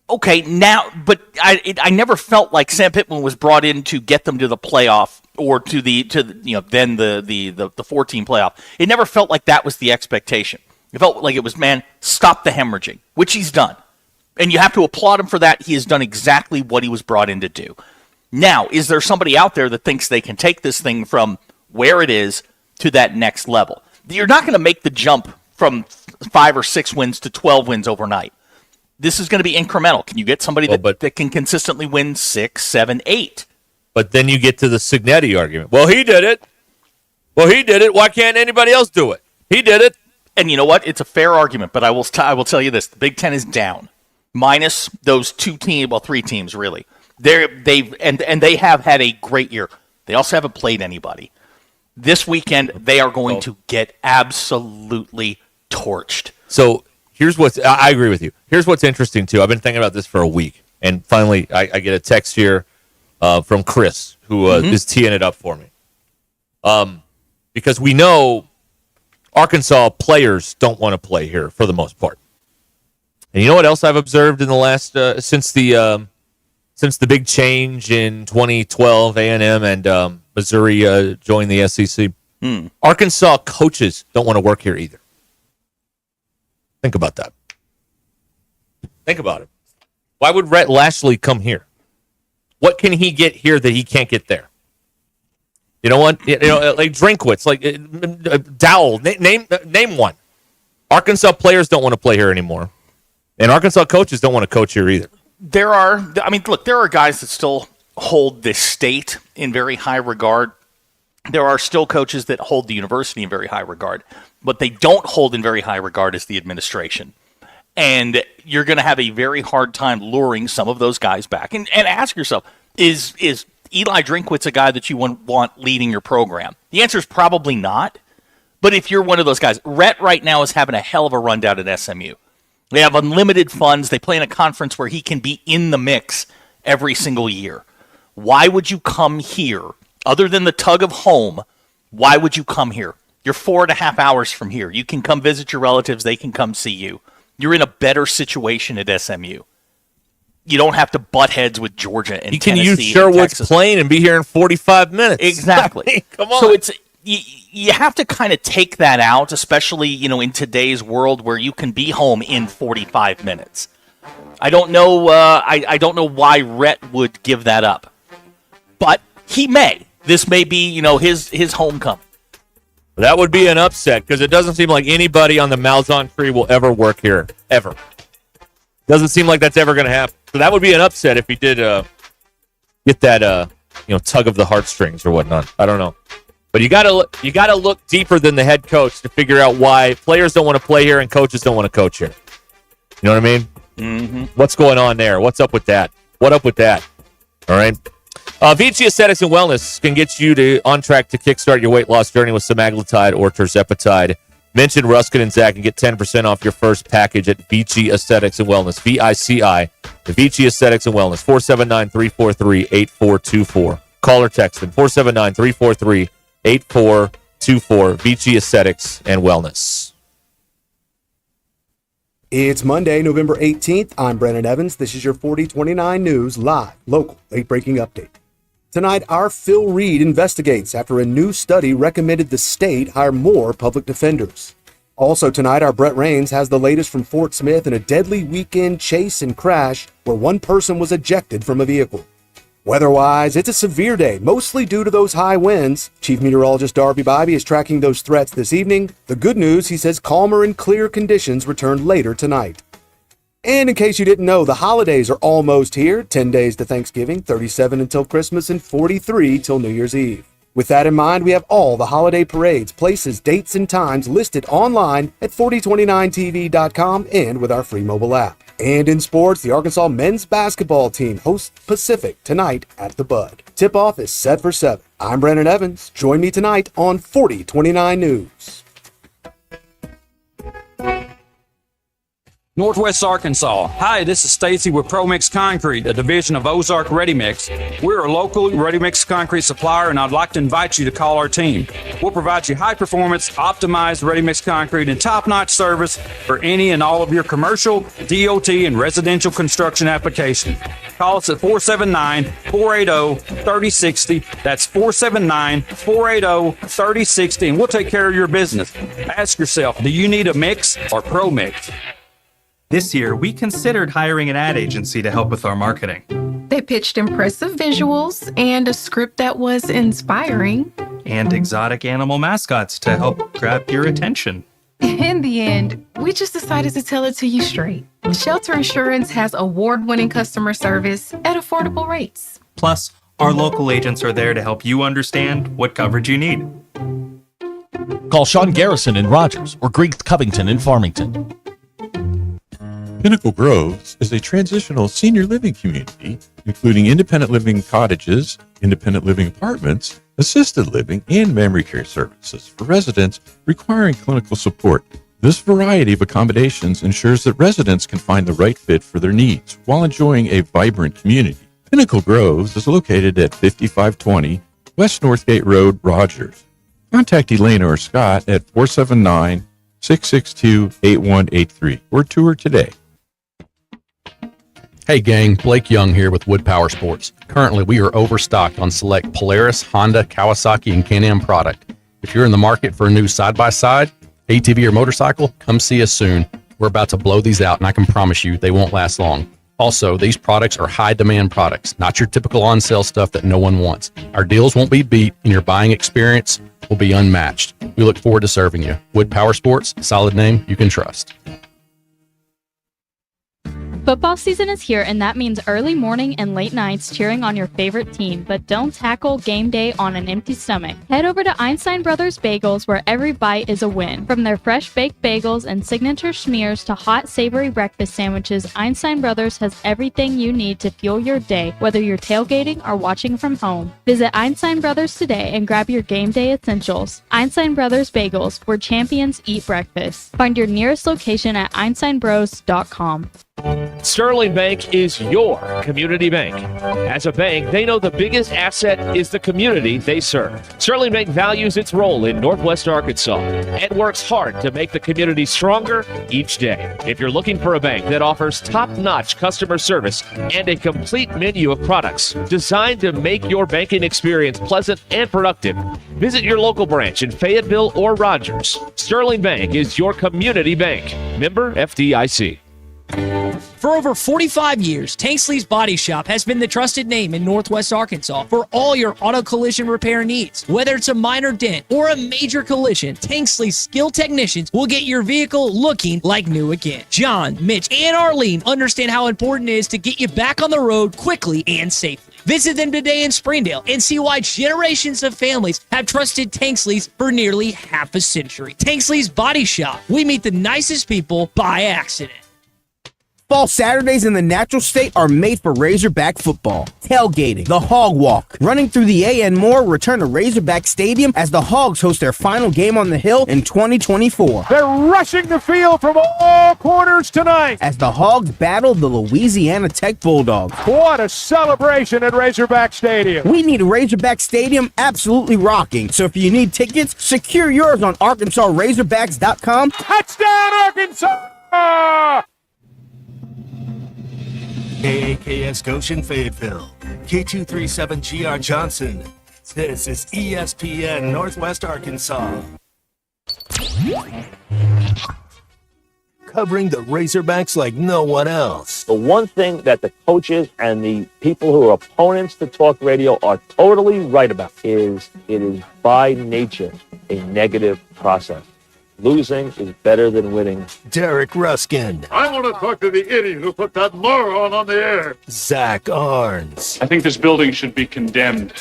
Okay, now, but I never felt like Sam Pittman was brought in to get them to the playoff or to the 14 playoff. It never felt like that was the expectation. It felt like it was, man, stop the hemorrhaging, which he's done. And you have to applaud him for that. He has done exactly what he was brought in to do. Now, is there somebody out there that thinks they can take this thing from where it is to that next level? You're not going to make the jump from 5 or 6 wins to 12 wins overnight. This is going to be incremental. Can you get somebody that can consistently win 6, 7, 8? But then you get to the Signetti argument. Well, he did it. Why can't anybody else do it? He did it. And you know what? It's a fair argument, but I will tell you this. The Big Ten is down. Minus those 3 teams, really. They have had a great year. They also haven't played anybody. This weekend, they are going to get absolutely torched. So I agree with you. Here's what's interesting, too. I've been thinking about this for a week. And finally, I get a text here from Chris, who is teeing it up for me. Because we know Arkansas players don't want to play here for the most part. And you know what else I've observed in the last since the big change in 2012, A&M and Missouri joined the SEC? Arkansas coaches don't want to work here either. Think about that. Think about it. Why would Rhett Lashley come here? What can he get here that he can't get there? You know what? Like Drinkwitz, like Dowell. Name one. Arkansas players don't want to play here anymore, and Arkansas coaches don't want to coach here either. There are guys that still hold the state in very high regard. There are still coaches that hold the university in very high regard. What they don't hold in very high regard is the administration. And you're going to have a very hard time luring some of those guys back. And ask yourself, is Eli Drinkwitz a guy that you want leading your program? The answer is probably not. But if you're one of those guys, Rhett right now is having a hell of a run down at SMU. They have unlimited funds. They play in a conference where he can be in the mix every single year. Why would you come here? Other than the tug of home, why would you come here? You're 4.5 hours from here. You can come visit your relatives. They can come see you. You're in a better situation at SMU. You don't have to butt heads with Georgia and Tennessee. You can use Sherwood's plane and be here in 45 minutes. Exactly. I mean, come on. So you have to kind of take that out, especially in today's world where you can be home in 45 minutes. I don't know. I don't know why Rhett would give that up, but he may. This may be his homecoming. That would be an upset because it doesn't seem like anybody on the Malzahn tree will ever work here, ever. Doesn't seem like that's ever going to happen. So that would be an upset if he did get that tug of the heartstrings or whatnot. I don't know, but you got to look deeper than the head coach to figure out why players don't want to play here and coaches don't want to coach here. You know what I mean? Mm-hmm. What's going on there? What's up with that? What up with that? All right. Vici Aesthetics and Wellness can get you on track to kickstart your weight loss journey with semaglutide or tirzepatide. Mention Ruscin and Zach and get 10% off your first package at Vici Aesthetics and Wellness. VICI, the Vici Aesthetics and Wellness, 479-343-8424. Call or text them, 479-343-8424. Vici Aesthetics and Wellness. It's Monday, November 18th. I'm Brandon Evans. This is your 4029 News live, local, late-breaking update. Tonight, our Phil Reed investigates after a new study recommended the state hire more public defenders. Also tonight, our Brett Rains has the latest from Fort Smith in a deadly weekend chase and crash where one person was ejected from a vehicle. Weather-wise, it's a severe day, mostly due to those high winds. Chief Meteorologist Darby Bybee is tracking those threats this evening. The good news, he says calmer and clear conditions return later tonight. And in case you didn't know, the holidays are almost here. 10 days to Thanksgiving, 37 until Christmas, and 43 till New Year's Eve. With that in mind, we have all the holiday parades, places, dates, and times listed online at 4029tv.com and with our free mobile app. And in sports, the Arkansas men's basketball team hosts Pacific tonight at the Bud. Tip-off is set for 7. I'm Brandon Evans. Join me tonight on 4029 News. Northwest Arkansas. Hi, this is Stacy with ProMix Concrete, a division of Ozark Ready Mix. We're a local ready mix concrete supplier, and I'd like to invite you to call our team. We'll provide you high performance, optimized ready mix concrete and top-notch service for any and all of your commercial, DOT, and residential construction applications. Call us at 479-480-3060. That's 479-480-3060, and we'll take care of your business. Ask yourself, do you need a mix or ProMix? This year, we considered hiring an ad agency to help with our marketing. They pitched impressive visuals and a script that was inspiring. And exotic animal mascots to help grab your attention. In the end, we just decided to tell it to you straight. Shelter Insurance has award-winning customer service at affordable rates. Plus, our local agents are there to help you understand what coverage you need. Call Sean Garrison in Rogers or Greg Covington in Farmington. Pinnacle Groves is a transitional senior living community, including independent living cottages, independent living apartments, assisted living, and memory care services for residents requiring clinical support. This variety of accommodations ensures that residents can find the right fit for their needs while enjoying a vibrant community. Pinnacle Groves is located at 5520 West Northgate Road, Rogers. Contact Elena or Scott at 479-662-8183 or tour today. Hey gang, Blake Young here with Wood Powersports. Currently, we are overstocked on select Polaris, Honda, Kawasaki, and Can-Am product. If you're in the market for a new side-by-side, ATV, or motorcycle, come see us soon. We're about to blow these out, and I can promise you they won't last long. Also, these products are high-demand products, not your typical on-sale stuff that no one wants. Our deals won't be beat, and your buying experience will be unmatched. We look forward to serving you. Wood Powersports, solid name you can trust. Football season is here, and that means early morning and late nights cheering on your favorite team, but don't tackle game day on an empty stomach. Head over to Einstein Brothers Bagels, where every bite is a win. From their fresh baked bagels and signature schmears to hot savory breakfast sandwiches, Einstein Brothers has everything you need to fuel your day, whether you're tailgating or watching from home. Visit Einstein Brothers today and grab your game day essentials. Einstein Brothers Bagels, where champions eat breakfast. Find your nearest location at einsteinbros.com. Sterling Bank is your community bank. As a bank, they know the biggest asset is the community they serve. Sterling Bank values its role in Northwest Arkansas and works hard to make the community stronger each day. If you're looking for a bank that offers top-notch customer service and a complete menu of products designed to make your banking experience pleasant and productive, visit your local branch in Fayetteville or Rogers. Sterling Bank is your community bank. Member FDIC. For over 45 years, Tanksley's Body Shop has been the trusted name in Northwest Arkansas for all your auto collision repair needs. Whether it's a minor dent or a major collision, Tanksley's skilled technicians will get your vehicle looking like new again. John, Mitch, and Arlene understand how important it is to get you back on the road quickly and safely. Visit them today in Springdale and see why generations of families have trusted Tanksley's for nearly half a century. Tanksley's Body Shop. We meet the nicest people by accident. Fall Saturdays in the natural state are made for Razorback football. Tailgating, the Hog Walk, running through the A and more return to Razorback Stadium as the Hogs host their final game on the Hill in 2024. They're rushing the field from all corners tonight As the Hogs battle the Louisiana Tech Bulldogs. What a celebration at Razorback Stadium. We need Razorback Stadium absolutely rocking. So if you need tickets, secure yours on ArkansasRazorbacks.com. Touchdown, Arkansas! KAKS Goshen Fayetteville, K237GR Johnson. This is ESPN Northwest Arkansas. covering the Razorbacks like no one else. The one thing that the coaches and the people who are opponents to talk radio are totally right about is it is by nature a negative process. Losing is better than winning. Derek Ruskin, I want to talk to the idiot who put that moron on the air. Zach Arns. I think this building should be condemned.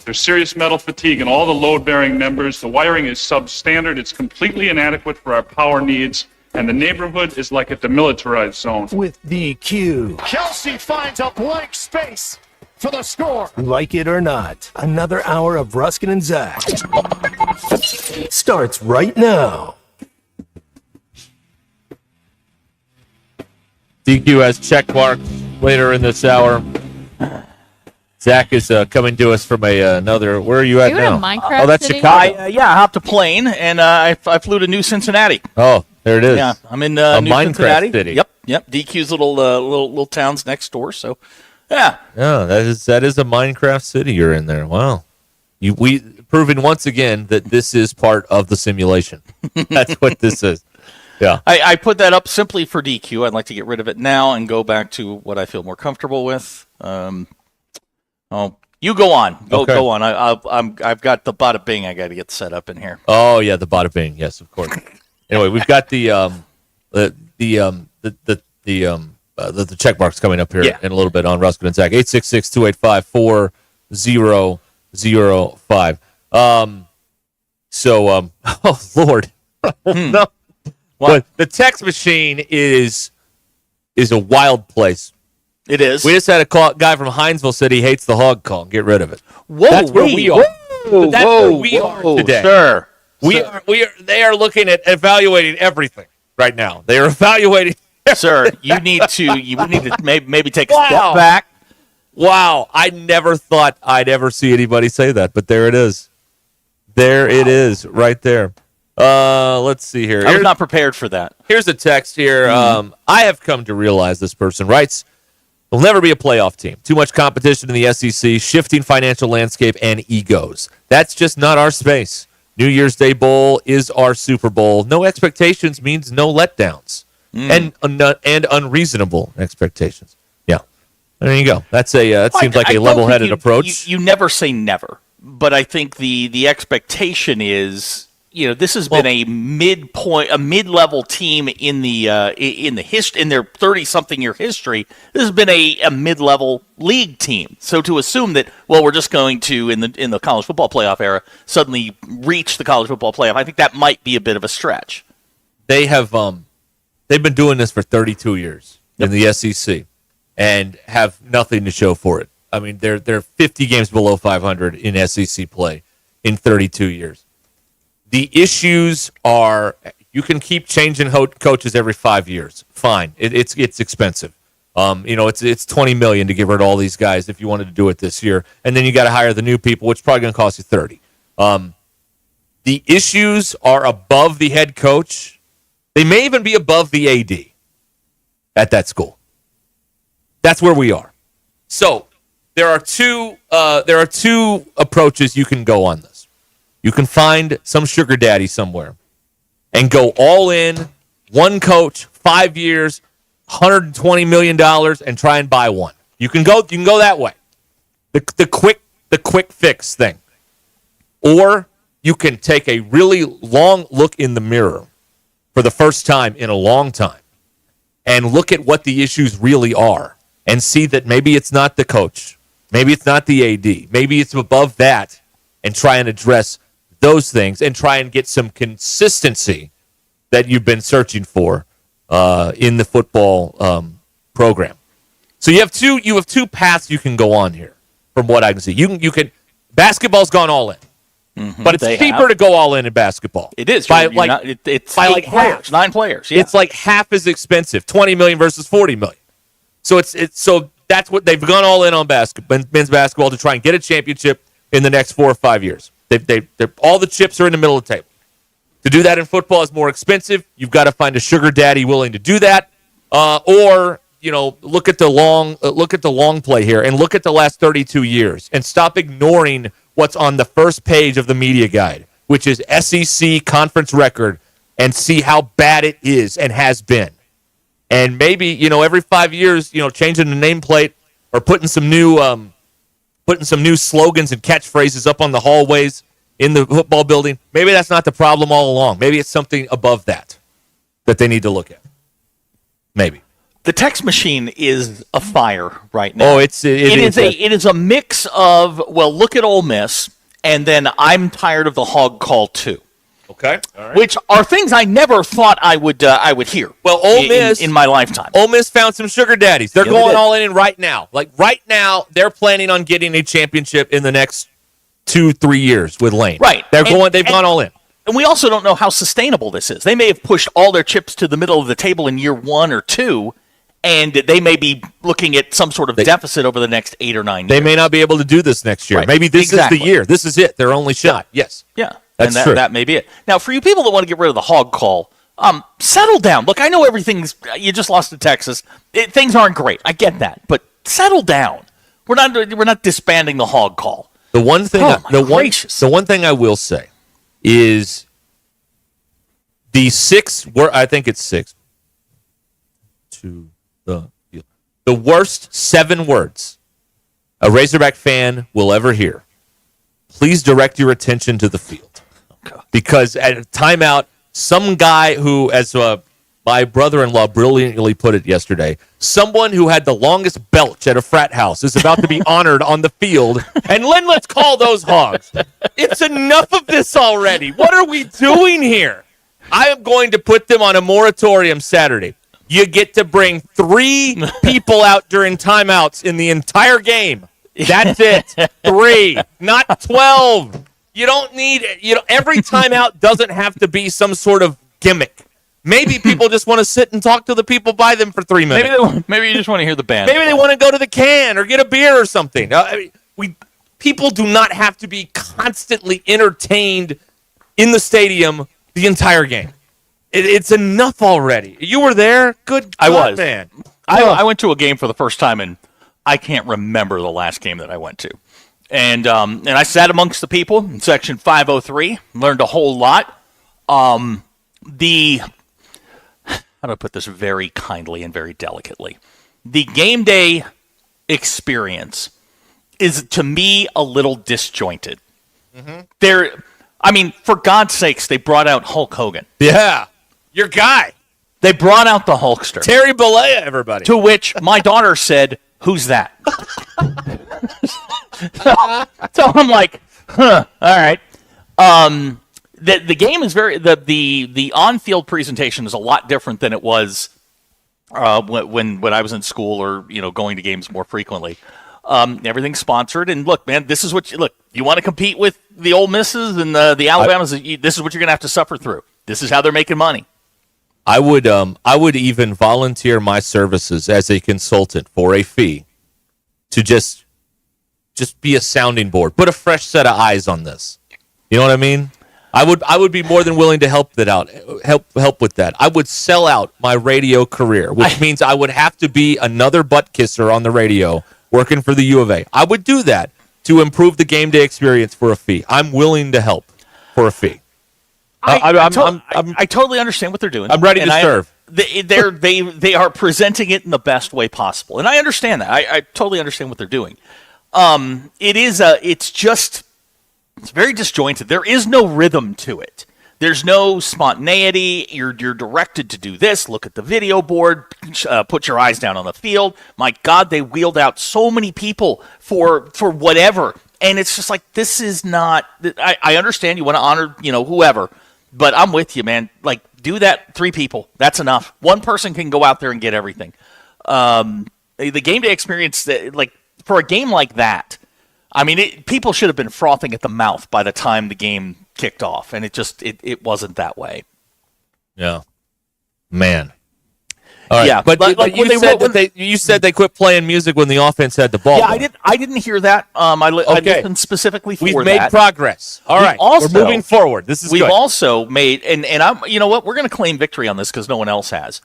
There's serious metal fatigue in all the load-bearing members. The wiring is substandard. It's completely inadequate for our power needs. And the neighborhood is like a demilitarized zone. With DQ. Kelsey finds a blank space for the score. Like it or not, another hour of Ruskin and Zach starts right now. DQ has check marks later in this hour. Zach is coming to us from another. Where are you at now? Minecraft that's City? Chicago. I hopped a plane and I flew to New Cincinnati. Oh, there it is. Yeah, I'm in a New Minecraft Cincinnati. city. Yep. DQ's little towns next door. So, yeah. Yeah, that is a Minecraft city you're in there. Wow. We proving once again that this is part of the simulation. That's what this is. Yeah. I put that up simply for DQ. I'd like to get rid of it now and go back to what I feel more comfortable with. You go on. Go on. I've got the bada bing I got to get set up in here. Oh yeah, the bada bing. Yes, of course. Anyway, we've got the check marks coming up here in a little bit on Ruskin and Zach. 866-285-4005. Oh Lord, no. But the text machine is a wild place. It is. We just had a guy from Hinesville said he hates the hog call. Get rid of it. Whoa, that's where we are. That's where we are today. Sure. We are. They are looking at evaluating everything right now. They are evaluating. Sir, you need to maybe take a step back. Wow, I never thought I'd ever see anybody say that, but there it is. There it is, right there. Let's see here. I was not prepared for that. Here's a text here. I have come to realize, this person writes, there'll never be a playoff team. Too much competition in the SEC, shifting financial landscape, and egos. That's just not our space. New Year's Day Bowl is our Super Bowl. No expectations means no letdowns, and unreasonable expectations. Yeah, there you go. That seems like a level-headed approach. You never say never, but I think the expectation is, this has been a mid-level team in their 30-something year history. This has been a mid-level league team. So to assume that, we're just going to in the college football playoff era suddenly reach the college football playoff, I think that might be a bit of a stretch. They have they've been doing this for 32 years in the SEC and have nothing to show for it. I mean, they're 50 games below 500 in SEC play in 32 years. The issues are, you can keep changing coaches every 5 years. Fine, it's expensive. It's $20 million to get rid of all these guys if you wanted to do it this year, and then you got to hire the new people, which is probably going to cost you $30. The issues are above the head coach. They may even be above the AD at that school. That's where we are. So there are two approaches you can go on this. You can find some sugar daddy somewhere and go all in, one coach, 5 years, $120 million, and try and buy one. You can go that way. The quick fix thing. Or you can take a really long look in the mirror for the first time in a long time and look at what the issues really are and see that maybe it's not the coach, maybe it's not the AD, maybe it's above that, and try and address those things and try and get some consistency that you've been searching for in the football program. So you have two paths you can go on here, from what I can see. You can basketball's gone all in, but it's cheaper to go all in basketball. It is it's by like half. 9 players. Yeah. It's like half as expensive, $20 million versus $40 million. So so that's what they've gone all in on men's basketball to try and get a championship in the next 4 or 5 years. They're all the chips are in the middle of the table. To do that in football is more expensive. You've got to find a sugar daddy willing to do that, or look at the long play here and look at the last 32 years and stop ignoring what's on the first page of the media guide, which is SEC conference record and see how bad it is and has been. And maybe, every 5 years, changing the nameplate or putting some new slogans and catchphrases up on the hallways in the football building. Maybe that's not the problem all along. Maybe it's something above that they need to look at. Maybe. The text machine is a fire right now. Oh, it is a mix of, well, look at Ole Miss, and then I'm tired of the hog call too. Okay. All right. Which are things I never thought I would hear. Well, Ole Miss in my lifetime. Ole Miss found some sugar daddies. They're going all in right now. Like right now, they're planning on getting a championship in the next 2-3 years with Lane. Right. They've gone all in. And we also don't know how sustainable this is. They may have pushed all their chips to the middle of the table in year 1 or 2, and they may be looking at some sort of deficit over the next 8 or 9 years. They may not be able to do this next year. Right. Maybe this is the year. This is it. Their only shot. Yes. Yeah. That's and true. That may be it. Now, for you people that want to get rid of the hog call, settle down. Look, I know you just lost to Texas. Things aren't great. I get that. But settle down. We're not disbanding the hog call. The one thing the one thing I will say is the 6 I think it's 6 to the worst 7 words a Razorback fan will ever hear. Please direct your attention to the field. Okay. Because at a timeout, some guy who, as my brother-in-law brilliantly put it yesterday, someone who had the longest belch at a frat house is about to be honored on the field. And let's call those hogs. It's enough of this already. What are we doing here? I am going to put them on a moratorium Saturday. You get to bring 3 people out during timeouts in the entire game. That's it. 3, not 12. You don't need, every timeout doesn't have to be some sort of gimmick. Maybe people just want to sit and talk to the people by them for 3 minutes. Maybe you just want to hear the band. Maybe they want to go to the can or get a beer or something. People do not have to be constantly entertained in the stadium the entire game. It's enough already. You were there? Good God, I was. Man. I went to a game for the first time, and I can't remember the last game that I went to. And I sat amongst the people in section 503, learned a whole lot. How do I put this very kindly and very delicately? The game day experience is, to me, a little disjointed. Mm-hmm. For God's sakes, they brought out Hulk Hogan. Yeah, your guy. They brought out the Hulkster. Terry Bollea, everybody. To which my daughter said, "Who's that?" So I'm like, all right. The game is the on-field presentation is a lot different than it was when I was in school or going to games more frequently. Everything's sponsored, and look, man, this is what you want to compete with the Ole Misses and the Alabamas. This is what you're going to have to suffer through. This is how they're making money. I would even volunteer my services as a consultant for a fee to just be a sounding board, put a fresh set of eyes on this. You know what I mean? I would be more than willing to help with that. I would sell out my radio career, which means I would have to be another butt kisser on the radio working for the U of A. I would do that to improve the game day experience for a fee. I'm willing to help for a fee. I totally understand what they're doing. I'm ready to serve. They are presenting it in the best way possible, and I understand that. I totally understand what they're doing. It's very disjointed. There is no rhythm to it. There's no spontaneity. You're directed to do this. Look at the video board. Put your eyes down on the field. My God, they wheeled out so many people for whatever, and it's just like, this is not. I understand you want to honor whoever. But I'm with you, man. Like, do that 3 people. That's enough. 1 person can go out there and get everything. The game day experience, for a game like that, people should have been frothing at the mouth by the time the game kicked off, and it wasn't that way. Yeah, man. All right. Yeah, but you said they quit playing music when the offense had the ball. Yeah, I didn't hear that. I listened specifically for that. We've made progress. All right, we're moving forward. This is we've good. also made and I'm what, we're going to claim victory on this because no one else has.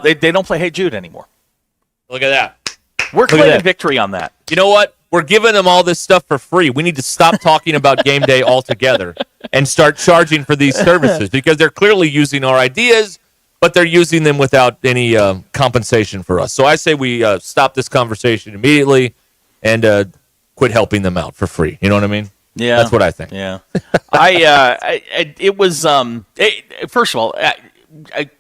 They don't play Hey Jude anymore. Look at that. We're claiming victory on that. You know what? we're giving them all this stuff for free. We need to stop talking about game day altogether and start charging for these services because they're clearly using our ideas, but they're using them without any compensation for us. So I say we stop this conversation immediately and quit helping them out for free. You know what I mean? Yeah, that's what I think. Yeah, it was. First of all,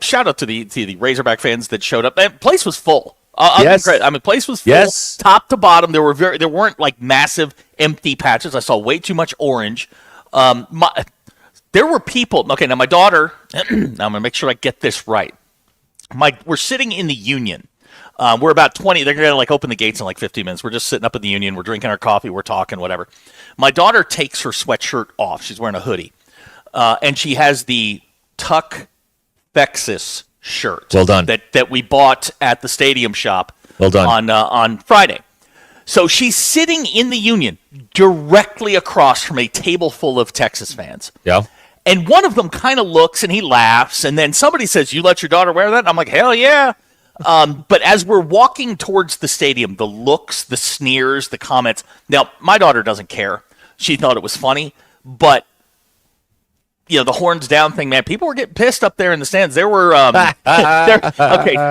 shout out to the Razorback fans that showed up. That place was full. Yes. Place was full, top to bottom. There weren't like massive empty patches. I saw way too much orange. There were people. Okay, now my daughter. I'm gonna make sure I get this right. We're sitting in the Union. We're about 20. They're gonna like open the gates in like 15 minutes. We're just sitting up in the Union. We're drinking our coffee. We're talking, whatever. My daughter takes her sweatshirt off. She's wearing a hoodie, and she has the Tuck Texas shirt. Well done. That we bought at the stadium shop. Well done. On Friday. So she's sitting in the Union directly across from a table full of Texas fans. Yeah. And one of them kind of looks and he laughs, and then somebody says, "You let your daughter wear that?" And I'm like, "Hell yeah." But as we're walking towards the stadium, the looks, the sneers, the comments. Now, my daughter doesn't care. She thought it was funny, but the horns down thing, man, people were getting pissed up there in the stands. There were so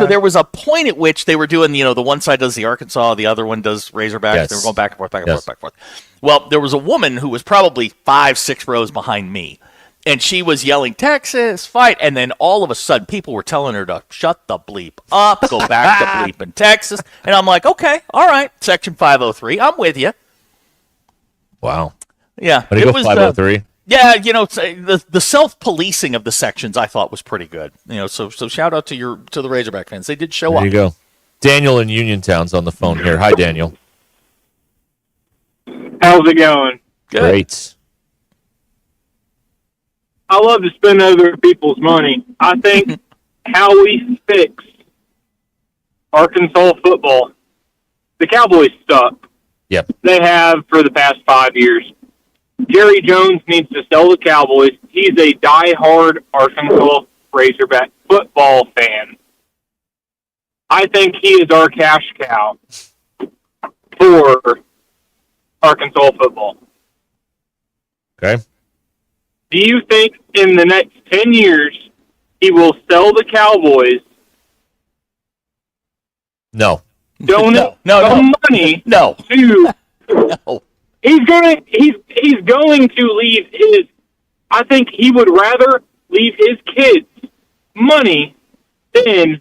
there was a point at which they were doing, the one side does the Arkansas, the other one does Razorback. Yes. They were going back and forth, back and forth, back and forth. Well, there was a woman who was probably 5-6 rows behind me, and she was yelling, "Texas, fight!" And then all of a sudden, people were telling her to shut the bleep up, go back to bleep in Texas. And I'm like, okay, all right, Section 503, I'm with you. Wow. Yeah. Way to go, 503. Yeah, the self-policing of the sections I thought was pretty good. So shout out to the Razorback fans. They did show up. There you go. Daniel in Uniontown's on the phone here. Hi, Daniel. How's it going? Good. Great. I love to spend other people's money. I think how we fix Arkansas football, the Cowboys suck. Yep. They have for the past 5 years. Jerry Jones needs to sell the Cowboys. He's a diehard Arkansas Razorback football fan. I think he is our cash cow for Arkansas football. Okay. Do you think in the next 10 years he will sell the Cowboys? No. Donate No. some money No. to... No. He's going to leave his... I think he would rather leave his kids money than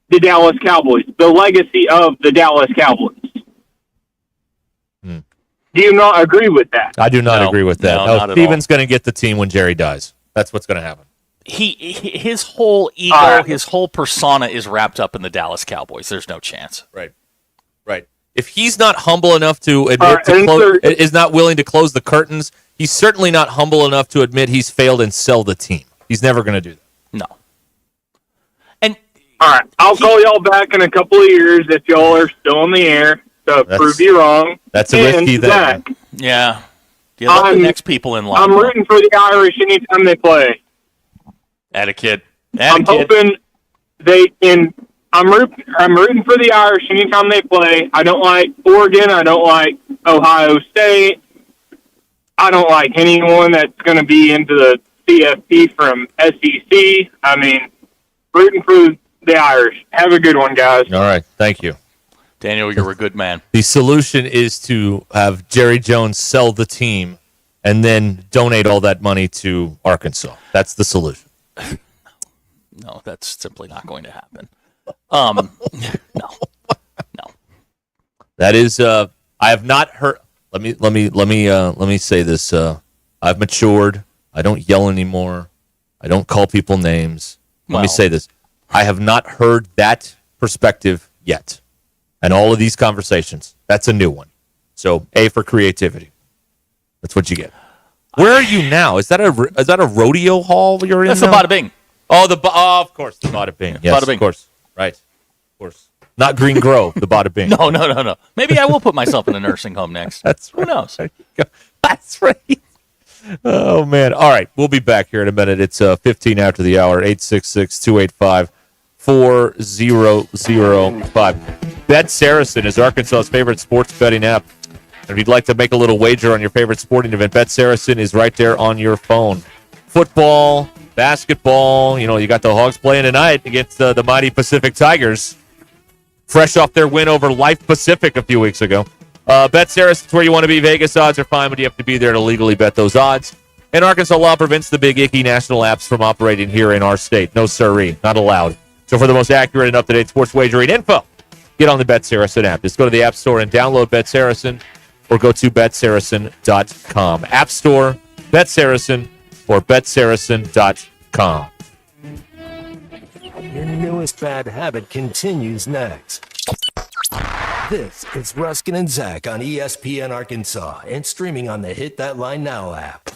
the Dallas Cowboys, the legacy of the Dallas Cowboys. Do you not agree with that? I do not agree with that. No, not at Steven's going to get the team when Jerry dies. That's what's going to happen. His whole ego, his whole persona is wrapped up in the Dallas Cowboys. There's no chance. Right. If he's not humble enough to admit is not willing to close the curtains, he's certainly not humble enough to admit he's failed and sell the team. He's never going to do that. No. All right, I'll call y'all back in a couple of years if y'all are still in the air to prove you wrong. That's a risky thing. Zach, Yeah. Let the next people in line. I'm rooting for the Irish anytime they play. Atta kid. I'm hoping they can. I'm rooting for the Irish anytime they play. I don't like Oregon. I don't like Ohio State. I don't like anyone that's going to be into the CFP from SEC. I mean, rooting for the Irish. Have a good one, guys. All right. Thank you. Daniel, you're a good man. The solution is to have Jerry Jones sell the team and then donate all that money to Arkansas. That's the solution. No, that's simply not going to happen. No. That is I have not heard let me say this. I've matured. I don't yell anymore. I don't call people names. Let me say this. I have not heard that perspective yet. And all of these conversations. That's a new one. So A for creativity. That's what you get. Where are you now? Is that a rodeo hall you're in? That's now? the Bada Bing. Of course, the Bada Bing. Yes, Bada Bing. Of course. Right. Of course. Not Green Grove, the Bada Bing. No. Maybe I will put myself in a nursing home next. Who knows? That's right. Oh, man. All right. We'll be back here in a minute. It's 15 after the hour, 866-285-4005. Bet Saracen is Arkansas's favorite sports betting app. And if you'd like to make a little wager on your favorite sporting event, Bet Saracen is right there on your phone. Football, basketball, you got the Hogs playing tonight against the mighty Pacific Tigers. Fresh off their win over Life Pacific a few weeks ago. Bet Saracen's where you want to be. Vegas odds are fine, but you have to be there to legally bet those odds. And Arkansas law prevents the big, icky national apps from operating here in our state. No siree, not allowed. So for the most accurate and up-to-date sports wagering info, get on the Bet Saracen app. Just go to the App Store and download Bet Saracen, or go to betsaracen.com. App Store, Bet Saracen, or betsaracen.com. Your newest bad habit continues next. This is Ruscin and Zach on ESPN Arkansas and streaming on the Hit That Line Now app.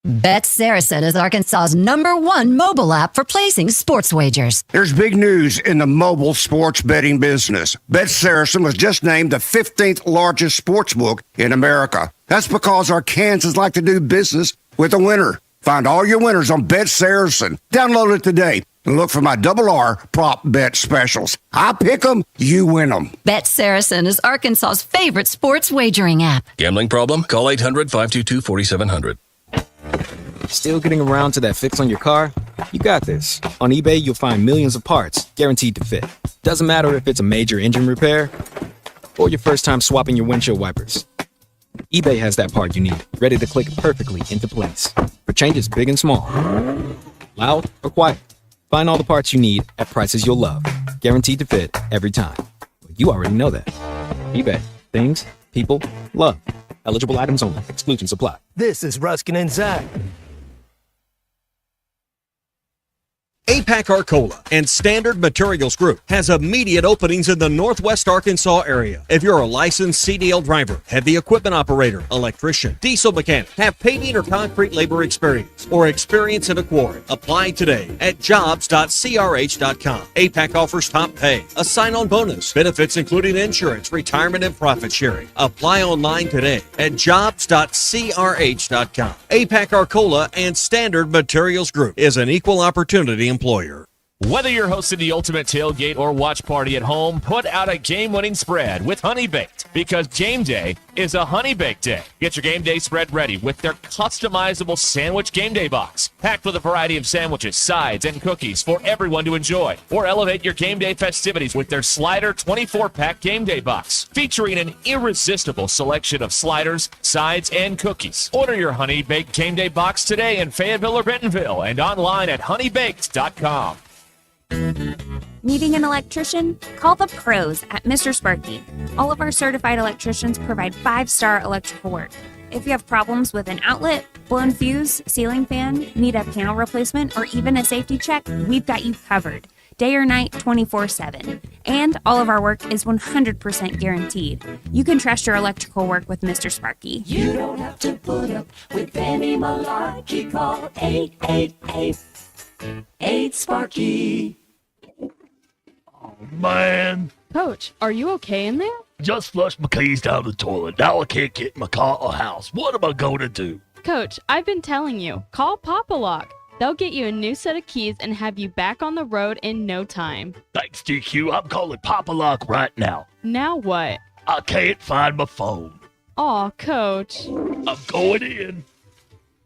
Bet Saracen is Arkansas's #1 mobile app for placing sports wagers. There's big news in the mobile sports betting business. Bet Saracen was just named the 15th largest sports book in America. That's because Arkansans like to do business with a winner. Find all your winners on Bet Saracen. Download it today and look for my RR prop bet specials. I pick them, you win them. Bet Saracen is Arkansas's favorite sports wagering app. Gambling problem? Call 800-522-4700. Still getting around to that fix on your car? You got this. On eBay, you'll find millions of parts guaranteed to fit. Doesn't matter if it's a major engine repair or your first time swapping your windshield wipers. eBay has that part you need, ready to click perfectly into place. For changes big and small, loud or quiet, find all the parts you need at prices you'll love. Guaranteed to fit every time. You already know that. eBay. Things, people, love. Eligible items only. Exclusions apply. This is Ruscin and Zach. APAC Arcola and Standard Materials Group has immediate openings in the Northwest Arkansas area. If you're a licensed CDL driver, heavy equipment operator, electrician, diesel mechanic, have paving or concrete labor experience, or experience in a quarry, apply today at jobs.crh.com. APAC offers top pay, a sign-on bonus, benefits including insurance, retirement, and profit sharing. Apply online today at jobs.crh.com. APAC Arcola and Standard Materials Group is an equal opportunity employer. Whether you're hosting the ultimate tailgate or watch party at home, put out a game-winning spread with Honey Baked, because game day is a Honey Baked day. Get your game day spread ready with their customizable sandwich game day box, packed with a variety of sandwiches, sides, and cookies for everyone to enjoy. Or elevate your game day festivities with their Slider 24-pack game day box, featuring an irresistible selection of sliders, sides, and cookies. Order your Honey Baked game day box today in Fayetteville or Bentonville and online at honeybaked.com. Needing an electrician? Call the pros at Mr. Sparky. All of our certified electricians provide 5-star electrical work. If you have problems with an outlet, blown fuse, ceiling fan, need a panel replacement, or even a safety check, we've got you covered. Day or night, 24/7. And all of our work is 100% guaranteed. You can trust your electrical work with Mr. Sparky. You don't have to put up with any malarkey. Call 888-8-SPARKY. Man, Coach, are you okay in there? just flushed my keys down the toilet. Now I can't get in my car or house. What am I going to do? Coach, I've been telling you, call Papa Lock. They'll get you a new set of keys and have you back on the road in no time. Thanks, DQ. I'm calling Papa Lock right now. Now what? I can't find my phone. Aw, Coach. I'm going in.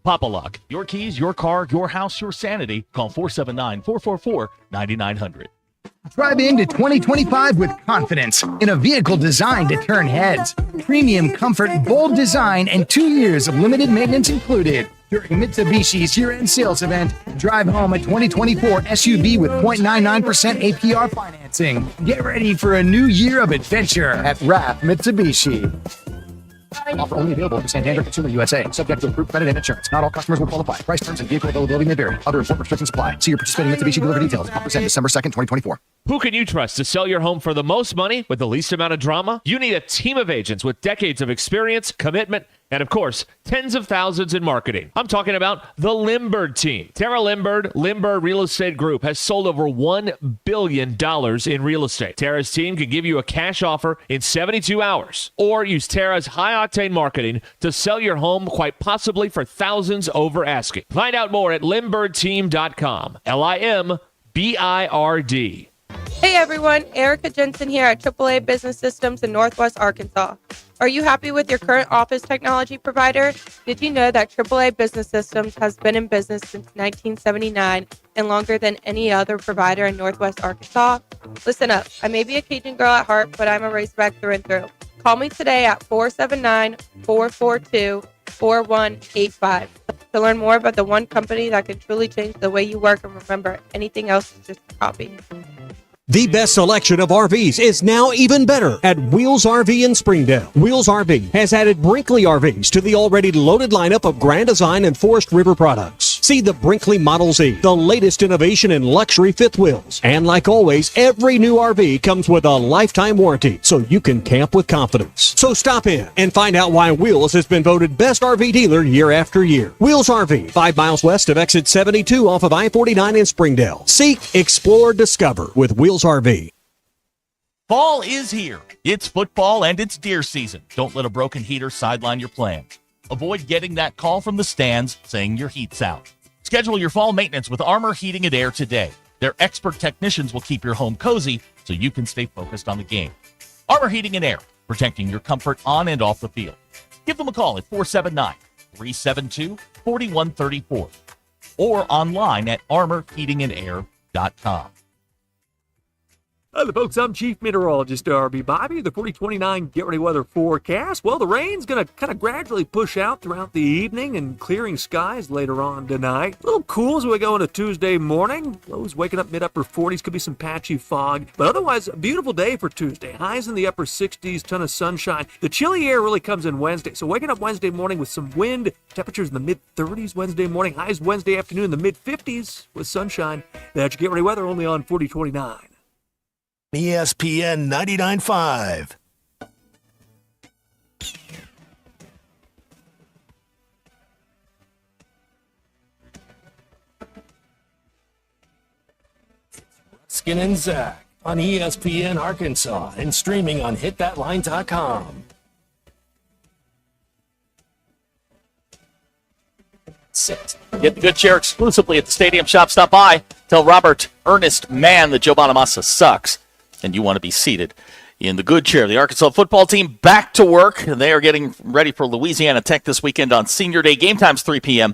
Papa Lock. Your keys, your car, your house, your sanity. Call 479-444-9900. Drive into 2025 with confidence in a vehicle designed to turn heads. Premium comfort, bold design, and 2 years of limited maintenance included. During Mitsubishi's year-end sales event, drive home a 2024 SUV with 0.99% APR financing. Get ready for a new year of adventure at RAF Mitsubishi. Offer only available for Santander Consumer USA. Subject to approved credit and insurance. Not all customers will qualify. Price, terms, and vehicle availability may vary. Other important restrictions apply. See your participating Mitsubishi dealer for details. Offer ends December 2nd, 2024. Who can you trust to sell your home for the most money with the least amount of drama? You need a team of agents with decades of experience, commitment, and of course, tens of thousands in marketing. I'm talking about the Limbird team. Tara Limbird Real Estate Group has sold over $1 billion in real estate. Tara's team can give you a cash offer in 72 hours, or use Tara's high-octane marketing to sell your home, quite possibly for thousands over asking. Find out more at limbirdteam.com. LIMBIRD. Hey everyone, Erica Jensen here at AAA Business Systems in Northwest Arkansas. Are you happy with your current office technology provider? Did you know that AAA Business Systems has been in business since 1979 and longer than any other provider in Northwest Arkansas? Listen up, I may be a Cajun girl at heart, but I'm a Razorback through and through. Call me today at 479-442-4185 to learn more about the one company that can truly change the way you work and remember anything else is just a copy. The best selection of RVs is now even better at Wheels RV in Springdale. Wheels RV has added Brinkley RVs to the already loaded lineup of Grand Design and Forest River products. See the Brinkley Model Z, the latest innovation in luxury fifth wheels. And like always, every new RV comes with a lifetime warranty, so you can camp with confidence. So stop in and find out why Wheels has been voted best RV dealer year after year. Wheels RV, 5 miles west of exit 72 off of I-49 in Springdale. Seek, explore, discover with Wheels RV. Fall is here. It's football and it's deer season. Don't let a broken heater sideline your plans. Avoid getting that call from the stands saying your heat's out. Schedule your fall maintenance with Armor Heating and Air today. Their expert technicians will keep your home cozy so you can stay focused on the game. Armor Heating and Air, protecting your comfort on and off the field. Give them a call at 479-372-4134 or online at armorheatingandair.com. Hello, folks. I'm Chief Meteorologist RB Bobby. The 4029 Get Ready Weather forecast. Well, the rain's going to kind of gradually push out throughout the evening and clearing skies later on tonight. A little cool as we go into Tuesday morning. Lows waking up mid-upper 40s. Could be some patchy fog. But otherwise, a beautiful day for Tuesday. Highs in the upper 60s, ton of sunshine. The chilly air really comes in Wednesday. So waking up Wednesday morning with some wind. Temperatures in the mid-30s Wednesday morning. Highs Wednesday afternoon in the mid-50s with sunshine. That's your Get Ready Weather only on 4029. ESPN 99.5. Ruscin and Zach on ESPN Arkansas and streaming on hitthatline.com. Sit. Get the good chair exclusively at the Stadium Shop. Stop by. Tell Robert Ernest Mann that Joe Bonamassa sucks. And you want to be seated in the good chair. The Arkansas football team back to work. They are getting ready for Louisiana Tech this weekend on Senior Day. Game time's 3 p.m.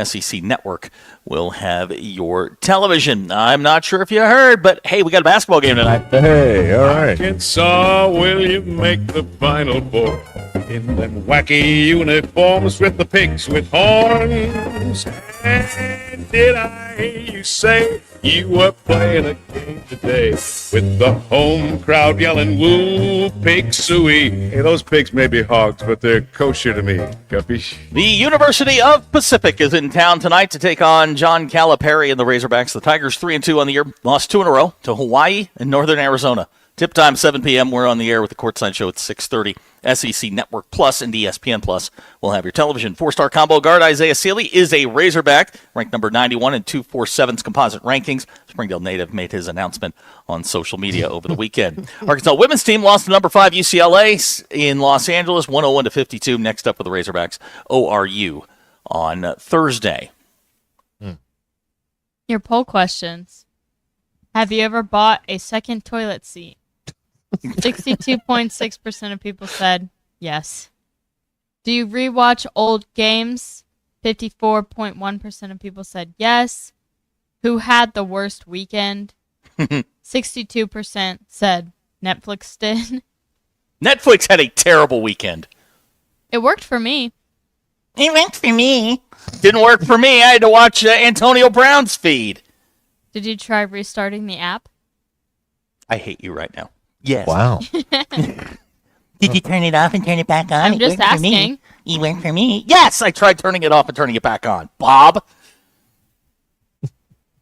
SEC Network will have your television. I'm not sure if you heard, but hey, we got a basketball game tonight. Hey, all right. Arkansas, will you make the Final Four? In them wacky uniforms with the pigs with horns. And did I hear you say you were playing a game today with the home crowd yelling, woo, pig suey? Hey, those pigs may be hogs, but they're kosher to me. Capiche? The University of Pacific is in town tonight to take on John Calipari and the Razorbacks. The Tigers 3-2 on the year, lost 2 in a row to Hawaii and Northern Arizona. Tip time 7 p.m. We're on the air with the Courtside Show at 6:30. SEC Network Plus and ESPN Plus will have your television. 4-star combo guard Isaiah Sealy is a Razorback, ranked number 91 in 247's composite rankings. Springdale native made his announcement on social media over the weekend. Arkansas women's team lost to number 5 UCLA in Los Angeles, 101-52. Next up for the Razorbacks, ORU on Thursday. Your poll questions. Have you ever bought a second toilet seat? 62.6% of people said yes. Do you rewatch old games? 54.1% of people said yes. Who had the worst weekend? 62% said Netflix did. Netflix had a terrible weekend. It worked for me. It worked for me. Didn't work for me. I had to watch Antonio Brown's feed. Did you try restarting the app? I hate you right now. Yes. Wow. Did you turn it off and turn it back on? I'm just asking. It went for me. Yes, I tried turning it off and turning it back on. Bob?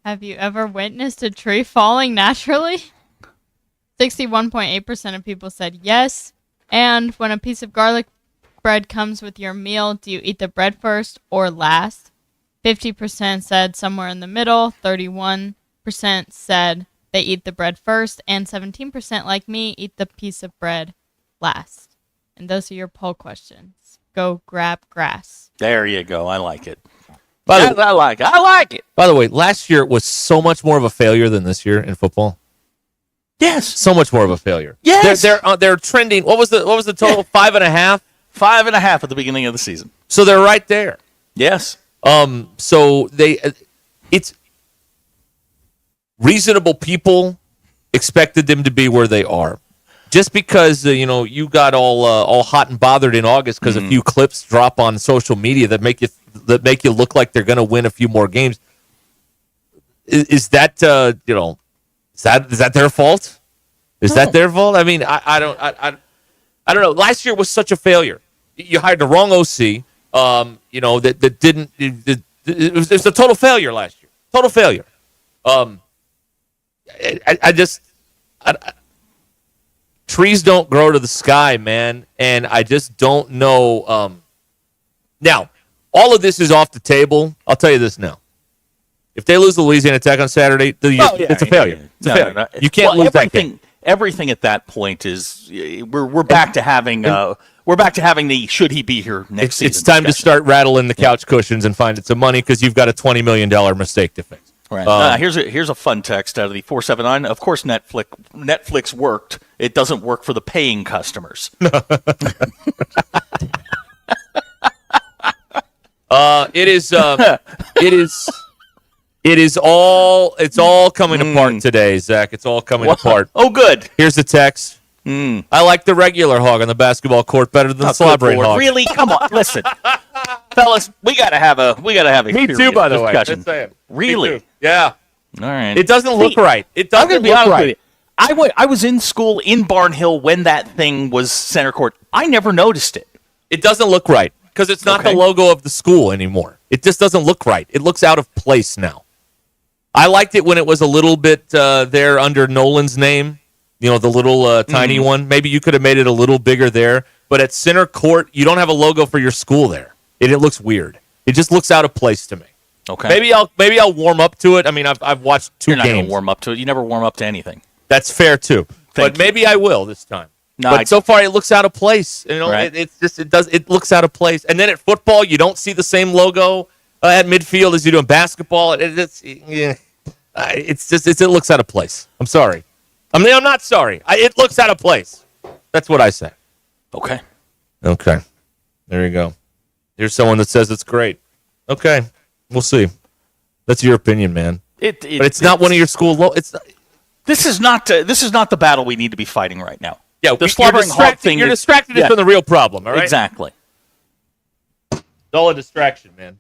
Have you ever witnessed a tree falling naturally? 61.8% of people said yes. And when a piece of garlic bread comes with your meal, do you eat the bread first or last? 50% said somewhere in the middle. 31% said they eat the bread first, and 17%, like me, eat the piece of bread last. And those are your poll questions. Go grab grass. There you go. I like it. I like it. I like it. By the way, last year was so much more of a failure than this year in football. Yes. So much more of a failure. Yes. They're trending. What was the total? 5.5? 5.5 at the beginning of the season. So they're right there. Yes. So it's reasonable people expected them to be where they are. Just because you got all hot and bothered in August because a few clips drop on social media that make you look like they're going to win a few more games. Is that is that their fault? Is that their fault? I mean, I don't know. Last year was such a failure. You hired the wrong OC. That didn't. It was a total failure last year. Total failure. Trees don't grow to the sky, man, and I just don't know. Now, all of this is off the table. I'll tell you this now. If they lose the Louisiana Tech on Saturday, it's a failure. It's a failure. No. You can't lose that game. Everything at that point is we're back to having the should he be here next season. It's time to start rattling the couch cushions and finding some money because you've got a $20 million mistake to fix. Right. Here's a fun text out of the 479. Of course, Netflix worked. It doesn't work for the paying customers. It's all coming apart today, Zach. It's all coming apart. Oh, good. Here's the text. I like the regular hog on the basketball court better than the slobbering hog. Really? Come on, listen, fellas. We gotta have a Me too, by the way. Discussion. Just saying. Really? Me too. Yeah. All right. It doesn't look right. It doesn't I'm gonna be look honest right. with you. I was in school in Barnhill when that thing was center court. I never noticed it. It doesn't look right because it's not the logo of the school anymore. It just doesn't look right. It looks out of place now. I liked it when it was a little bit there under Nolan's name. The little tiny one. Maybe you could have made it a little bigger there. But at center court, you don't have a logo for your school there. It looks weird. It just looks out of place to me. Okay. Maybe I'll warm up to it. I mean, I've watched 2 You're not games. gonna warm up to it. You never warm up to anything. That's fair too. But maybe I will this time. No, but so far it looks out of place. Right. It looks out of place. And then at football, you don't see the same logo at midfield as you do in basketball. It looks out of place. I'm sorry. I'm not sorry. It looks out of place. That's what I say. Okay. There you go. Here's someone that says it's great. Okay. We'll see. That's your opinion, man. But it's not one of your school. This is not the battle we need to be fighting right now. Yeah, the slobbering hog thing. You're distracted from the real problem. All right. Exactly. It's all a distraction, man.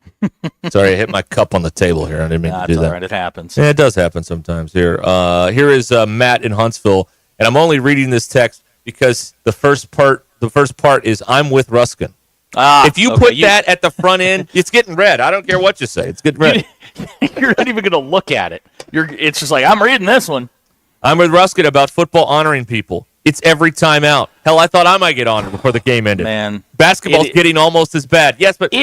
Sorry, I hit my cup on the table here. I didn't mean to do that. All right, it happens. Yeah, it does happen sometimes here. Here is Matt in Huntsville, and I'm only reading this text because the first part is I'm with Ruscin. If you put that at the front end, it's getting read. I don't care what you say. It's getting read. You're not even going to look at it. It's just like, I'm reading this one. I'm with Ruscin about football honoring people. It's every time out. Hell, I thought I might get honored before the game ended. Man, basketball's getting almost as bad. Yes, but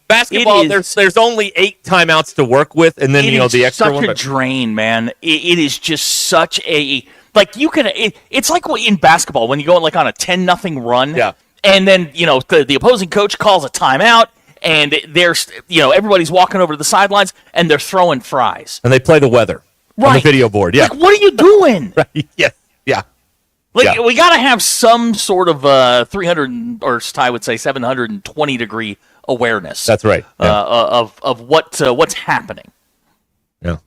basketball, there's only 8 timeouts to work with, and then the extra one. It's such a drain, man. It is just such a you can. It's like in basketball when you go on a 10-0 run. Yeah. And then the opposing coach calls a timeout, and there's everybody's walking over to the sidelines, and they're throwing fries. And they play the weather on the video board. Yeah. What are you doing? Right. Yeah. We got to have some sort of 300 or I would say 720 degree awareness. That's right. Yeah. Of what's happening. Yeah.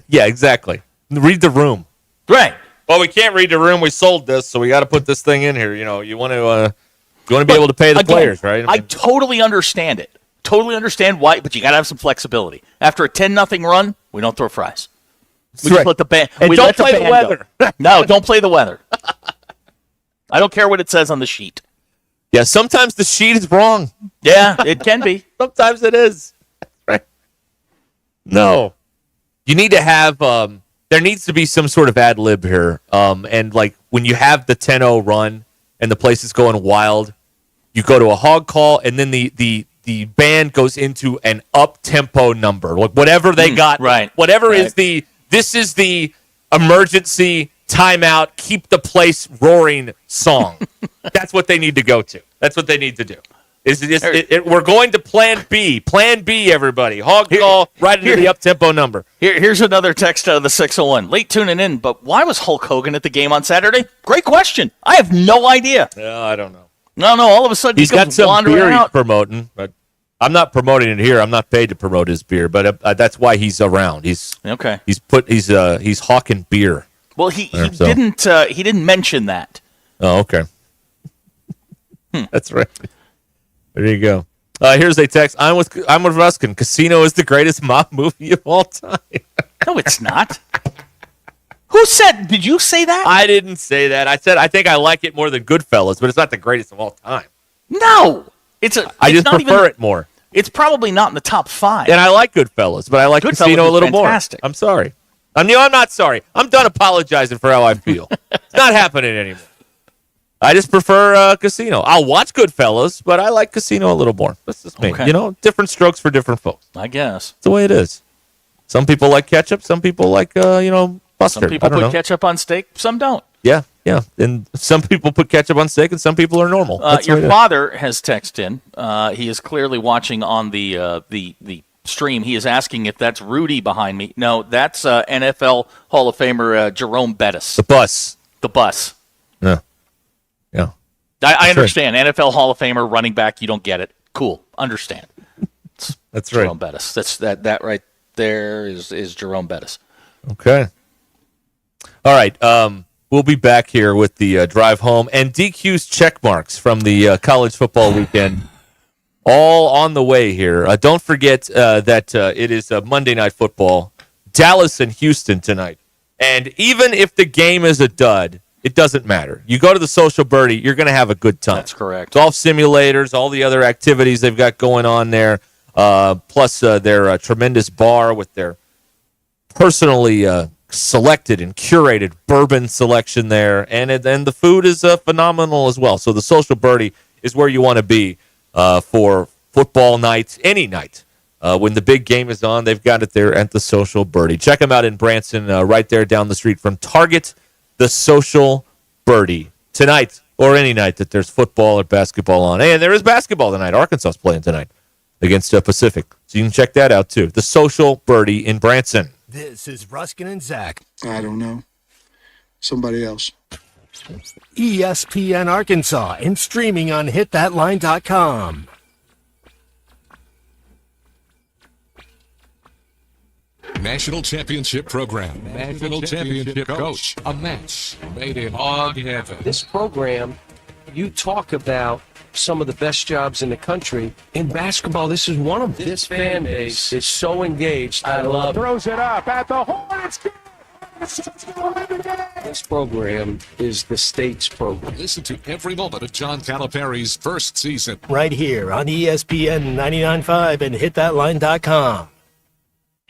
Yeah. Exactly. Read the room. Right. Well, we can't read the room. We sold this, so we got to put this thing in here. You want to be able to pay the players, right? I totally understand it. Totally understand why, but you got to have some flexibility. After a 10-0 run, we don't throw fries. We just let the band. And don't play the weather. No, don't play the weather. I don't care what it says on the sheet. Yeah, sometimes the sheet is wrong. Yeah, it can be. Sometimes it is. Right. No. You need to have there needs to be some sort of ad lib here. And when you have the 10-0 run and the place is going wild, you go to a hog call and then the band goes into an up-tempo number. Whatever they got. Right. Whatever is this is the emergency timeout, keep the place roaring song. That's what they need to go to. That's what they need to do. We're going to Plan B. Plan B, everybody. Hog call right into the up-tempo number. Here's another text out of the 601. Late tuning in, but why was Hulk Hogan at the game on Saturday? Great question. I have no idea. I don't know. No, all of a sudden he's got some beer he's promoting, but I'm not promoting it here. I'm not paid to promote his beer, but that's why he's around. He's hawking beer. Well, he didn't mention that. Oh, okay. That's right. There you go. Here's a text. I'm with Ruscin. Casino is the greatest mob movie of all time. No, it's not. Who said? Did you say that? I didn't say that. I said I think I like it more than Goodfellas, but it's not the greatest of all time. No, I just prefer it more. It's probably not in the top 5. And I like Goodfellas, but I like Casino a little fantastic. more. I'm sorry. I'm not sorry. I'm done apologizing for how I feel. It's not happening anymore. I just prefer Casino. I'll watch Goodfellas, but I like Casino a little more. That's just me. Okay. Different strokes for different folks. I guess. That's the way it is. Some people like ketchup. Some people like, mustard. Some people put ketchup on steak. Some don't. Yeah. And some people put ketchup on steak, and some people are normal. Your father has texted in. He is clearly watching on the stream. He is asking if that's Rudy behind me. No, that's NFL Hall of Famer Jerome Bettis. The bus. Yeah. I understand. Right. NFL Hall of Famer, running back, you don't get it. Cool. Understand. That's right. Jerome Bettis. That right there is Jerome Bettis. Okay. All right. We'll be back here with the drive home and DQ's check marks from the college football weekend. All on the way here. Don't forget that it is Monday Night Football. Dallas and Houston tonight. And even if the game is a dud, it doesn't matter. You go to the Social Birdie, you're going to have a good time. That's correct. Golf simulators, all the other activities they've got going on there, plus their tremendous bar with their personally selected and curated bourbon selection there. And the food is phenomenal as well. So the Social Birdie is where you want to be for football nights, any night. When the big game is on, they've got it there at the Social Birdie. Check them out in Branson, right there down the street from Target. The Social Birdie tonight or any night that there's football or basketball on. Hey, and there is basketball tonight. Arkansas is playing tonight against Pacific. So you can check that out too. The Social Birdie in Branson. This is Ruscin and Zach. I don't know. Somebody else. ESPN Arkansas and streaming on hitthatline.com. National Championship Program. National Championship Coach. A match made in hog heaven. This program, you talk about some of the best jobs in the country. In basketball, this is one of them. This fan base is so engaged. I love it. Throws it up at the horn. It's good. This program is the state's program. Listen to every moment of John Calipari's first season. Right here on ESPN 99.5 and hitthatline.com.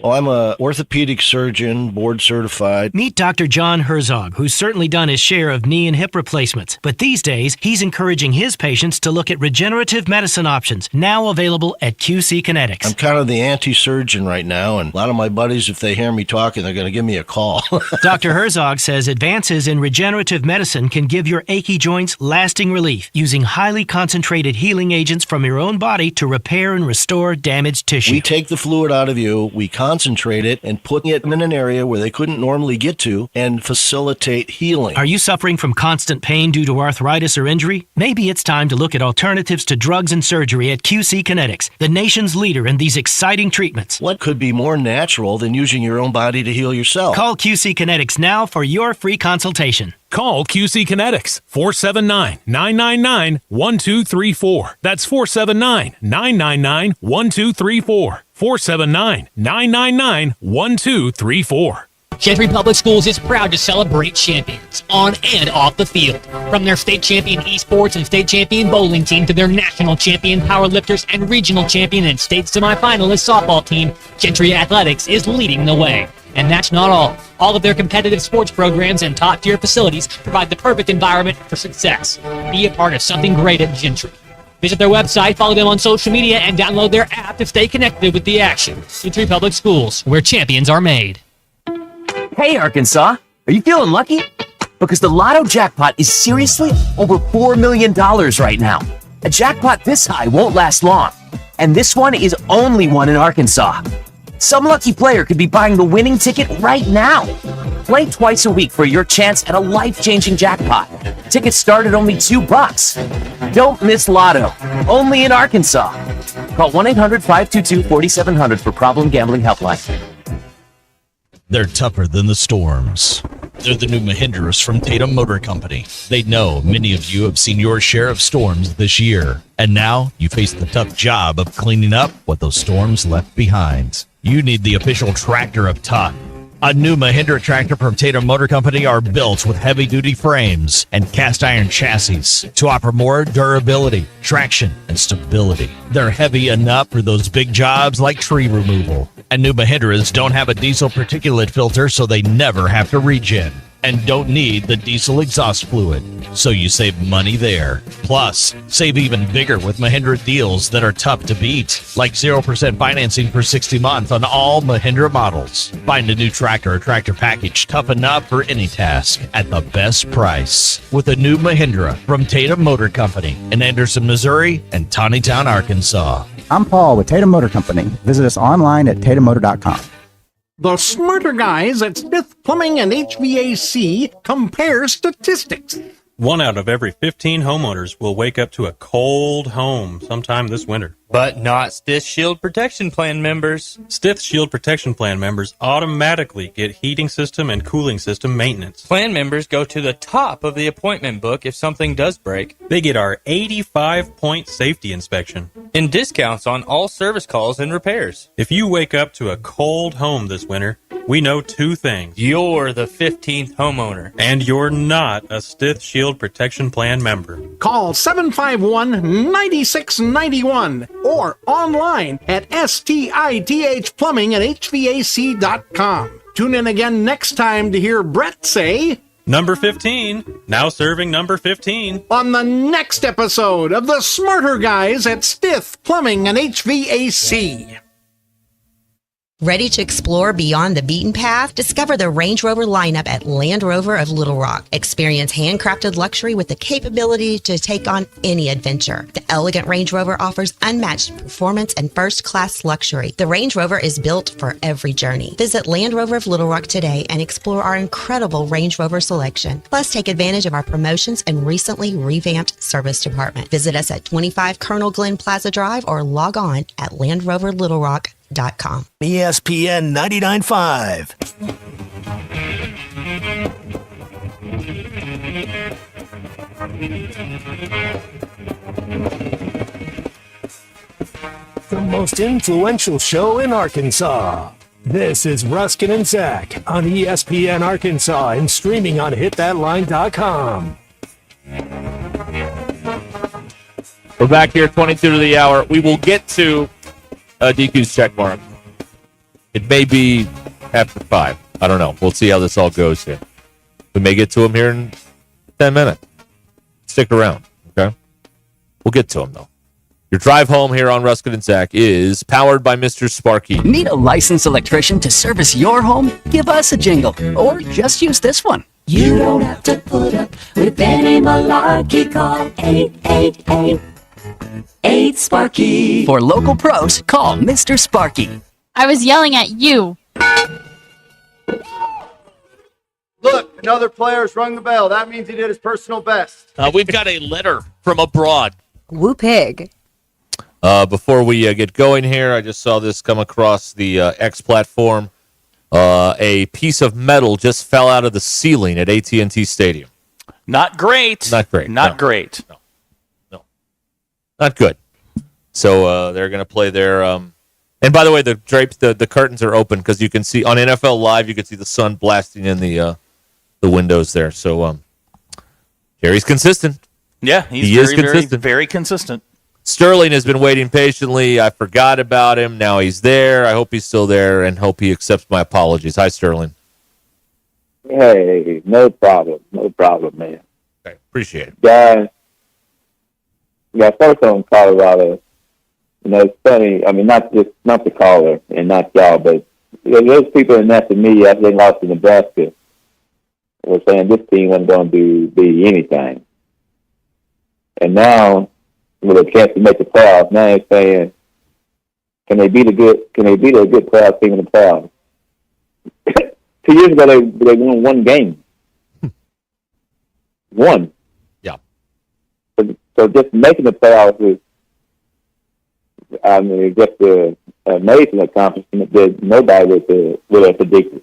Well, I'm a orthopedic surgeon, board certified. Meet Dr. John Herzog, who's certainly done his share of knee and hip replacements. But these days, he's encouraging his patients to look at regenerative medicine options, now available at QC Kinetics. I'm kind of the anti-surgeon right now, and a lot of my buddies, if they hear me talking, they're going to give me a call. Dr. Herzog says advances in regenerative medicine can give your achy joints lasting relief, using highly concentrated healing agents from your own body to repair and restore damaged tissue. We take the fluid out of you, we concentrate it and put it in an area where they couldn't normally get to and facilitate healing. Are you suffering from constant pain due to arthritis or injury? Maybe it's time to look at alternatives to drugs and surgery at QC Kinetics, the nation's leader in these exciting treatments. What could be more natural than using your own body to heal yourself? Call QC Kinetics now for your free consultation. Call QC Kinetics, 479-999-1234. That's 479-999-1234. 479-999-1234. Gentry Public Schools is proud to celebrate champions on and off the field. From their state champion esports and state champion bowling team to their national champion powerlifters and regional champion and state semifinalist softball team, Gentry Athletics is leading the way. And that's not all. All of their competitive sports programs and top-tier facilities provide the perfect environment for success. Be a part of something great at Gentry. Visit their website, follow them on social media, and download their app to stay connected with the action. Gentry Public Schools, where champions are made. Hey, Arkansas. Are you feeling lucky? Because the Lotto jackpot is seriously over $4 million right now. A jackpot this high won't last long, and this one is only one in Arkansas. Some lucky player could be buying the winning ticket right now. Play twice a week for your chance at a life-changing jackpot. Tickets start at only $2. Don't miss Lotto. Only in Arkansas. Call 1-800-522-4700 for Problem Gambling Helpline. They're tougher than the storms. They're the new Mahindras from Tatum Motor Company. They know many of you have seen your share of storms this year, and now you face the tough job of cleaning up what those storms left behind. You need the official tractor of tough. A new Mahindra tractor from Tatum Motor Company are built with heavy-duty frames and cast-iron chassis to offer more durability, traction, and stability. They're heavy enough for those big jobs like tree removal. And new Mahindras don't have a diesel particulate filter, so they never have to regen. And don't need the diesel exhaust fluid, so you save money there. Plus, save even bigger with Mahindra deals that are tough to beat, like 0% financing for 60 months on all Mahindra models. Find a new tractor or tractor package tough enough for any task at the best price with a new Mahindra from Tatum Motor Company in Anderson, Missouri and Tawnytown, Arkansas. I'm Paul with Tatum Motor Company. Visit us online at tatummotor.com. The smarter guys at Smith Plumbing and HVAC compare statistics. 1 out of every 15 homeowners will wake up to a cold home sometime this winter. But not Stith Shield Protection Plan members. Stith Shield Protection Plan members automatically get heating system and cooling system maintenance. Plan members go to the top of the appointment book if something does break. They get our 85-point safety inspection. And discounts on all service calls and repairs. If you wake up to a cold home this winter, we know 2 things. You're the 15th homeowner. And you're not a Stith Shield Protection Plan member. Call 751-9691 or online at stithplumbingandhvac.com. Tune in again next time to hear Brett say, Number 15, now serving number 15. On the next episode of The Smarter Guys at Stith Plumbing and HVAC. Ready to explore beyond the beaten path? Discover the Range Rover lineup at Land Rover of Little Rock. Experience handcrafted luxury with the capability to take on any adventure. The elegant Range Rover offers unmatched performance and first-class luxury. The Range Rover is built for every journey. Visit Land Rover of Little Rock today and explore our incredible Range Rover selection. Plus, take advantage of our promotions and recently revamped service department. Visit us at 25 Colonel Glenn Plaza Drive or log on at LandRoverLittleRock.com. ESPN 99.5. The most influential show in Arkansas. This is Ruscin and Zach on ESPN Arkansas and streaming on hitthatline.com. We're back here, 22 to the hour. We will get to DQ's check mark. It may be after 5. I don't know. We'll see how this all goes here. We may get to him here in 10 minutes. Stick around, okay? We'll get to him, though. Your drive home here on Ruscin and Zach is powered by Mr. Sparky. Need a licensed electrician to service your home? Give us a jingle, or just use this one. You don't have to put up with any malarkey. Call 888-8 For local pros, call Mr. Sparky. I was yelling at you. Look, another player's rung the bell. That means he did his personal best. We've got a letter from abroad. Woo pig. Before we get going here, I just saw this come across the X platform. A piece of metal just fell out of the ceiling at AT&T Stadium. Not great. Not great. Not great. No. Not good. So they're going to play their... and by the way, the drapes, the curtains are open because you can see on NFL Live, you can see the sun blasting in the windows there. So Jerry's consistent. Yeah, he is consistent. Very consistent. Sterling has been waiting patiently. I forgot about him. Now he's there. I hope he's still there and hope he accepts my apologies. Hi, Sterling. Hey, no problem. No problem, man. Okay, appreciate it. Guys, first on Colorado, it's funny. I mean, not the caller and not y'all, but those people in that media after they lost to Nebraska were saying this team wasn't going to be anything. And now with a chance to make the playoffs. Now they're saying, can they beat a good playoff team in the playoffs? 2 years ago, they won one game. One. Yeah. So just making the playoffs is, just an amazing accomplishment that nobody would have predicted,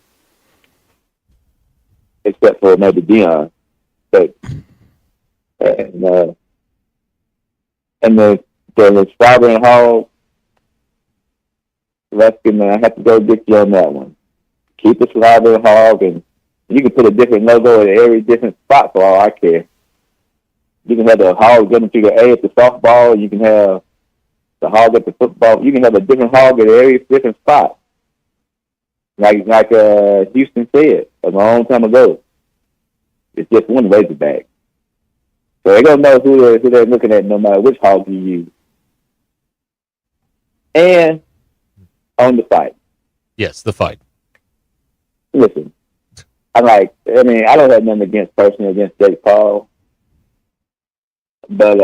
except for maybe Dion. But and the Strawberry Hall, Ruscin, I have to go get you on that one. Keep the Strawberry Hog, and you can put a different logo at every different spot for all I care. You can have the hog getting to the A at the softball. You can have the hog at the football. You can have a different hog at every different spot. Like Houston said a long time ago. It's just one Razorback. So they're going to know who they're looking at no matter which hog you use. And on the fight. Yes, the fight. Listen, I don't have nothing personally against Jake Paul. But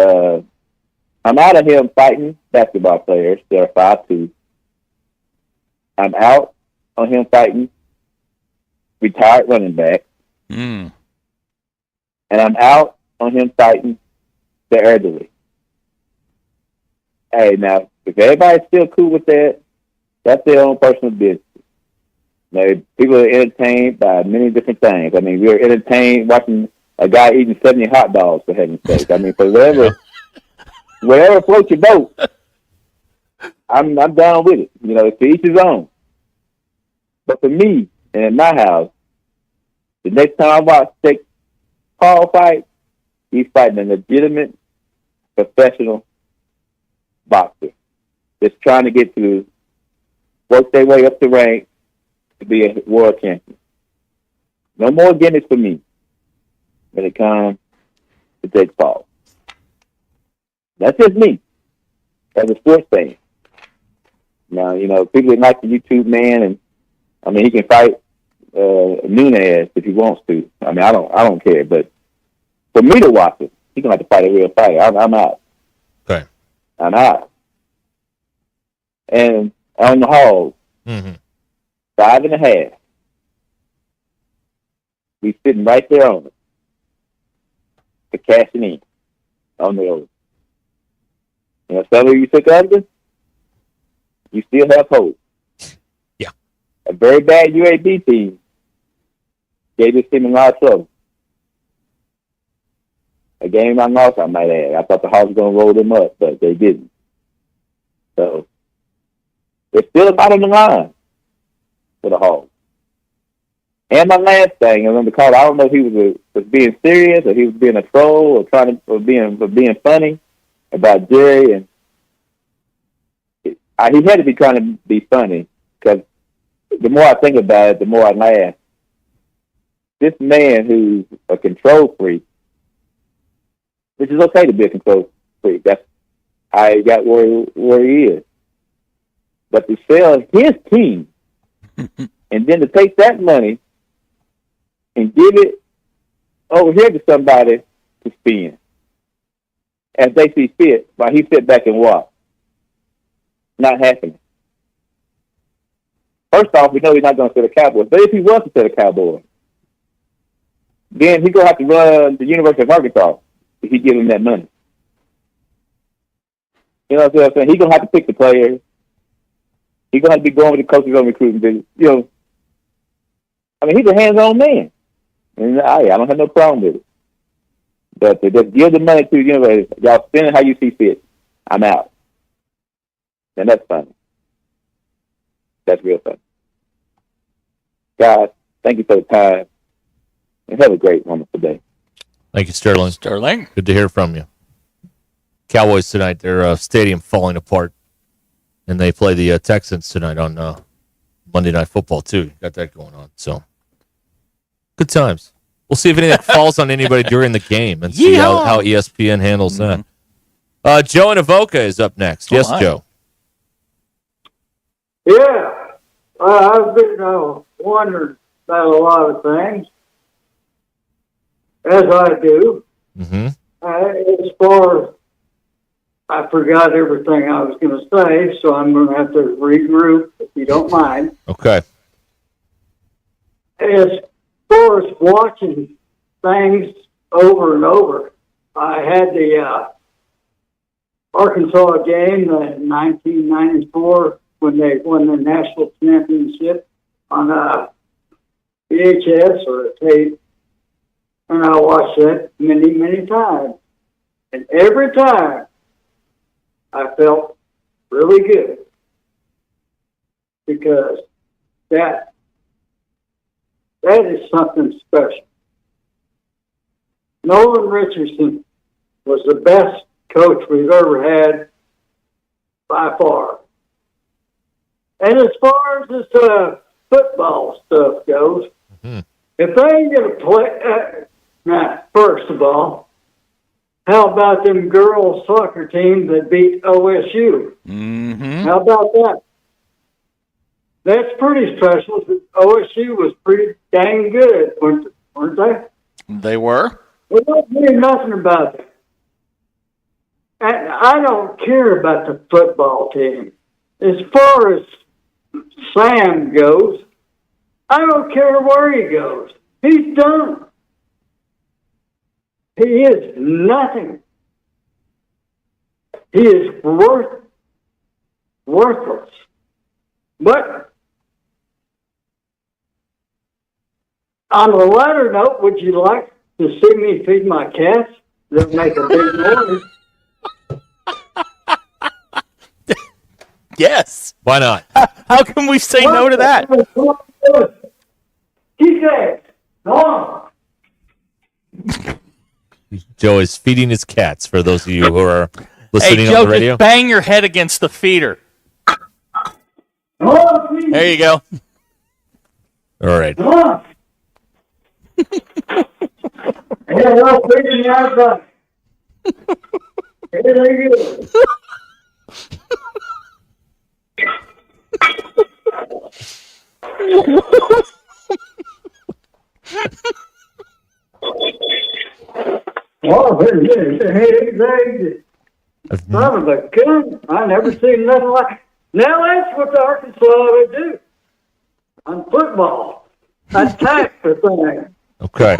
I'm out of him fighting basketball players. They're 5'2". I'm out on him fighting retired running back. Mm. And I'm out on him fighting the elderly. Hey, now, if everybody's still cool with that, that's their own personal business. Now, people are entertained by many different things. I mean, we were entertained watching a guy eating 70 hot dogs, for heaven's sake. I mean, for whatever floats your boat, I'm down with it. You know, to each his own. But for me, and in my house, the next time I watch Jake Paul fight, he's fighting a legitimate, professional boxer that's trying to get to work their way up the rank to be a world champion. No more gimmicks for me when it comes to Jake Paul. That's just me as a sports fan. Now, you know, people like the YouTube man, and I mean, he can fight Nunez if he wants to. I mean, I don't care, but for me to watch it, he's gonna have to fight a real fighter. I'm out. Okay. I'm out. And on the hog, 5.5. We sitting right there on it for cashing in on the over. You know, some of you took under, you still have hope. Yeah. A very bad UAB team gave this team a lot of trouble. A game I lost, I might add. I thought the Hawks were going to roll them up, but they didn't. So, there's still a lot on the line for the Hawks. And my last thing, on the call, I don't know if he was being serious or he was being a troll or being funny about Jerry, and he had to be trying to be funny, because the more I think about it, the more I laugh. This man who's a control freak, which is okay to be a control freak. That's how he got where he is. But to sell his team and then to take that money and give it over here to somebody to spend as they see fit, while he sit back and watch. Not happening. First off, we know he's not going to sell the Cowboys. But if he was to sell the Cowboys, then he's going to have to run the University of Arkansas if he give him that money. You know what I'm saying? He's going to have to pick the players. He's going to have to be going with the coaches on recruiting business. You know, I mean, he's a hands-on man. And I don't have no problem with it. But to just give the money to the university, y'all spend it how you see fit. I'm out. And that's funny. That's real funny. Guys, thank you for the time. And have a great wonderful day. Thank you, Sterling. Sterling. Good to hear from you. Cowboys tonight, their stadium falling apart. And they play the Texans tonight on Monday Night Football, too. Got that going on. So, good times. We'll see if anything falls on anybody during the game and see how ESPN handles that. Joe in Avoca is up next. Yes, Joe. Yeah. I've been wondering about a lot of things, as I do. Mm-hmm. As far as I forgot everything I was going to say, so I'm going to have to regroup, if you don't mind. Okay. As far as watching things over and over, I had the Arkansas game in 1994 when they won the national championship on VHS or tape, and I watched that many, many times. And every time, I felt really good because that is something special. Nolan Richardson was the best coach we've ever had by far. And as far as this football stuff goes, if they ain't going to play, first of all, how about them girls soccer teams that beat OSU? Mm-hmm. How about that? That's pretty special. OSU was pretty dang good, weren't they? They were. We don't hear nothing about it. And I don't care about the football team. As far as Sam goes, I don't care where he goes. He's done. He is nothing. He is worthless. But on a lighter note, would you like to see me feed my cats that make a big noise? Yes. Why not? How can we say no to that? He said, no. Joe is feeding his cats, for those of you who are listening Hey, Joe, on the radio. just bang your head against the feeder. There you go. All right. Oh, hey, son of a gun. I never seen nothing like it. Now that's what the Arkansas would do on football. Attack the thing. Okay.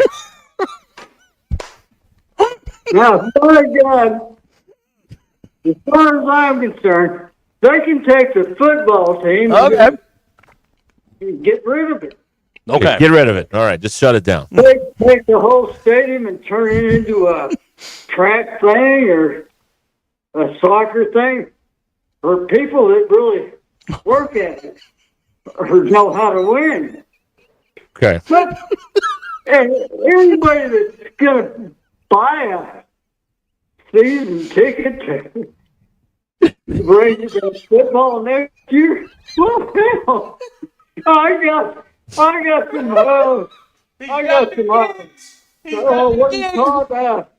Now, by God, as far as I'm concerned, they can take the football team and get rid of it. Okay. Get rid of it. All right. Just shut it down. Take the whole stadium and turn it into a track thing or a soccer thing for people that really work at it or know how to win. Okay. But anybody that's going to buy a season ticket to bring the football next year, well, hell, I got some what do you call that?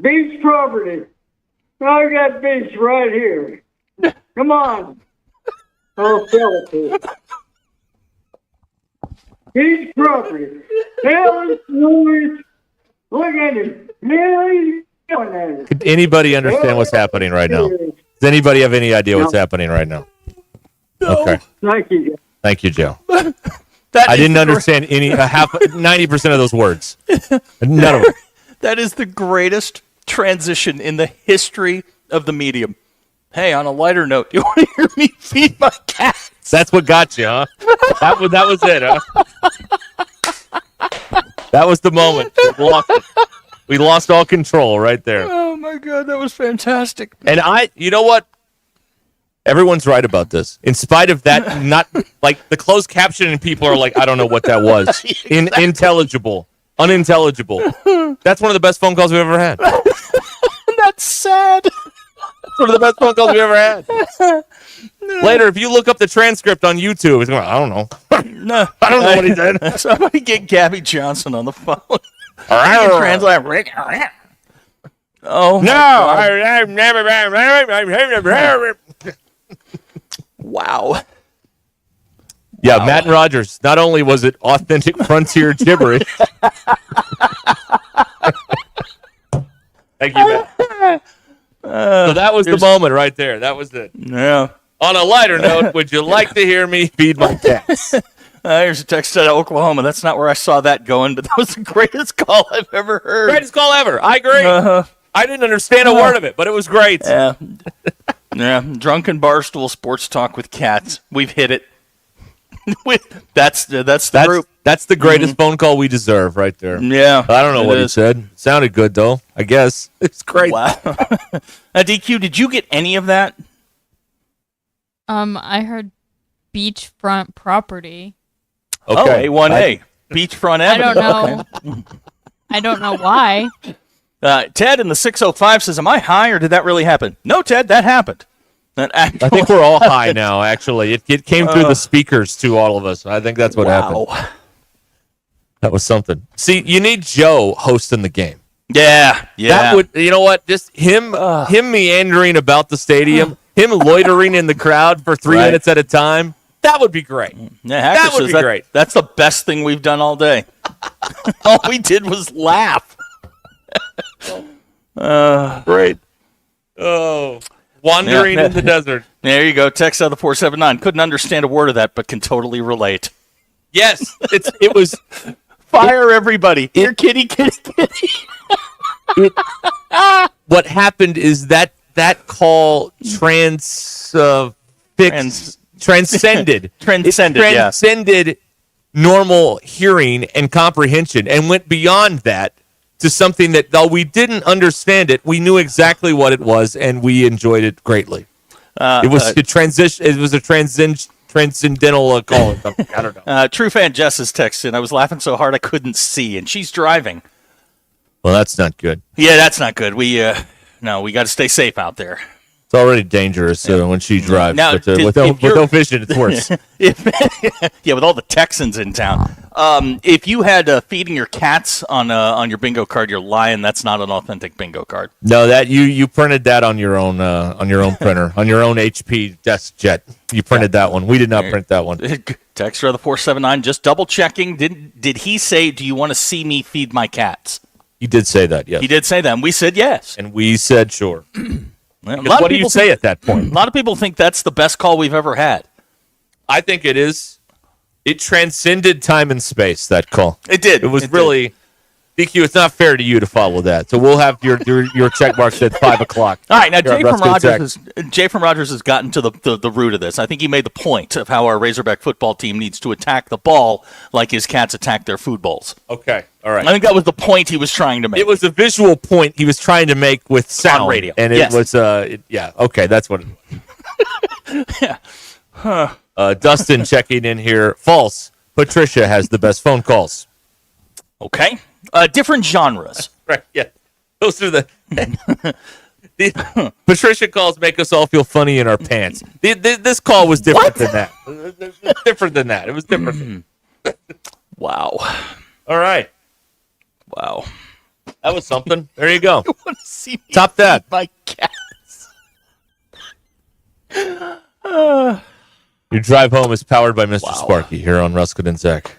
Beach property. I got beach right here. Come on. I'll sell it to you. Beach property. Hell, it's look at him. Hell, he's going at it. Could anybody understand what's happening right now? Does anybody have any idea what's happening right now? No. Okay. Thank you. Thank you, Joe. I didn't understand 90% of those words. None of them. That is the greatest transition in the history of the medium. Hey, on a lighter note, you want to hear me feed my cats? That's what got you, huh? That was it, huh? That was the moment. We lost all control right there. Oh my God, that was fantastic. And you know what? Everyone's right about this. In spite of that, not like the closed captioning people are like, I don't know what that was. Unintelligible. That's one of the best phone calls we've ever had. That's sad. That's one of the best phone calls we've ever had. Later, if you look up the transcript on YouTube, it's going, I don't know. No, I don't know what he said. Somebody get Gabby Johnson on the phone. Translate. Oh no! I've never. Wow. Yeah, Matt and Rogers. Not only was it authentic frontier gibberish. Thank you, Matt. So that was the moment right there. That was it. Yeah. On a lighter note, would you like to hear me feed my cats? Here's a text out of Oklahoma. That's not where I saw that going, but that was the greatest call I've ever heard. Greatest call ever. I agree. I didn't understand a word of it, but it was great. Yeah. Yeah. Drunken Barstool Sports Talk with cats. We've hit it. That's the group. That's the greatest phone call we deserve right there. Yeah. I don't know what he said. Sounded good, though, I guess. It's great. Wow. DQ, did you get any of that? I heard beachfront property. Okay. Oh, A1A. Beachfront I Avenue. don't know. I don't know why. Ted in the 605 says, am I high or did that really happen? No, Ted, that happened. I think we're all high now, actually. It came through the speakers to all of us. I think that's what happened. That was something. See, you need Joe hosting the game. Yeah. That would, you know what? Just him meandering about the stadium, him loitering in the crowd for 3 minutes at a time. That would be great. Yeah, Hacker that would says be great. That's the best thing we've done all day. All we did was laugh. Great. Oh, wandering in the desert. There you go. Text out of the 479. Couldn't understand a word of that, but can totally relate. Yes, it was fire everybody. Here, kitty. What happened is that call transcended. Transcended, It transcended normal hearing and comprehension and went beyond that to something that, though we didn't understand it, we knew exactly what it was and we enjoyed it greatly. It was a transition. It was a transcendental call. Or something. I don't know. True fan Jess is texting. I was laughing so hard I couldn't see, and she's driving. Well, that's not good. Yeah, that's not good. We got to stay safe out there. It's already dangerous when she drives. Now, But with no vision, it's worse. With all the Texans in town. If you had feeding your cats on your bingo card, you're lying. That's not an authentic bingo card. No, that you printed that on your own printer, on your own HP DeskJet. You printed that one. We did not print that one. Texter of the 479, just double checking. Did he say, "Do you want to see me feed my cats"? He did say that. Yes, he did say that. And we said yes, and we said sure. Well, what do you say at that point? A lot of people think that's the best call we've ever had. I think it is. It transcended time and space, that call. It did. It was really... DQ, it's not fair to you to follow that. So we'll have your check marks at 5 o'clock. All right, now Jay from Rogers has gotten to the root of this. I think he made the point of how our Razorback football team needs to attack the ball like his cats attack their food bowls. Okay, all right. I think that was the point he was trying to make. It was a visual point he was trying to make with sound. On radio. And it was, okay, that's what it was. Yeah. Huh. Dustin checking in here. False. Patricia has the best phone calls. Okay. Different genres. Right, yeah. Those are the Patricia calls make us all feel funny in our pants. This call was different than that. Different than that. It was different. Wow. All right. Wow. That was something. There you go. You want to see me Top that. my cats. Your drive home is powered by Mr. Sparky here on Ruscin and Zach.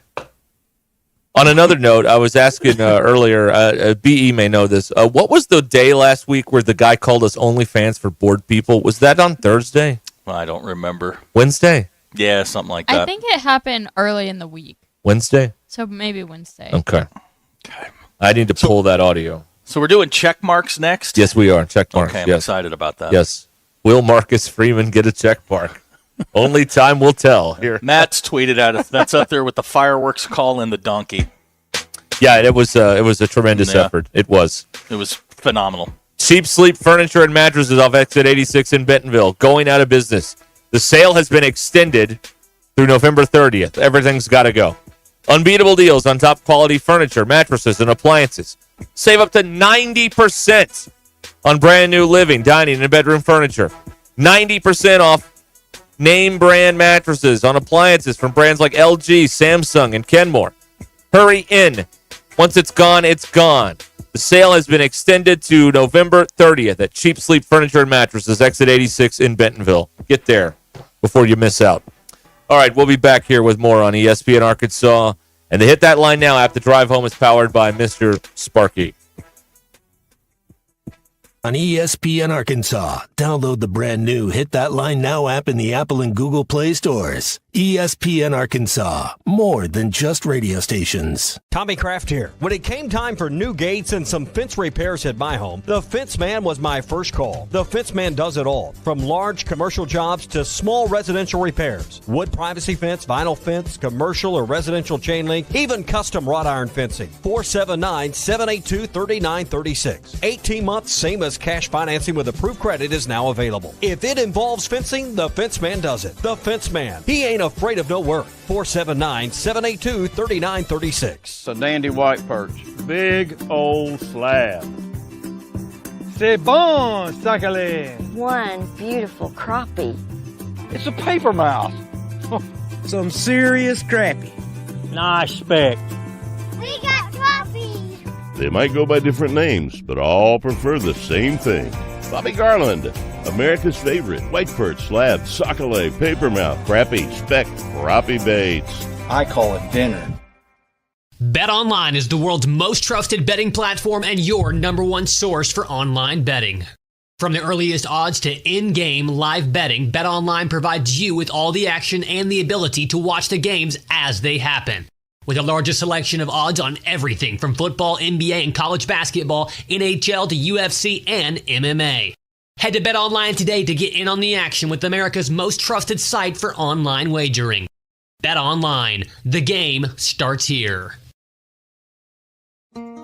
On another note, I was asking earlier, BE may know this. What was the day last week where the guy called us OnlyFans for bored people? Was that on Thursday? I don't remember. Wednesday? Yeah, something like that. I think it happened early in the week. Wednesday? So maybe Wednesday. Okay. I need to pull that audio. So we're doing check marks next? Yes, we are. Check marks. Okay, I'm yes. excited about that. Yes. Will Marcus Freeman get a check mark? Only time will tell. Here, Matt's tweeted at us. That's up there with the fireworks call and the donkey. Yeah, it was a tremendous effort. It was. It was phenomenal. Cheap Sleep Furniture and Mattresses off exit 86 in Bentonville, going out of business. The sale has been extended through November 30th. Everything's got to go. Unbeatable deals on top quality furniture, mattresses, and appliances. Save up to 90% on brand new living, dining, and bedroom furniture. 90% off name brand mattresses on appliances from brands like LG, Samsung, and Kenmore. Hurry in. Once it's gone, it's gone. The sale has been extended to November 30th at Cheap Sleep Furniture and Mattresses, exit 86 in Bentonville. Get there before you miss out. All right, we'll be back here with more on ESPN Arkansas. And the Hit That Line Now app, the drive home is powered by Mr. Sparky. On ESPN Arkansas, download the brand new Hit That Line Now app in the Apple and Google Play stores. ESPN Arkansas, more than just radio stations. Tommy Kraft here. When it came time for new gates and some fence repairs at my home, the Fence Man was my first call. The Fence Man does it all, from large commercial jobs to small residential repairs. Wood privacy fence, vinyl fence, commercial or residential chain link, even custom wrought iron fencing. 479-782-3936. 18 months, same as cash financing with approved credit is now available. If it involves fencing, the Fence Man does it. The Fence Man. He ain't afraid of no work. 479-782-3936. It's a dandy white perch. Big old slab. C'est bon, sacalé. One beautiful crappie. It's a paper mouse. Some serious crappie. Nice speck. We got crappies. They might go by different names, but all prefer the same thing. Bobby Garland, America's favorite white perch, slab, sockeye, papermouth, crappie, speck, crappie baits. I call it dinner. BetOnline is the world's most trusted betting platform and your number one source for online betting. From the earliest odds to in-game live betting, BetOnline provides you with all the action and the ability to watch the games as they happen. With the largest selection of odds on everything from football, NBA, and college basketball, NHL to UFC and MMA. Head to BetOnline today to get in on the action with America's most trusted site for online wagering. BetOnline, the game starts here.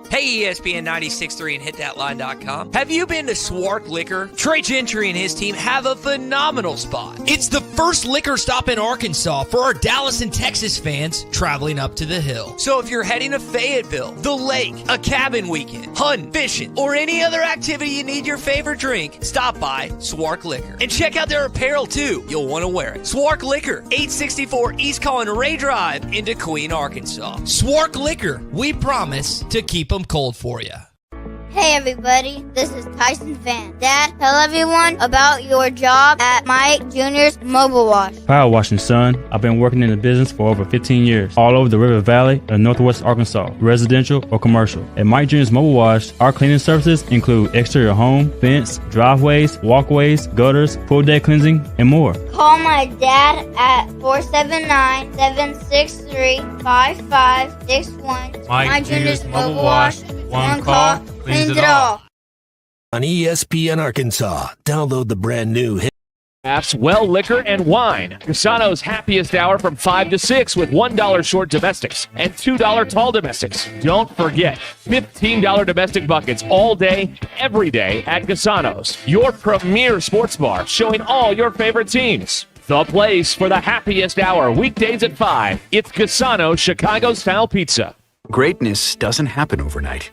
Hey, ESPN 96.3 and hitthatline.com. Have you been to Swark Liquor? Trey Gentry and his team have a phenomenal spot. It's the first liquor stop in Arkansas for our Dallas and Texas fans traveling up to the hill. So if you're heading to Fayetteville, the lake, a cabin weekend, hunting, fishing, or any other activity you need your favorite drink, stop by Swark Liquor. And check out their apparel too. You'll want to wear it. Swark Liquor, 864 East Collin Ray Drive in DeQueen, Arkansas. Swark Liquor, we promise to keep them cold for you. Hey everybody, this is Tyson Van. Dad, tell everyone about your job at Mike Jr.'s Mobile Wash. Power washing, son. I've been working in the business for over 15 years, all over the River Valley and Northwest Arkansas, residential or commercial. At Mike Jr.'s Mobile Wash, our cleaning services include exterior home, fence, driveways, walkways, gutters, pool deck cleansing, and more. Call my dad at 479-763-5561. Mike Jr.'s Mobile Wash. One call, cleans it all. On ESPN Arkansas, download the brand new Hit Apps, Well Liquor and Wine. Casano's happiest hour from 5 to 6 with $1 short domestics and $2 tall domestics. Don't forget, $15 domestic buckets all day, every day at Casano's. Your premier sports bar showing all your favorite teams. The place for the happiest hour, weekdays at 5. It's Casano's Chicago-style pizza. Greatness doesn't happen overnight.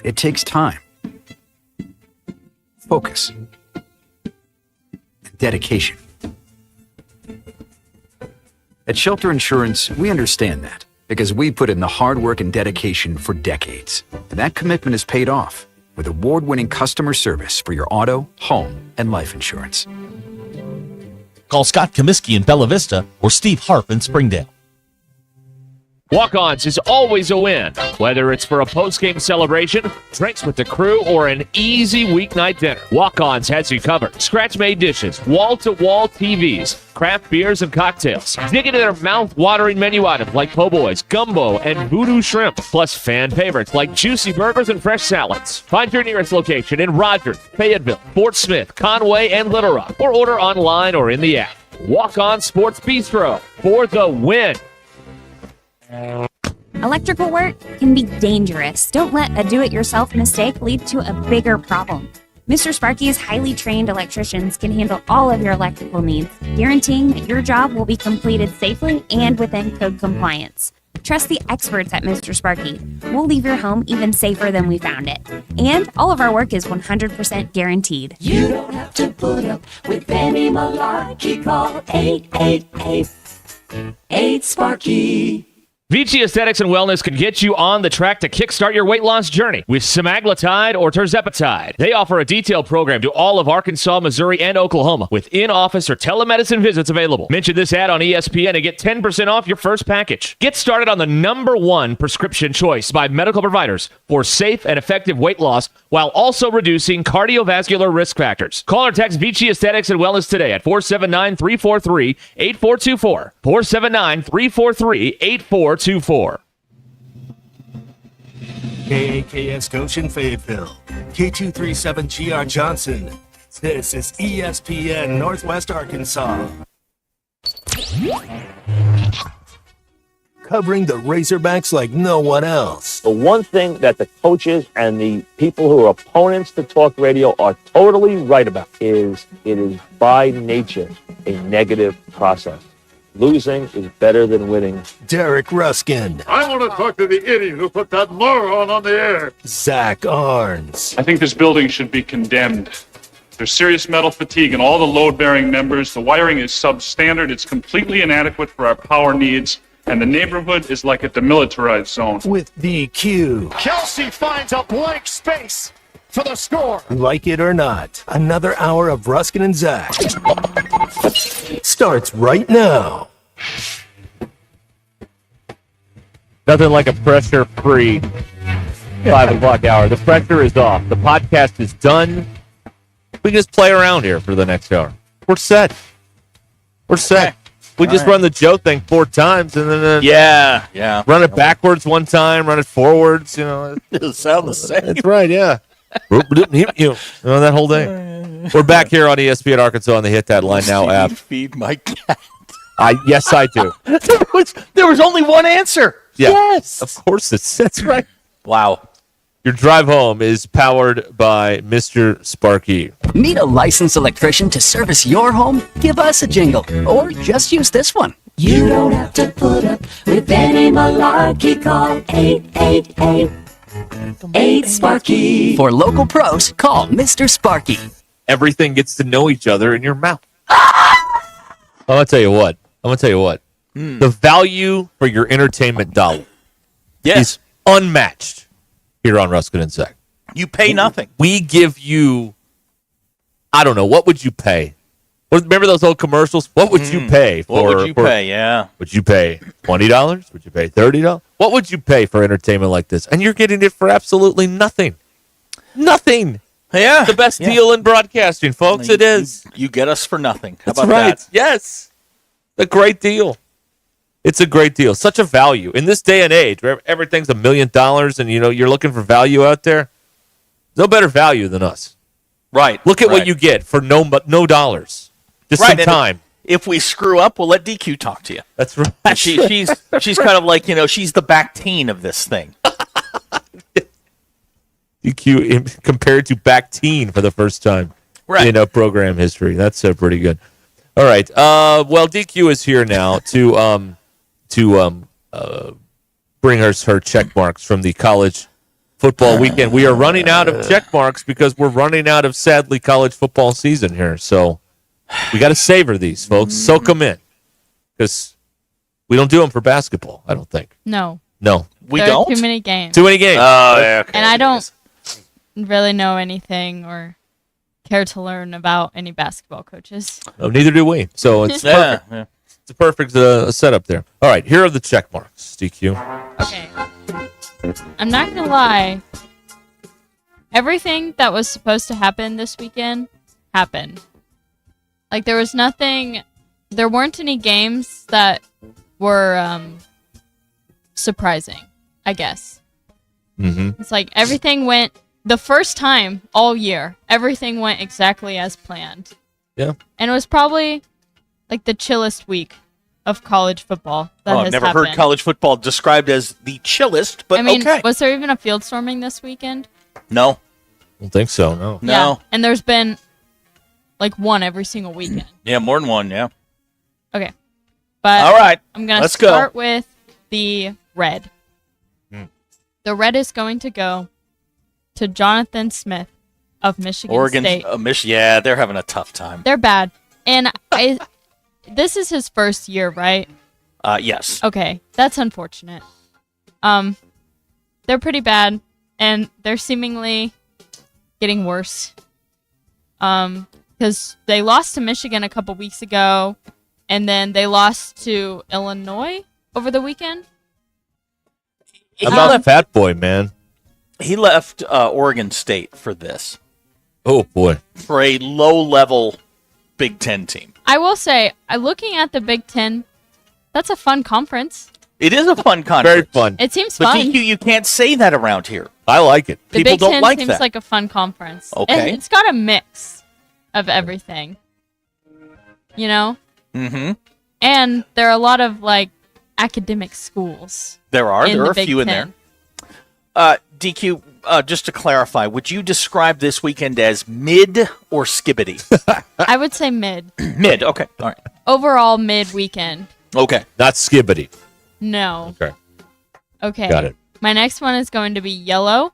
It takes time, focus, and dedication. At Shelter Insurance, we understand that because we put in the hard work and dedication for decades. And that commitment is paid off with award-winning customer service for your auto, home, and life insurance. Call Scott Comiskey in Bella Vista or Steve Harp in Springdale. Walk-Ons is always a win, whether it's for a post-game celebration, drinks with the crew, or an easy weeknight dinner. Walk-Ons has you covered. Scratch-made dishes, wall-to-wall TVs, craft beers and cocktails. Dig into their mouth-watering menu items like po' boys, gumbo, and voodoo shrimp, plus fan favorites like juicy burgers and fresh salads. Find your nearest location in Rogers, Fayetteville, Fort Smith, Conway, and Little Rock, or order online or in the app. Walk-On Sports Bistro for the win. Electrical work can be dangerous. Don't let a do-it-yourself mistake lead to a bigger problem. Mr. Sparky's highly trained electricians can handle all of your electrical needs, guaranteeing that your job will be completed safely and within code compliance. Trust the experts at Mr. Sparky. We'll leave your home even safer than we found it. And all of our work is 100% guaranteed. You don't have to put up with any malarkey. Call 888-8-SPARKY. Vici Aesthetics and Wellness can get you on the track to kickstart your weight loss journey with semaglutide or tirzepatide. They offer a detailed program to all of Arkansas, Missouri, and Oklahoma with in-office or telemedicine visits available. Mention this ad on ESPN and get 10% off your first package. Get started on the #1 prescription choice by medical providers for safe and effective weight loss while also reducing cardiovascular risk factors. Call or text Vici Aesthetics and Wellness today at 479-343-8424. 479-343-8424. KAKS Goshen Fayetteville, K237GR Johnson. This is ESPN Northwest Arkansas. Covering the Razorbacks like no one else. The one thing that the coaches and the people who are opponents to talk radio are totally right about is it is by nature a negative process. Losing is better than winning. Derek Ruscin. I want to talk to the idiot who put that moron on the air. Zach Arns. I think this building should be condemned. There's serious metal fatigue in all the load-bearing members. The wiring is substandard. It's completely inadequate for our power needs. And the neighborhood is like a demilitarized zone. With DQ. Kelsey finds a blank space for the score. Like it or not, another hour of Ruscin and Zach starts right now. Nothing like a pressure-free 5 o'clock hour. The pressure is off. The podcast is done. We just play around here for the next hour. We're set. We just run the Joe thing 4 times and then run it backwards one time, run it forwards. It'll sound the same. That's right. Yeah. That whole thing. We're back here on ESPN Arkansas on the Hit That Line Now app. Feed my cat. Yes, I do. There was only one answer. Yeah, yes. Of course, that's right. Wow. Your drive home is powered by Mr. Sparky. Need a licensed electrician to service your home? Give us a jingle, or just use this one. You don't have to put up with any malarkey. Call 888-8-SPARKY. For local pros, call Mr. Sparky. Everything gets to know each other in your mouth. I'm going to tell you what. The value for your entertainment dollar is unmatched here on Ruscin and Zach. You pay nothing. We give you, I don't know, what would you pay? Remember those old commercials? What would you pay for? What would you pay? Yeah. Would you pay $20? Would you pay $30? What would you pay for entertainment like this? And you're getting it for absolutely nothing. Nothing. Yeah. The best deal in broadcasting, folks. It is. You get us for nothing. How That's about right. that? Yes. A great deal. It's a great deal. Such a value. In this day and age where everything's $1 million and you're looking for value out there, no better value than us. Right. Look at what you get for no dollars. Just some time. If we screw up, we'll let DQ talk to you. That's right. She's kind of like, she's the back teen of this thing. DQ compared to back teen for the first time in program history. That's pretty good. All right. Well, DQ is here now to bring her check marks from the college football weekend. We are running out of check marks because we're running out of, sadly, college football season here. So we got to savor these, folks. Soak them in because we don't do them for basketball, I don't think. No. We There don't? are too many games. Too many games. Oh, yeah. Okay. And I don't really know anything or care to learn about any basketball coaches. No, neither do we. So it's perfect. Yeah. It's a perfect setup there. All right, here are the check marks, DQ. Okay. I'm not going to lie. Everything that was supposed to happen this weekend happened. Like, there weren't any games that were surprising, I guess. Mm-hmm. It's like everything went, the first time all year, everything went exactly as planned. Yeah. And it was probably like the chillest week of college football that has I've never happened. heard college football described as the chillest, but I mean, okay. was there even a field storming this weekend? No. I don't think so, no. Yeah. And there's been like one every single weekend. Yeah, more than one, yeah. Okay. But all right, I'm going to let's go. start with the red. The red is going to go to Jonathan Smith of Michigan State. Yeah, they're having a tough time. They're bad. And this is his first year, right? Yes. Okay, that's unfortunate. They're pretty bad, and they're seemingly getting worse. Because they lost to Michigan a couple weeks ago, and then they lost to Illinois over the weekend. How about Fat Boy, man? He left Oregon State for this. Oh, boy. For a low-level Big Ten team. I will say, looking at the Big Ten, that's a fun conference. It is a fun conference. Very fun. It seems But fun. you can't say that around here. I like it. The People Big don't Ten like seems that. like a fun conference. Okay. And it's got a mix of everything. You know? Mm-hmm. And there are a lot of, like, academic schools. There are a Big few in Ten. there. DQ, just to clarify, would you describe this weekend as mid or skibbity? I would say mid. Mid, okay. All right. Overall, mid weekend. Okay. Not skibbity. No. Okay. Okay. Got it. My next one is going to be yellow.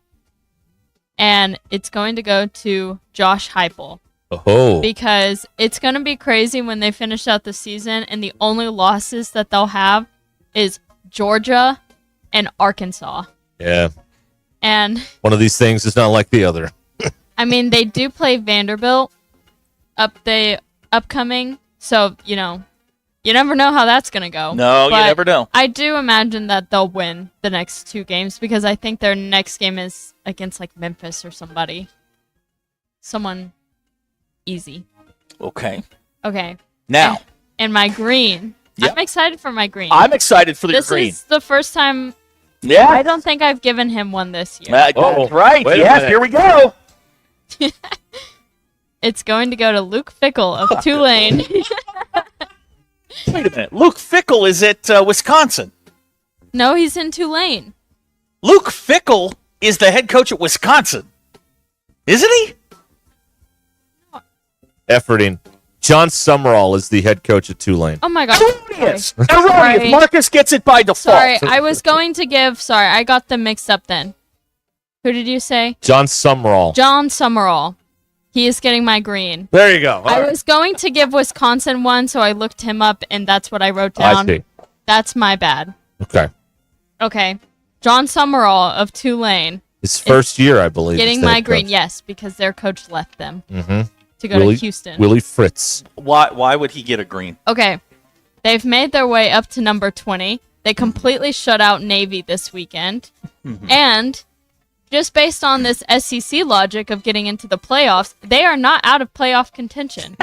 And it's going to go to Josh Heupel. Oh. Because it's going to be crazy when they finish out the season and the only losses that they'll have is Georgia and Arkansas. Yeah. And One of these things is not like the other. I mean, they do play Vanderbilt upcoming, so you never know how that's gonna go. No, you But never know. I do imagine that they'll win the next 2 games because I think their next game is against like Memphis or someone easy. Okay. Okay. Now. And my green. Yep. I'm excited for my green. I'm excited for the this green. This is the first time. Yeah. I don't think I've given him one this year. That's right. Wait a Yes, minute. here we go. It's going to go to Luke Fickle of Tulane. Wait a minute. Luke Fickle is at Wisconsin. No, he's in Tulane. Luke Fickle is the head coach at Wisconsin. Isn't he? Efforting. John Summerall is the head coach at Tulane. Oh my God. Erroneous. Sorry. Erroneous. Marcus gets it by default. Sorry, I was going to give. Sorry, I got them mixed up then. Who did you say? John Summerall. John Summerall. He is getting my green. There you go. All I right. was going to give Wisconsin one, so I looked him up, and that's what I wrote down. I see. That's my bad. Okay. Okay. John Summerall of Tulane. His first year, I believe. Getting as the my head green, coach. yes, because their coach left them Mm-hmm. to go to Houston. Willie Fritz. Why would he get a green? Okay. They've made their way up to number 20. They completely shut out Navy this weekend. And just based on this SEC logic of getting into the playoffs, they are not out of playoff contention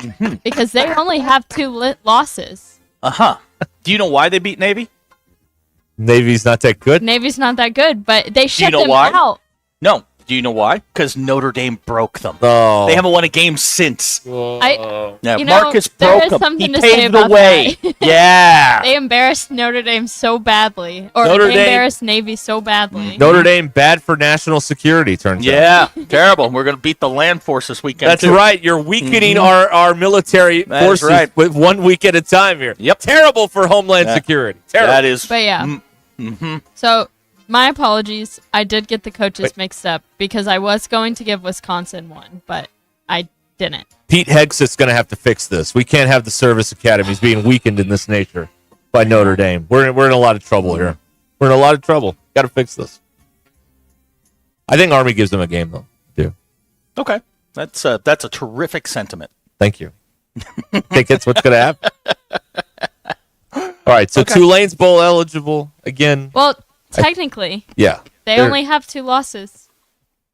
because they only have 2 losses. Uh-huh. Do you know why they beat Navy? Navy's not that good. Navy's not that good, but they shut know them why? out. No. Do you know why? Because Notre Dame broke them. Oh. They haven't won a game since. I, Yeah, you know, Marcus there broke is them. something He to say paved the about way. that. Yeah. They embarrassed Notre Dame so badly, or Notre they Dame- embarrassed Navy so badly. Notre Dame bad for national security, turns out. Yeah, terrible. We're going to beat the land force this weekend. That's too. right. You're weakening our military That's forces right. with 1 week at a time here. Yep. Terrible for Homeland Security. Terrible. That is. But yeah. Mm-hmm. So, my apologies. I did get the coaches mixed up because I was going to give Wisconsin one, but I didn't. Pete Hegseth's going to have to fix this. We can't have the service academies being weakened in this nature by Notre Dame. We're in a lot of trouble here. We're in a lot of trouble. Got to fix this. I think Army gives them a game, though, too. Okay. That's a terrific sentiment. Thank you. Think that's what's going to happen? All right, so Tulane's bowl eligible again. Well, technically, Yeah. they They're- only have 2 losses.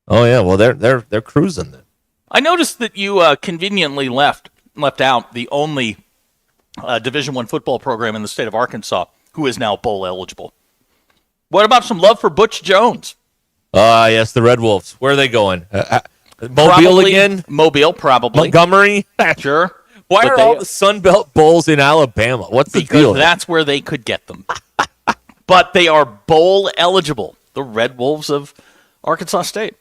Oh yeah, well they're cruising then. I noticed that you conveniently left out the only Division I football program in the state of Arkansas who is now bowl eligible. What about some love for Butch Jones? Yes, the Red Wolves. Where are they going? Mobile Probably again? Mobile, probably. Montgomery? Sure. Why But are all the Sun Belt bowls in Alabama? What's the Because deal? that's where they could get them. But they are bowl eligible. The Red Wolves of Arkansas State.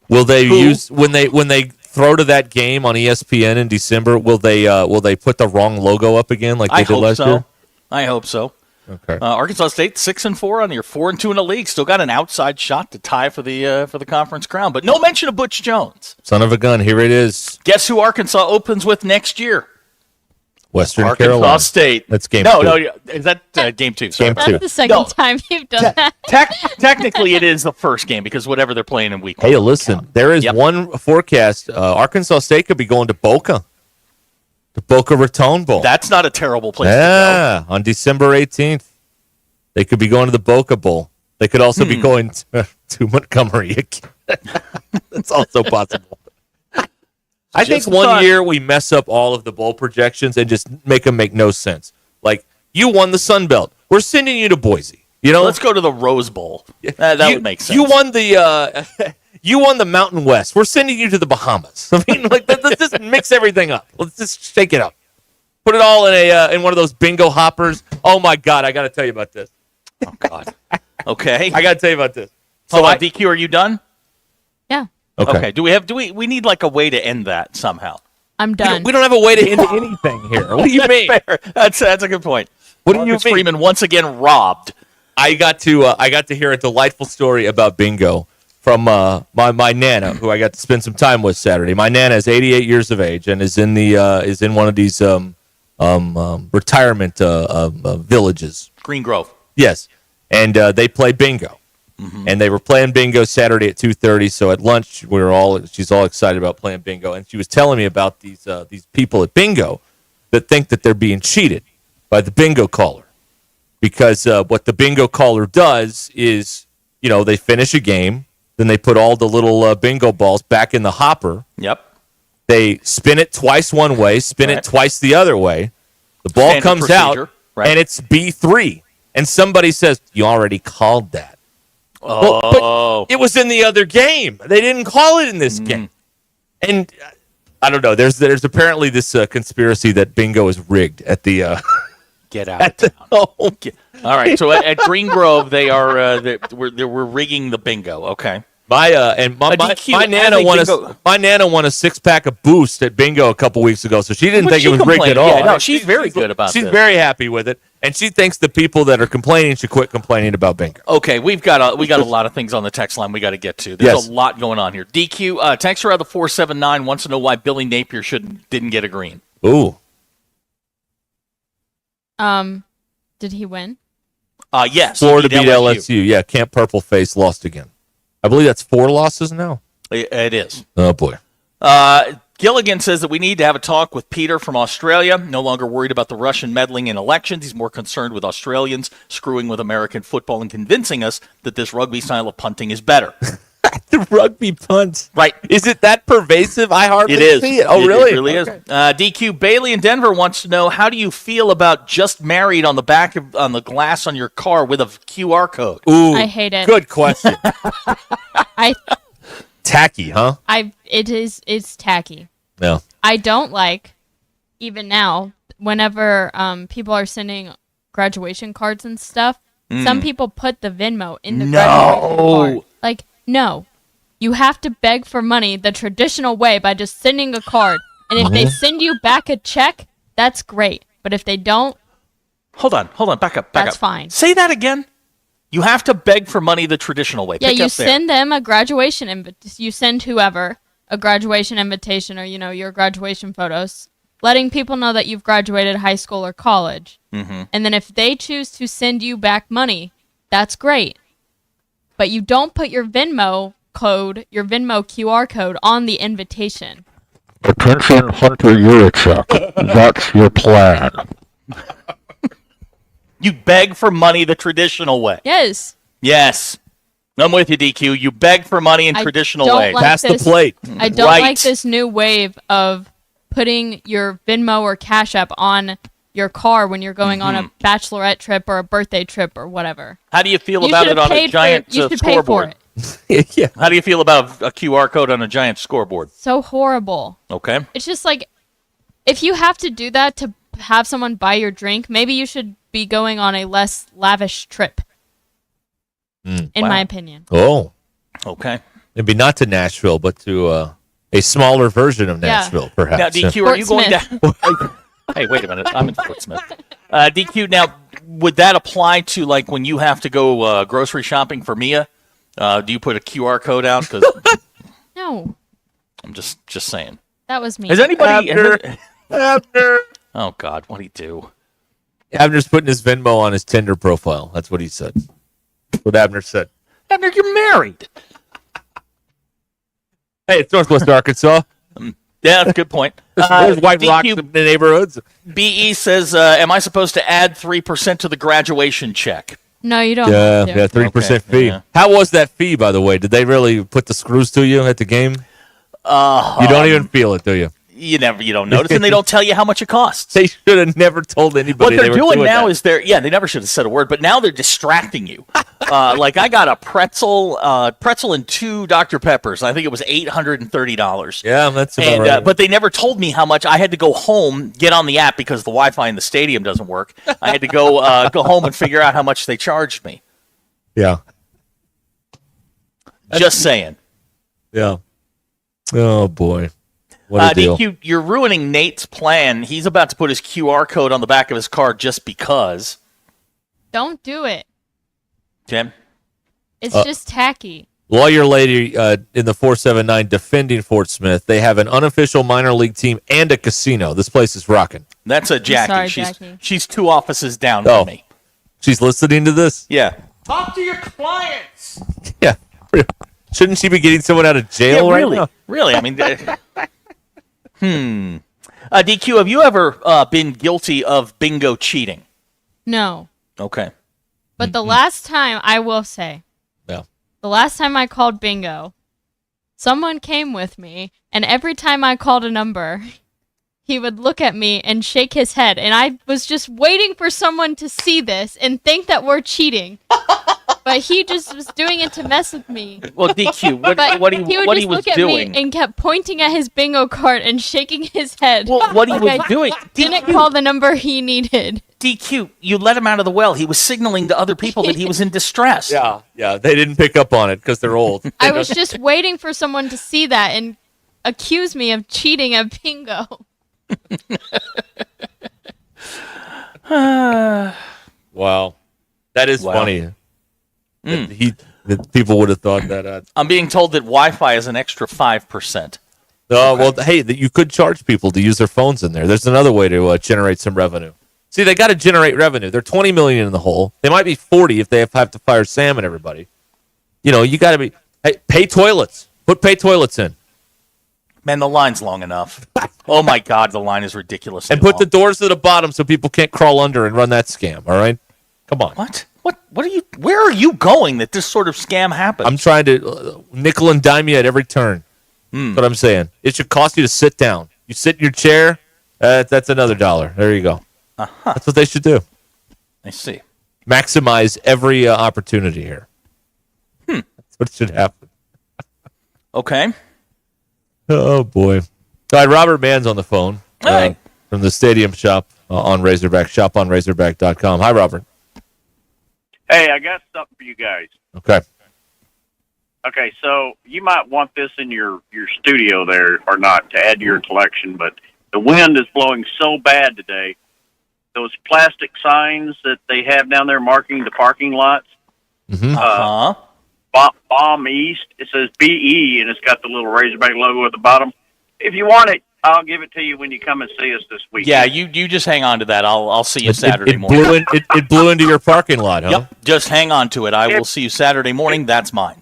Will they use when they throw to that game on ESPN in December? Will they put the wrong logo up again like they did last year? I hope so. Okay. Arkansas State 6-4 on the year, 4-2 in the league. Still got an outside shot to tie for the conference crown, but no mention of Butch Jones. Son of a gun, here it is. Guess who Arkansas opens with next year? Western Arkansas Carolina. State. That's game no, two. No, is that game two? Sorry. Game That's two. the second time you've done that. Technically, it is the first game because whatever they're playing in week 1. Hey, listen, there is one forecast. Arkansas State could be going to Boca. The Boca Raton Bowl. That's not a terrible place to go. On December 18th. They could be going to the Boca Bowl. They could also be going to Montgomery again. That's also possible. I think one year we mess up all of the bowl projections and just make them make no sense. Like, you won the Sun Belt. We're sending you to Boise. You know, Let's go to the Rose Bowl. That would make sense. You won the you won the Mountain West. We're sending you to the Bahamas. I mean, like, let's just mix everything up. Let's just shake it up. Put it all in one of those bingo hoppers. Oh my God, I got to tell you about this. Oh God. Okay. I got to tell you about this. So, DQ, are you done? Yeah. Okay. Do we need like a way to end that somehow? I'm done. We don't have a way to end anything here. What do you mean? Fair. That's a good point. What do you mean? Freeman once again robbed. I got to hear a delightful story about bingo from my nana, who I got to spend some time with Saturday. My nana is 88 years of age and is in one of these retirement villages. Green Grove. Yes, and they play bingo, and they were playing bingo Saturday at 2:30. So at lunch, she's all excited about playing bingo, and she was telling me about these people at bingo that think that they're being cheated by the bingo caller, because what the bingo caller does is, they finish a game, then they put all the little bingo balls back in the hopper. Yep. They spin it twice one way, spin it twice the other way. The ball Standard comes procedure, out, right. and it's B3. And somebody says, you already called that. Oh. But it was in the other game. They didn't call it in this game. And I don't know. There's apparently this conspiracy that bingo is rigged at the... Get out of town. All right. So at Green Grove, they are we're rigging the bingo. Okay. My nana won a 6-pack of Boost at bingo a couple weeks ago, so she didn't think it was rigged at all. Yeah, no, she's very good about She's this. very happy with it, and she thinks the people that are complaining should quit complaining about bingo. Okay, we got a lot of things on the text line we got to get to. There's a lot going on here. DQ, texter out of the 479 wants to know why Billy Napier didn't get a green. Ooh. Did he win? Yes. Florida beat LSU. Yeah, Camp Purple Face lost again. I believe that's 4 losses now. It is. Oh, boy. Gilligan says that we need to have a talk with Peter from Australia. No longer worried about the Russian meddling in elections. He's more concerned with Australians screwing with American football and convincing us that this rugby style of punting is better. The rugby punt. Right. Is it that pervasive? I hardly see it. Oh, really? It really is. DQ Bailey in Denver wants to know, how do you feel about just married on the back on the glass on your car with a QR code? Ooh, I hate it. Good question. Tacky, huh? It's tacky. No. I don't like, even now, whenever people are sending graduation cards and stuff, some people put the Venmo in the graduation card. Like, no. You have to beg for money the traditional way by just sending a card. And if they send you back a check, that's great. But if they don't... Hold on. Back up. That's fine. Say that again. You have to beg for money the traditional way. Yeah, Pick you up there. send them a graduation invitation. You send whoever a graduation invitation or, your graduation photos, letting people know that you've graduated high school or college. Mm-hmm. And then if they choose to send you back money, that's great. But you don't put your Venmo QR code on the invitation. Attention, Hunter Yurichuk. That's your plan. You beg for money the traditional way. Yes. Yes. I'm with you, DQ. You beg for money in traditional way. Pass the plate. I don't like this new wave of putting your Venmo or Cash App on your car when you're going on a bachelorette trip or a birthday trip or whatever. How do you feel about it on a giant scoreboard? Yeah. How do you feel about a QR code on a giant scoreboard? So horrible. Okay. It's just like, if you have to do that to have someone buy your drink, maybe you should be going on a less lavish trip. In my opinion. Oh. Okay. Maybe not to Nashville, but to a smaller version of Nashville, perhaps. Now, DQ, are you going to... Hey, wait a minute. I'm in Fort Smith. DQ, now, would that apply to, like, when you have to go grocery shopping for Mia? Do you put a QR code out? Cause No. I'm just saying. That was me. Has anybody... After. All Oh, God, what'd he do? Abner's putting his Venmo on his Tinder profile. That's what he said. That's what Abner said. Abner, you're married. Hey, it's Northwest Arkansas. Yeah, that's a good point. There's white rocks in the neighborhoods. BE says, am I supposed to add 3% to the graduation check? No, you don't. Yeah, have to. 3% fee. yeah. How was that fee, by the way? Did they really put the screws to you at the game? You don't even feel it, do you? You don't notice, and they don't tell you how much it costs. They should have never told anybody. What they're they were doing now that. is they never should have said a word, but now they're distracting you. Like I got a pretzel and 2 Dr. Peppers. I think it was $830. Yeah, that's about right. But they never told me how much. I had to go home, get on the app because the Wi-Fi in the stadium doesn't work. I had to go home and figure out how much they charged me. Yeah. Just saying. Yeah. Oh boy. What a deal. DQ, you're ruining Nate's plan. He's about to put his QR code on the back of his car just because. Don't do it. Tim? It's just tacky. Lawyer lady in the 479 defending Fort Smith. They have an unofficial minor league team and a casino. This place is rocking. That's a Jackie. Sorry, Jackie. She's 2 offices down from me. She's listening to this? Yeah. Talk to your clients. Yeah. Shouldn't she be getting someone out of jail right now? Really? I mean, DQ, have you ever been guilty of bingo cheating? No. Okay. But the last time, I will say, Yeah. the last time I called bingo, someone came with me, and every time I called a number, he would look at me and shake his head. And I was just waiting for someone to see this and think that we're cheating. But he just was doing it to mess with me. Well, DQ, he would just look at me and kept pointing at his bingo card and shaking his head. Well, what he was doing. Didn't call the number he needed. DQ, you let him out of the well. He was signaling to other people that he was in distress. Yeah, they didn't pick up on it because they're old. I was just waiting for someone to see that and accuse me of cheating at bingo. Wow. That is funny. That people would have thought that. I'm being told that Wi-Fi is an extra 5%. Well, hey, that you could charge people to use their phones in there. There's another way to generate some revenue. See, they got to generate revenue. They're $20 million in the hole. They might be 40 if they have to fire Sam and everybody. You know, you got to be. Hey, pay toilets. Pay toilets in. Man, the line's long enough. Oh my God, the line is ridiculous. And put the doors to the bottom so people can't crawl under and run that scam. All right, come on. What? What are you? Where are you going that this sort of scam happens? I'm trying to nickel and dime you at every turn. That's what I'm saying. It should cost you to sit down. You sit in your chair. That's another $1. There you go. That's what they should do. I see. Maximize every opportunity here. That's what should happen. Okay. Oh boy. All right, Robert Mann's on the phone Hi. From the Stadium Shop on Razorback. ShopOnRazorback.com. Hi, Robert. Hey, I got something for you guys. Okay. Okay, so you might want this in your studio there or not to add to your collection, but the wind is blowing so bad today. Those plastic signs that they have down there marking the parking lots. Bomb East. It says BE, and it's got the little Razorback logo at the bottom. If you want it, I'll give it to you when you come and see us this week. Yeah, you just hang on to that. I'll see you Saturday morning. It blew into your parking lot, huh? Yep, just hang on to it. I will see you Saturday morning. That's mine.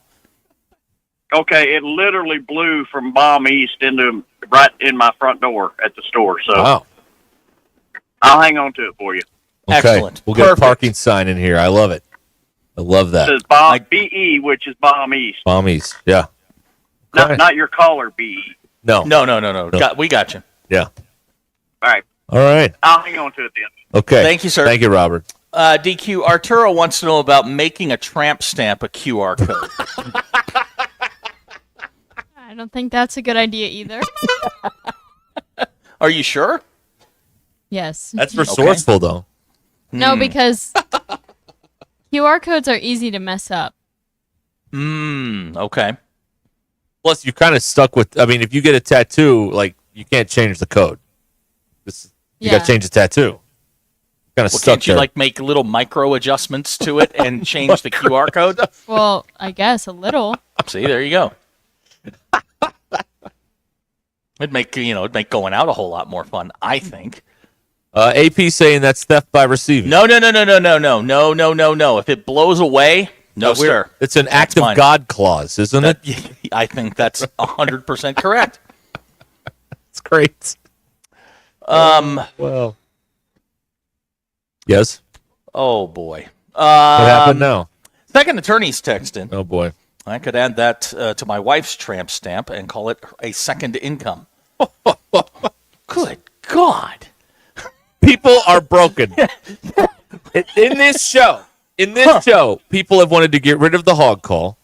Okay, it literally blew from Bomb East into right in my front door at the store. So wow. I'll hang on to it for you. Okay. Excellent. We'll get a parking sign in here. I love it. I love that. It says BE, which is Bomb East. Bomb East, yeah. Not your caller BE. No. We got you. Yeah. All right. All right. I'll hang on to it then. Okay. Thank you, sir. Thank you, Robert. DQ, Arturo wants to know about making a tramp stamp a QR code. I don't think that's a good idea either. Are you sure? Yes. That's resourceful, though. No, because QR codes are easy to mess up. Okay. Plus, you're kind of stuck with, I mean, if you get a tattoo, like, you can't change the code. You got to change the tattoo. Kind of stuck can't you, there. like, make little micro adjustments to it and change the QR code? Well, I guess a little. See, there you go. It'd make going out a whole lot more fun, I think. AP saying that's theft by receiving. No. If it blows away, no, sir. It's an act of God clause, isn't it? I think that's 100% correct. It's great. Well. Yes. Oh boy. What happened now? Second attorney's text in. Oh boy. I could add that to my wife's tramp stamp and call it a second income. Good God. People are broken. In this show, people have wanted to get rid of the hog call,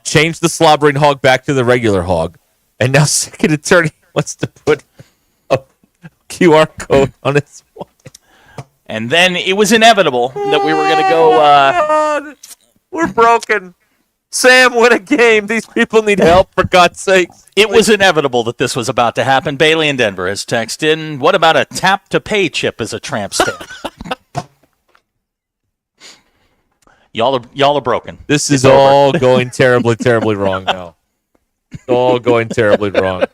change the slobbering hog back to the regular hog, and now second attorney wants to put a QR code on his wife. And then it was inevitable that we were going to go. We're broken. Sam, win a game. These people need help, for God's sake. It was inevitable that this was about to happen. Bailey in Denver has texted in, what about a tap-to-pay chip as a tramp stamp? Y'all are broken. This is all going terribly, terribly wrong now. It's all going terribly wrong.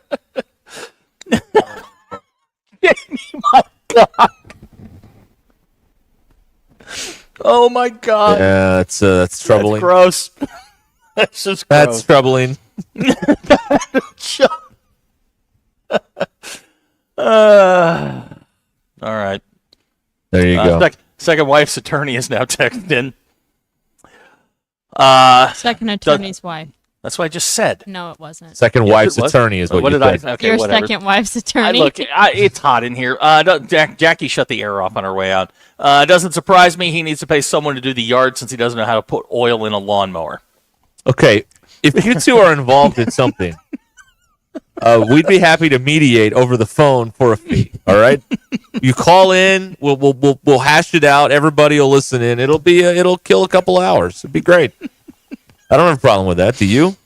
My God. Oh, my God. Yeah, that's troubling. That's gross. That's just gross. That's troubling. All right. There you go. Second wife's attorney is now texted in. Second attorney's wife. That's what I just said. No, it wasn't. Second wife's attorney is what you said. Okay, Your whatever. second wife's attorney. Look, it's hot in here. Jackie shut the air off on her way out. Doesn't surprise me. He needs to pay someone to do the yard since he doesn't know how to put oil in a lawnmower. Okay, if you two are involved in something, we'd be happy to mediate over the phone for a fee. All right, you call in. We'll hash it out. Everybody will listen in. It'll kill a couple hours. It'd be great. I don't have a problem with that. Do you?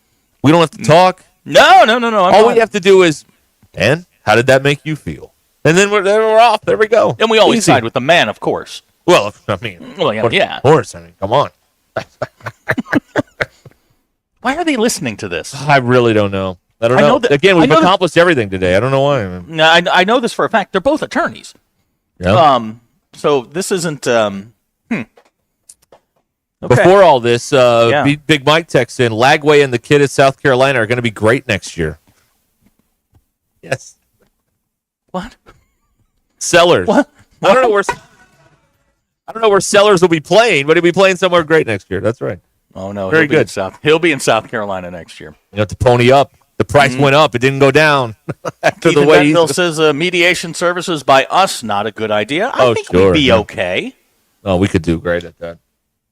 We don't have to talk. No. All we have to do is, and how did that make you feel? And then we're off. There we go. And we always side with the man, of course. Well, I mean, yeah. Of course. I mean, come on. Why are they listening to this? I really don't know. I don't know. Again, we've accomplished everything today. I don't know why. No, I know this for a fact. They're both attorneys. Yeah. So this isn't. Okay. Before all this, Big Mike texts in, Lagway and the kid at South Carolina are going to be great next year. Yes. What? Sellers. What? I don't know where Sellers will be playing, but he'll be playing somewhere great next year. That's right. Oh no, very good. He'll be in South Carolina next year. You have to pony up. The price went up; it didn't go down. After the way Bill says, mediation services by us, not a good idea. I think we'd be okay. Oh, we could do great at that.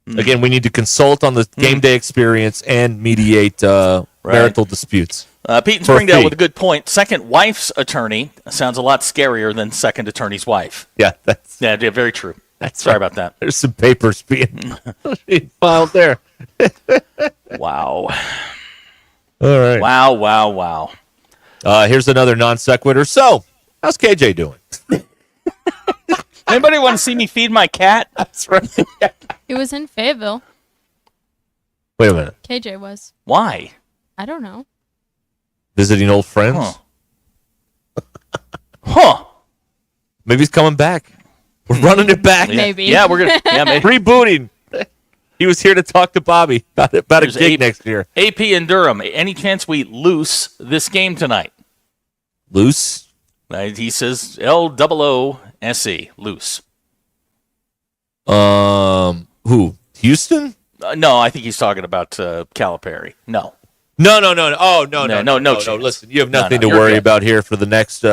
Again, we need to consult on the game day experience and mediate marital disputes. Pete in Springdale with a good point. Second wife's attorney sounds a lot scarier than second attorney's wife. Yeah, very true. Sorry about that. There's some papers being filed there. Wow. All right. Wow. Here's another non sequitur. So, how's KJ doing? Anybody want to see me feed my cat? That's right. He was in Fayetteville. Wait a minute. KJ was. Why? I don't know. Visiting old friends? Huh. Maybe he's coming back. We're running it back. Maybe. Yeah, we're going to. Yeah, maybe. Rebooting. He was here to talk to Bobby about a gig next year. AP in Durham. Any chance we loose this game tonight? Loose? He says LOOSE. Loose. Who? Houston? No, I think he's talking about Calipari. No. No. Oh, no. Listen, you have nothing to worry about here for the next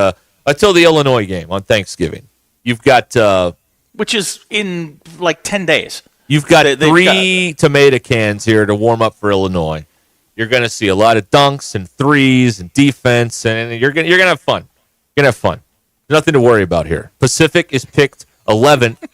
until the Illinois game on Thanksgiving. You've got which is in like 10 days. You've got 3 tomato cans here to warm up for Illinois. You're going to see a lot of dunks and threes and defense, and you're going to have fun. You're going to have fun. Nothing to worry about here. Pacific is picked 11th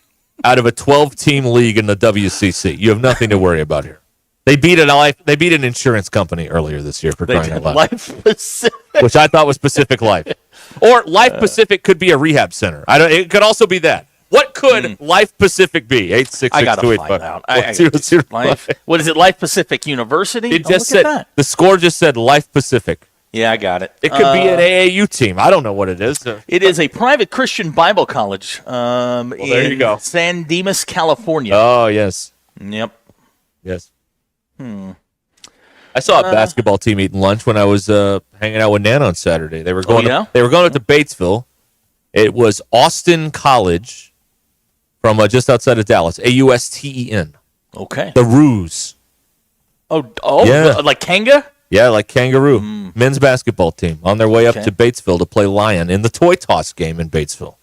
out of a 12-team league in the WCC. You have nothing to worry about here. They beat an insurance company earlier this year for crying out loud. Life Pacific, which I thought was Pacific Life, or Life Pacific could be a rehab center. It could also be that. What could Life Pacific be? 866-285. What is it? Life Pacific University? It just said the score just said Life Pacific. Yeah, I got it. It could be an AAU team. I don't know what it is. It is a private Christian Bible college there in you go. San Dimas, California. Oh, yes. Yep. Yes. I saw a basketball team eating lunch when I was hanging out with Nan on Saturday. They were going. They were going up to Batesville. It was Austin College from just outside of Dallas. AUSTEN. Okay. The Roos. Oh, Yeah. like Kanga? Yeah, like Kangaroo. Men's basketball team on their way up to Batesville to play Lion in the toy toss game in Batesville.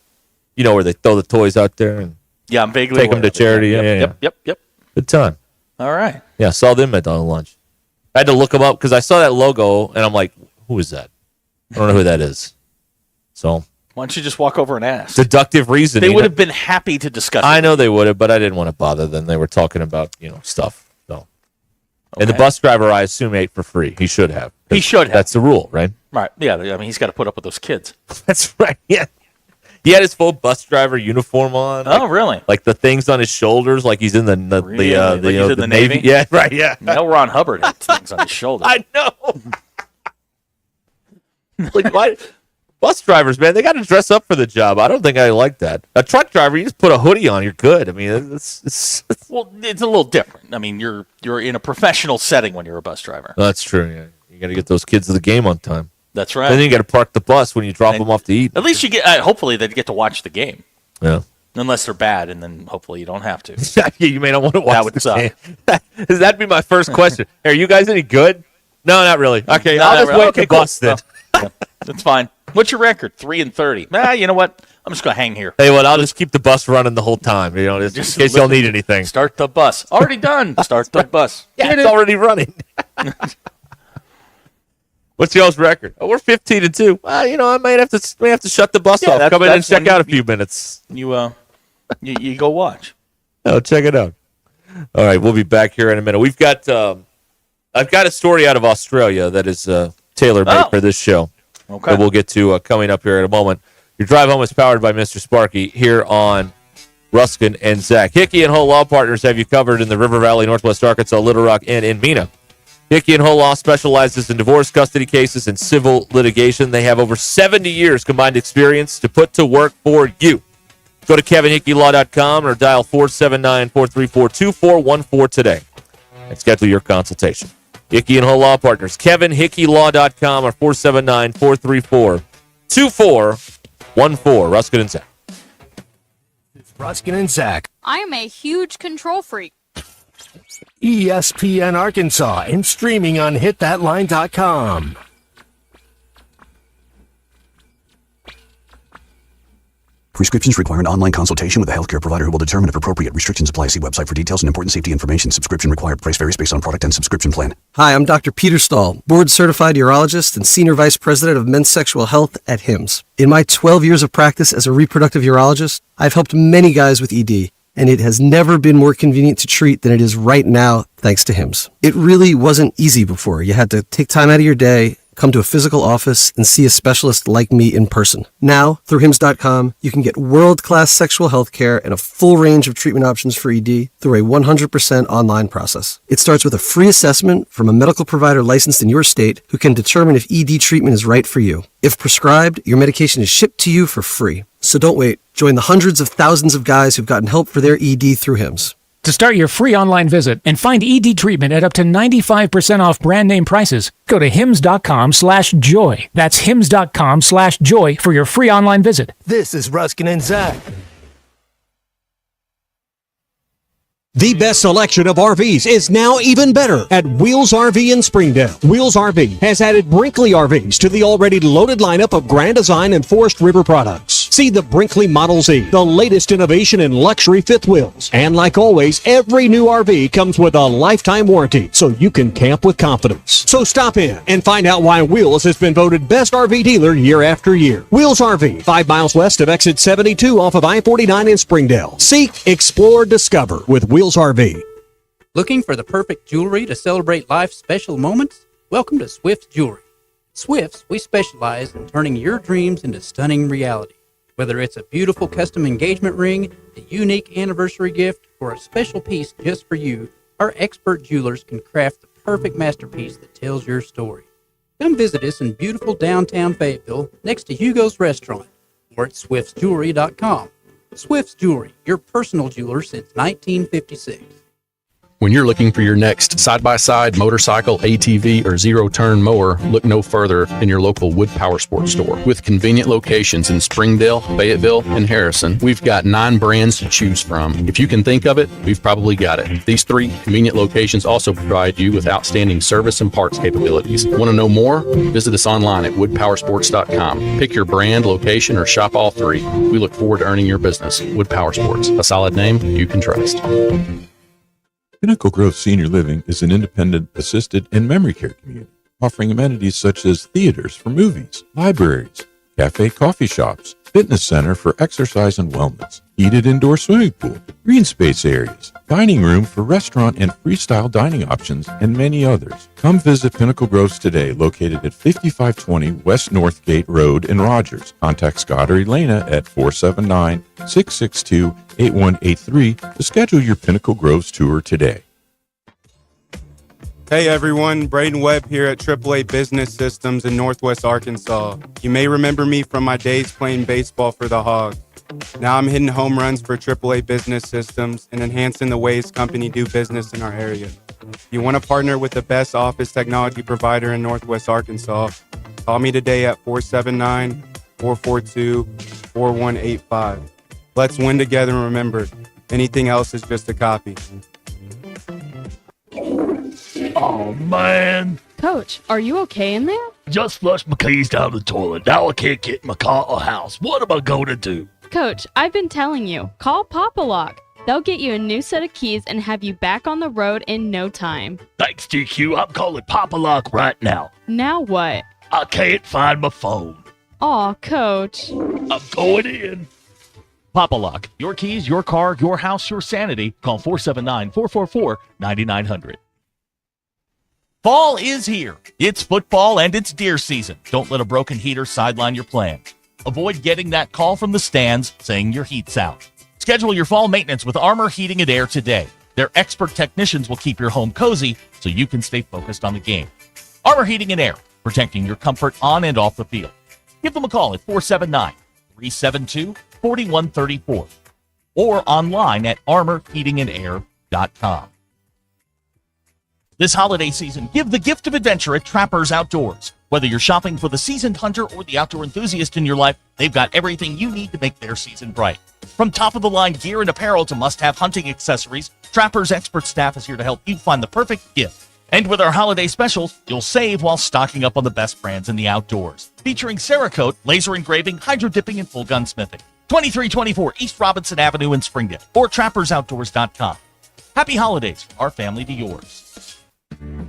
You know where they throw the toys out there and Yeah, I'm vaguely take them aware to of it. charity. Yeah. Yep. Good time. All right. Yeah, saw them at lunch. I had to look them up because I saw that logo and I'm like, who is that? I don't know who that is. So Why don't you just walk over and ask? deductive reasoning. They would have been happy to discuss I it. know they would have, but I didn't want to bother them. They were talking about stuff. So, and the bus driver, I assume, ate for free. He should have. He should have. That's the rule, right? Right. Yeah, I mean, he's got to put up with those kids. That's right. Yeah. He had his full bus driver uniform on. Oh, really? Like the things on his shoulders, like he's in the Like he's in the Navy? Yeah, right. Yeah. L. Ron Hubbard had things on his shoulder. I know. Like why? Bus drivers, man, they got to dress up for the job. I don't think I like that. A truck driver, you just put a hoodie on, you're good. I mean, it's Well, it's a little different. I mean, you're in a professional setting when you're a bus driver. that's true. Yeah, you got to get those kids to the game on time. That's right. Then you got to park the bus when you drop them off to eat. At least you get. Hopefully, they get to watch the game. Yeah. Unless they're bad, and then hopefully you don't have to. Yeah, you may not want to watch That would the suck. game. That'd be my first question. Hey, are you guys any good? No, not really. Okay, No, I'll not just really. wait Okay, the cool. bus then. Yeah, that's fine. What's your record? 3-30. You know what? I'm just gonna hang here. Hey, well, I'll just keep the bus running the whole time. Just in case y'all need anything. Start the bus. Already done. Start the bus. Yeah, it's already running. What's y'all's record? Oh, we're 15-2. Well, I may have to shut the bus off. Come in and check out a few minutes. You go watch. Oh, check it out. All right, we'll be back here in a minute. We've got I've got a story out of Australia that is tailor-made for this show. Okay. That we'll get to coming up here in a moment. Your drive home is powered by Mr. Sparky here on Ruscin and Zach. Hickey and Hull Law Partners have you covered in the River Valley, Northwest Arkansas, Little Rock, and in Mena. Hickey and Hull Law specializes in divorce, custody cases, and civil litigation. They have over 70 years combined experience to put to work for you. Go to KevinHickeyLaw.com or dial 479-434-2414 today and schedule your consultation. Hickey and Hull Law Partners, KevinHickeyLaw.com or 479-434-2414. Ruskin and Zach. Ruskin and Zach. I am a huge control freak. ESPN Arkansas and streaming on hitthatline.com. Prescriptions require an online consultation with a healthcare provider who will determine if appropriate. Restrictions apply. See website for details and important safety information. Subscription required. Price varies based on product and subscription plan. Hi, I'm Dr. Peter Stahl, board-certified urologist and senior vice president of men's sexual health at HIMSS. In my 12 years of practice as a reproductive urologist, I've helped many guys with ED, and it has never been more convenient to treat than it is right now, thanks to HIMSS. It really wasn't easy before. You had to take time out of your day, come to a physical office, and see a specialist like me in person. Now, through HIMSS.com, you can get world-class sexual health care and a full range of treatment options for ED through a 100% online process. It starts with a free assessment from a medical provider licensed in your state who can determine if ED treatment is right for you. If prescribed, your medication is shipped to you for free. So don't wait. Join the hundreds of thousands of guys who've gotten help for their ED through HIMSS. To start your free online visit and find ED treatment at up to 95% off brand name prices, go to hims.com/joy. That's hims.com/joy for your free online visit. This is Ruskin and Zach. The best selection of RVs is now even better at Wheels RV in Springdale. Wheels RV has added Brinkley RVs to the already loaded lineup of Grand Design and Forest River products. See the Brinkley Model Z, the latest innovation in luxury fifth wheels. And like always, every new RV comes with a lifetime warranty, so you can camp with confidence. So stop in and find out why Wheels has been voted best RV dealer year after year. Wheels RV, 5 miles west of exit 72 off of I-49 in Springdale. Seek, explore, discover with Wheels RV. Looking for the perfect jewelry to celebrate life's special moments? Welcome to Swift's Jewelry. Swift's, we specialize in turning your dreams into stunning reality. Whether it's a beautiful custom engagement ring, a unique anniversary gift, or a special piece just for you, our expert jewelers can craft the perfect masterpiece that tells your story. Come visit us in beautiful downtown Fayetteville next to Hugo's Restaurant or at swiftsjewelry.com. Swift's Jewelry, your personal jeweler since 1956. When you're looking for your next side-by-side, motorcycle, ATV, or zero-turn mower, look no further than your local Wood Powersports store. With convenient locations in Springdale, Fayetteville, and Harrison, we've got 9 brands to choose from. If you can think of it, we've probably got it. These 3 convenient locations also provide you with outstanding service and parts capabilities. Want to know more? Visit us online at woodpowersports.com. Pick your brand, location, or shop all 3. We look forward to earning your business. Wood Powersports, a solid name you can trust. Pinnacle Grove Senior Living is an independent, assisted, and memory care community, offering amenities such as theaters for movies, libraries, cafe coffee shops, fitness center for exercise and wellness, heated indoor swimming pool, green space areas, dining room for restaurant and freestyle dining options, and many others. Come visit Pinnacle Groves today, located at 5520 West Northgate Road in Rogers. Contact Scott or Elena at 479-662-8183 to schedule your Pinnacle Groves tour today. Hey everyone, Braden Webb here at AAA Business Systems in Northwest Arkansas. You may remember me from my days playing baseball for the Hogs. Now I'm hitting home runs for AAA Business Systems and enhancing the ways companies do business in our area. If you want to partner with the best office technology provider in Northwest Arkansas, call me today at 479-442-4185. Let's win together, and remember, anything else is just a copy. Oh, man. Coach, are you okay in there? Just flushed my keys down the toilet. Now I can't get in my car or house. What am I going to do? Coach, I've been telling you, call Papa Lock. They'll get you a new set of keys and have you back on the road in no time. Thanks, GQ. I'm calling Papa Lock right now. Now what? I can't find my phone. Aw, Coach. I'm going in. Papa Lock. Your keys, your car, your house, your sanity. Call 479-444-9900. Fall is here. It's football and it's deer season. Don't let a broken heater sideline your plans. Avoid getting that call from the stands saying your heat's out. Schedule your fall maintenance with Armor Heating and Air today. Their expert technicians will keep your home cozy so you can stay focused on the game. Armor Heating and Air, protecting your comfort on and off the field. Give them a call at 479-372-4134 or online at armorheatingandair.com. This holiday season, give the gift of adventure at Trappers Outdoors. Whether you're shopping for the seasoned hunter or the outdoor enthusiast in your life, they've got everything you need to make their season bright. From top-of-the-line gear and apparel to must-have hunting accessories, Trappers' expert staff is here to help you find the perfect gift. And with our holiday specials, you'll save while stocking up on the best brands in the outdoors. Featuring Cerakote, laser engraving, hydro dipping, and full gunsmithing. 2324 East Robinson Avenue in Springdale or trappersoutdoors.com. Happy holidays from our family to yours.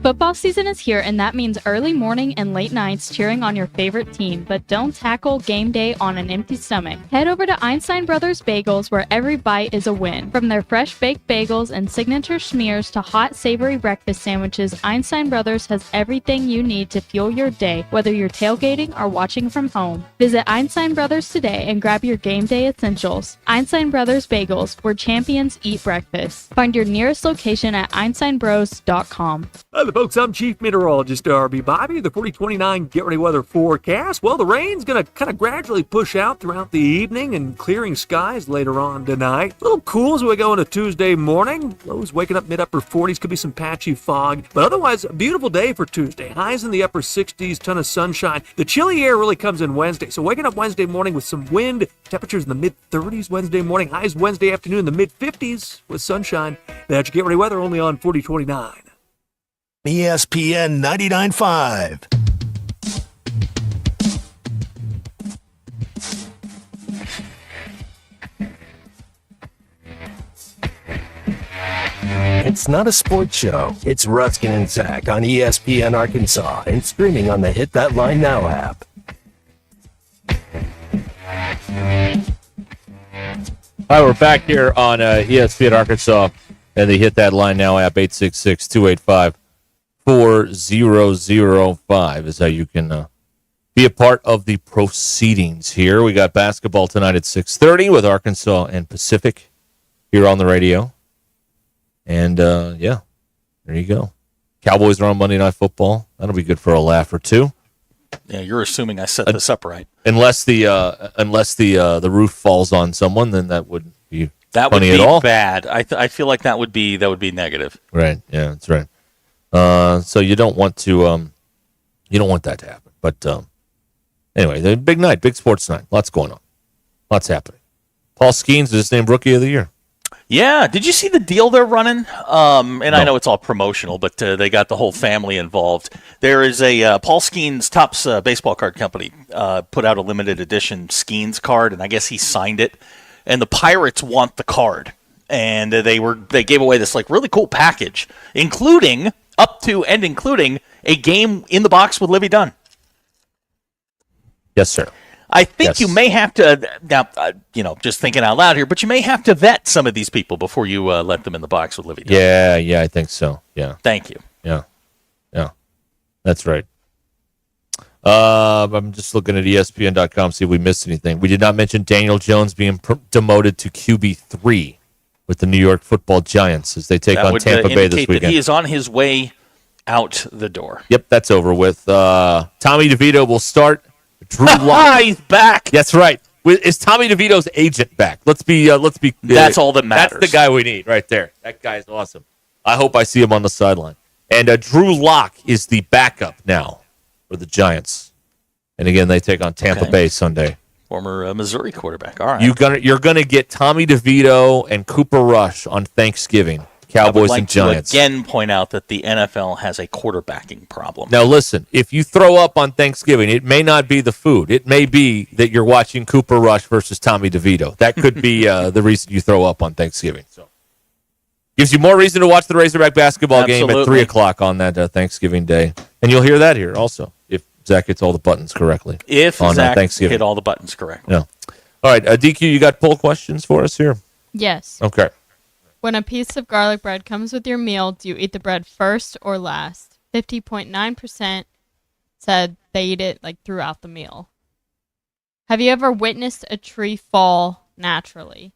Football season is here, and that means early morning and late nights cheering on your favorite team, but don't tackle game day on an empty stomach. Head over to Einstein Brothers Bagels, where every bite is a win. From their fresh baked bagels and signature schmears to hot savory breakfast sandwiches, Einstein Brothers has everything you need to fuel your day, whether you're tailgating or watching from home. Visit Einstein Brothers today and grab your game day essentials. Einstein Brothers Bagels, where champions eat breakfast. Find your nearest location at einsteinbros.com. Hi, folks. I'm Chief Meteorologist RB Bobby. The 4029 Get Ready Weather forecast. Well, the rain's going to kind of gradually push out throughout the evening and clearing skies later on tonight. A little cool as we go into Tuesday morning. Lows waking up mid-upper 40s. Could be some patchy fog. But otherwise, a beautiful day for Tuesday. Highs in the upper 60s, ton of sunshine. The chilly air really comes in Wednesday. So waking up Wednesday morning with some wind. Temperatures in the mid-30s Wednesday morning. Highs Wednesday afternoon in the mid-50s with sunshine. That's your Get Ready Weather only on 4029. ESPN 99.5. It's not a sports show. It's Ruscin and Zach on ESPN Arkansas and streaming on the Hit That Line Now app. All right, we're back here on ESPN Arkansas and the Hit That Line Now app. 866-285-4005 is how you can be a part of the proceedings here. We got basketball tonight at 6:30 with Arkansas and Pacific here on the radio. And, yeah, there you go. Cowboys are on Monday Night Football. That'll be good for a laugh or two. Yeah, you're assuming I set this up right. Unless the roof falls on someone, then that wouldn't be That would funny be at all. bad. I feel like that would be negative. Right. Yeah, that's right. So you don't want to you don't want that to happen. But anyway, the big night, big sports night. Lots going on. Lots happening. Paul Skeens is named Rookie of the Year. Yeah, did you see the deal they're running? I know it's all promotional, but they got the whole family involved. There is a Paul Skeens, Topps baseball card company, put out a limited edition Skeens card, and I guess he signed it. And the Pirates want the card, and they gave away this like really cool package, including a game in the box with Livy Dunn. Yes, sir. I think you may have to, now, just thinking out loud here, but you may have to vet some of these people before you let them in the box with Livy Dunn. Yeah, I think so. Yeah. Thank you. Yeah. That's right. I'm just looking at ESPN.com, see if we missed anything. We did not mention Daniel Jones being demoted to QB3 with the New York Football Giants as they take on Tampa Bay this weekend. That he is on his way out the door. Yep, that's over with. Tommy DeVito will start. Drew Lock. He's back. That's right. Is Tommy DeVito's agent back? Let's be. That's all that matters. That's the guy we need right there. That guy's awesome. I hope I see him on the sideline. And Drew Lock is the backup now for the Giants. And again, they take on Tampa Bay Sunday. Former Missouri quarterback. All right. You're gonna get Tommy DeVito and Cooper Rush on Thanksgiving. Cowboys and Giants. To again point out that the NFL has a quarterbacking problem. Now listen, if you throw up on Thanksgiving, it may not be the food. It may be that you're watching Cooper Rush versus Tommy DeVito. That could be the reason you throw up on Thanksgiving. So gives you more reason to watch the Razorback basketball game at 3 o'clock on that Thanksgiving day. And you'll hear that here also, if Zach hits all the buttons correctly. If on Zach Thanksgiving. hit all the buttons correctly. Yeah. All right, DQ, you got poll questions for us here? Yes. Okay. When a piece of garlic bread comes with your meal, do you eat the bread first or last? 50.9% said they eat it throughout the meal. Have you ever witnessed a tree fall naturally?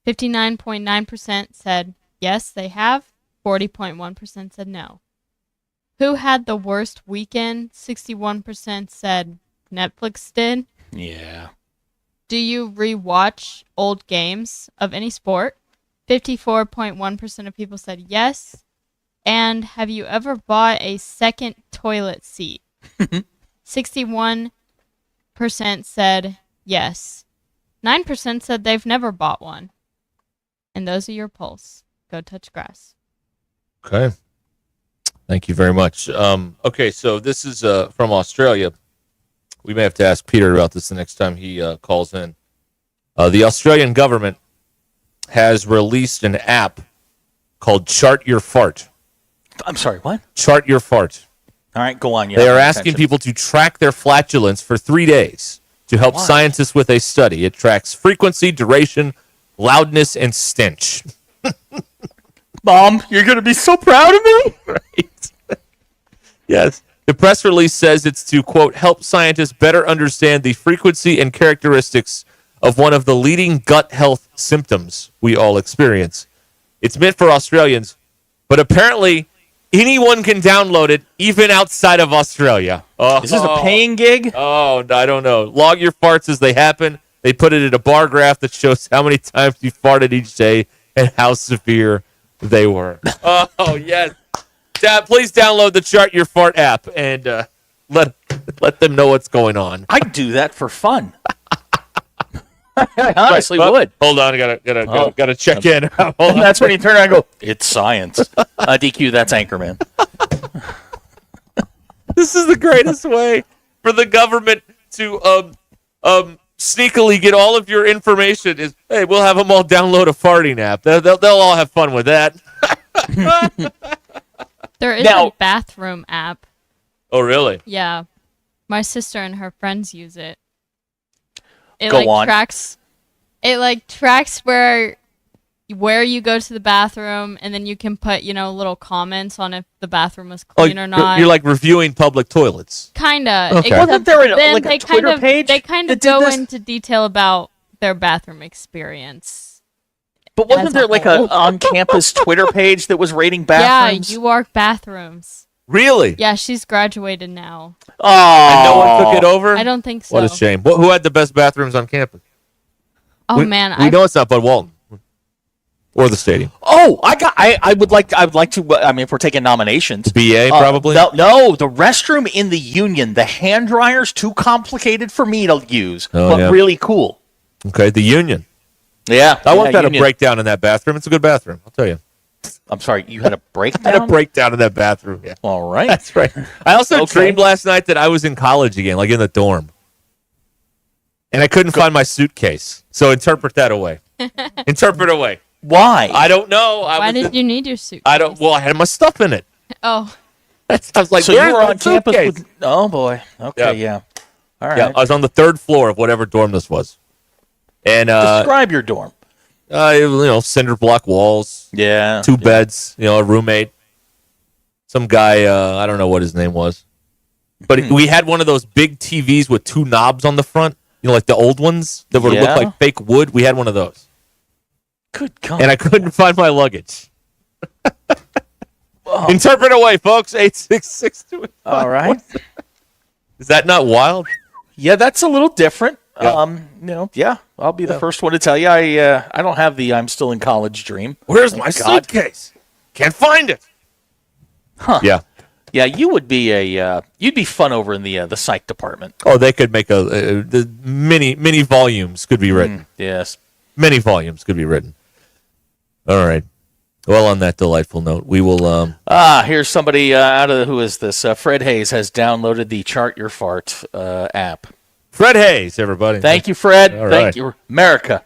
59.9% said yes, they have. 40.1% said no. Who had the worst weekend? 61% said Netflix did. Yeah. Do you rewatch old games of any sport? 54.1% of people said yes. And have you ever bought a second toilet seat? 61% said yes. 9% said they've never bought one. And those are your polls. Go touch grass. Okay. Thank you very much. Okay, so this is from Australia. We may have to ask Peter about this the next time he calls in. The Australian government has released an app called Chart Your Fart. I'm sorry, what? Chart Your Fart. All right, go on. Yeah, they are asking people to track their flatulence for 3 days to help scientists with a study. It tracks frequency, duration, loudness, and stench. Mom, you're going to be so proud of me. Right. Yes. The press release says it's to, quote, help scientists better understand the frequency and characteristics of one of the leading gut health symptoms we all experience. It's meant for Australians, but apparently anyone can download it, even outside of Australia. Is this a paying gig? Oh, I don't know. Log your farts as they happen. They put it in a bar graph that shows how many times you farted each day and how severe they were. Oh, yes. Dad, please download the Chart Your Fart app and let them know what's going on. I'd do that for fun. I honestly would. Hold on, I gotta check in. Hold on. That's when you turn around and go, it's science. DQ, that's Anchorman. This is the greatest way for the government to sneakily get all of your information. Is hey, we'll have them all download a farting app. They'll all have fun with that. There is a bathroom app. Oh, really? Yeah. My sister and her friends use it. It Go on. tracks where you go to the bathroom, and then you can put, little comments on if the bathroom was clean or not. You're like reviewing public toilets. Kinda. Okay. Wasn't there a Twitter page? They kind of go into detail about their bathroom experience. But wasn't there like a on-campus Twitter page that was rating bathrooms? Yeah, UARC bathrooms. Really? Yeah, she's graduated now. Oh, and no one took it over? I don't think so. What a shame. Who had the best bathrooms on campus? Oh, man. We know it's not Bud Walton. Or the stadium. Oh, I would like to. I mean, if we're taking nominations, BA probably. No, the restroom in the Union, the hand dryer's too complicated for me to use, but really cool. Okay, the Union. Yeah, I once had a breakdown in that bathroom. It's a good bathroom, I'll tell you. I'm sorry, you had a breakdown? I had a breakdown in that bathroom. Yeah. All right, that's right. I also dreamed last night that I was in college again, like in the dorm, and I couldn't find my suitcase. So interpret that away. Interpret away. Why? I don't know. Why did you need your suit? I don't. Well, I had my stuff in it. Oh. I was like, so you were on campus with? Oh boy. Okay. Yeah. All right. Yeah, I was on the 3rd floor of whatever dorm this was. And describe your dorm. Cinder block walls. Yeah. 2 beds. A roommate. Some guy. I don't know what his name was, but we had one of those big TVs with 2 knobs on the front. Like the old ones that would look like fake wood. We had one of those. Good God. And I couldn't find my luggage. Interpret away, folks. 866-285. All right. Is that not wild? Yeah, that's a little different. Yeah. I'll be the first one to tell you. I don't have the I'm still in college dream. Where's my suitcase? Can't find it. Huh. Yeah. Yeah, you would be you'd be fun over in the psych department. Oh, they could make the many volumes could be written. Yes. Many volumes could be written. All right. Well, on that delightful note, we will. Here's somebody who is this? Fred Hayes has downloaded the Chart Your Fart app. Fred Hayes, everybody. Thank you, Fred. All Thank right. you, America.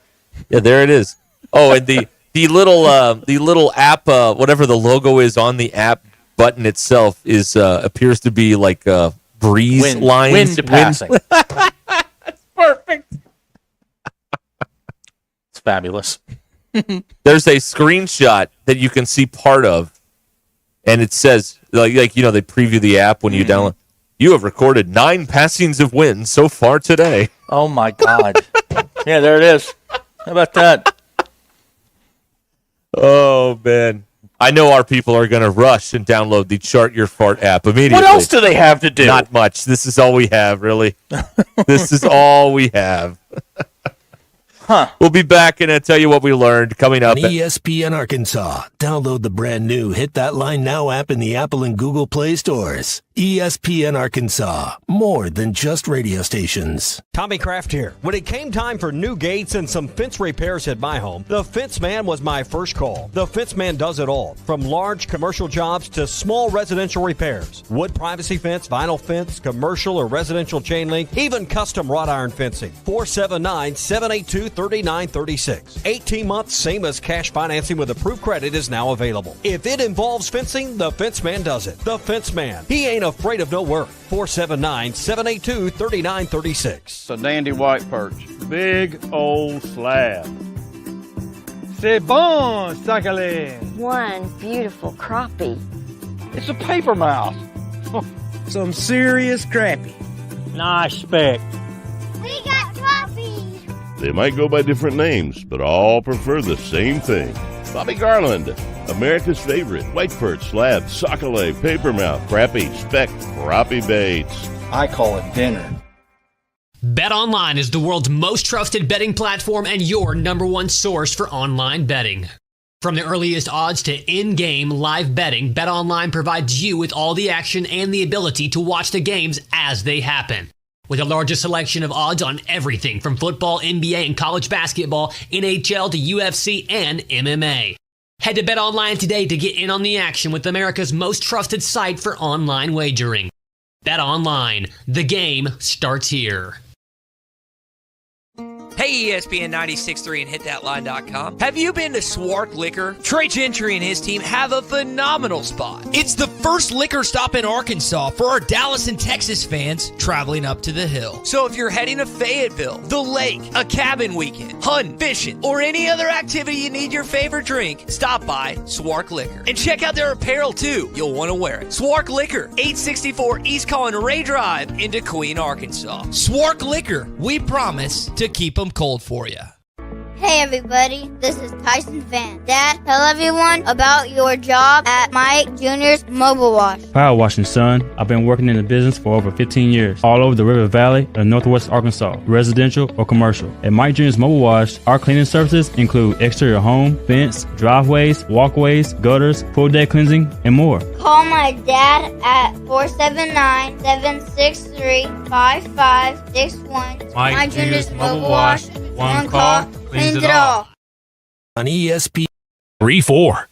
Yeah, there it is. Oh, and the little app, whatever the logo is on the app button itself is appears to be like breeze lines. Wind passing. That's perfect. It's fabulous. There's a screenshot that you can see part of, and it says they preview the app when you download. You have recorded 9 passings of wind so far today. Oh my God! Yeah, there it is. How about that? Oh man, I know our people are going to rush and download the Chart Your Fart app immediately. What else do they have to do? Not much. This is all we have, really. This is all we have. Huh. We'll be back and tell you what we learned coming up. On ESPN Arkansas, download the brand new Hit That Line Now app in the Apple and Google Play stores. ESPN Arkansas, more than just radio stations. Tommy Kraft here. When it came time for new gates and some fence repairs at my home, the Fence Man was my first call. The Fence Man does it all, from large commercial jobs to small residential repairs. Wood privacy fence, vinyl fence, commercial or residential chain link, even custom wrought iron fencing. 479-782-3936. 18 months, same as cash financing with approved credit is now available. If it involves fencing, the Fence Man does it. The Fence Man. He ain't afraid of no work. 479-782-3936. It's a dandy white perch. Big old slab. C'est bon, sacalé. One beautiful crappie. It's a paper mouse. Some serious crappie. Nice speck. We got crappies. They might go by different names, but all prefer the same thing. Bobby Garland, America's favorite white perch, slab, sockeye, papermouth, crappie, speck, crappie baits. I call it dinner. BetOnline is the world's most trusted betting platform and your #1 source for online betting. From the earliest odds to in-game live betting, BetOnline provides you with all the action and the ability to watch the games as they happen. With the largest selection of odds on everything from football, NBA, and college basketball, NHL to UFC and MMA. Head to BetOnline today to get in on the action with America's most trusted site for online wagering. BetOnline, the game starts here. Hey, ESPN 96.3 and HitThatLine.com. Have you been to Swark Liquor? Trey Gentry and his team have a phenomenal spot. It's the first liquor stop in Arkansas for our Dallas and Texas fans traveling up to the hill. So if you're heading to Fayetteville, the lake, a cabin weekend, hunting, fishing, or any other activity you need your favorite drink, stop by Swark Liquor. And check out their apparel too. You'll want to wear it. Swark Liquor, 864 East Collin Ray Drive in DeQueen, Arkansas. Swark Liquor, we promise to keep them cold for you. Hey everybody, this is Tyson Van. Dad, tell everyone about your job at Mike Jr.'s Mobile Wash. Power washing, son. I've been working in the business for over 15 years, all over the River Valley and Northwest Arkansas, residential or commercial. At Mike Jr.'s Mobile Wash, our cleaning services include exterior home, fence, driveways, walkways, gutters, full deck cleansing, and more. Call my dad at 479-763-5561. Mike Jr.'s Mobile Wash. One call, cleans it all. On ESPN 3-4.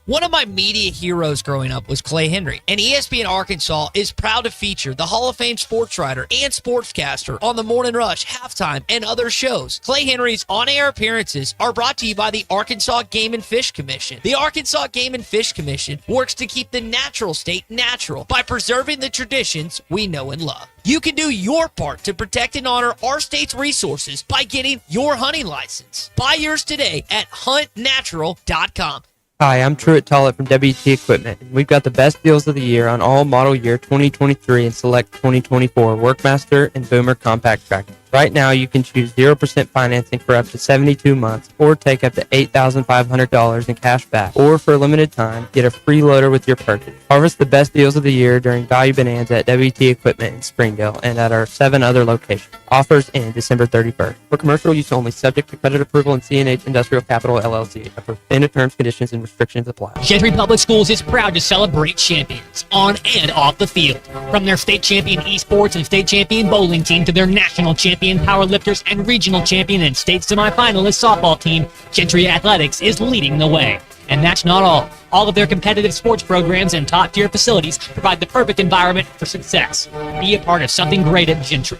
One of my media heroes growing up was Clay Henry, and ESPN Arkansas is proud to feature the Hall of Fame sports writer and sportscaster on the Morning Rush, Halftime, and other shows. Clay Henry's on-air appearances are brought to you by the Arkansas Game and Fish Commission. The Arkansas Game and Fish Commission works to keep the natural state natural by preserving the traditions we know and love. You can do your part to protect and honor our state's resources by getting your hunting license. Buy yours today at huntnatural.com. Hi, I'm Truett Tollett from WT Equipment, and we've got the best deals of the year on all model year 2023 and select 2024 Workmaster and Boomer compact tractors. Right now, you can choose 0% financing for up to 72 months or take up to $8,500 in cash back. Or for a limited time, get a free loader with your purchase. Harvest the best deals of the year during Value Bonanza at WT Equipment in Springdale and at our 7 other locations. Offers end December 31st. For commercial use only, subject to credit approval and CNH Industrial Capital LLC. Extended terms, conditions, and restrictions apply. Gentry Public Schools is proud to celebrate champions on and off the field. From their state champion esports and state champion bowling team to their national champion powerlifters and regional champion and state semifinalist softball team, Gentry Athletics is leading the way. And that's not all. All of their competitive sports programs and top-tier facilities provide the perfect environment for success. Be a part of something great at Gentry.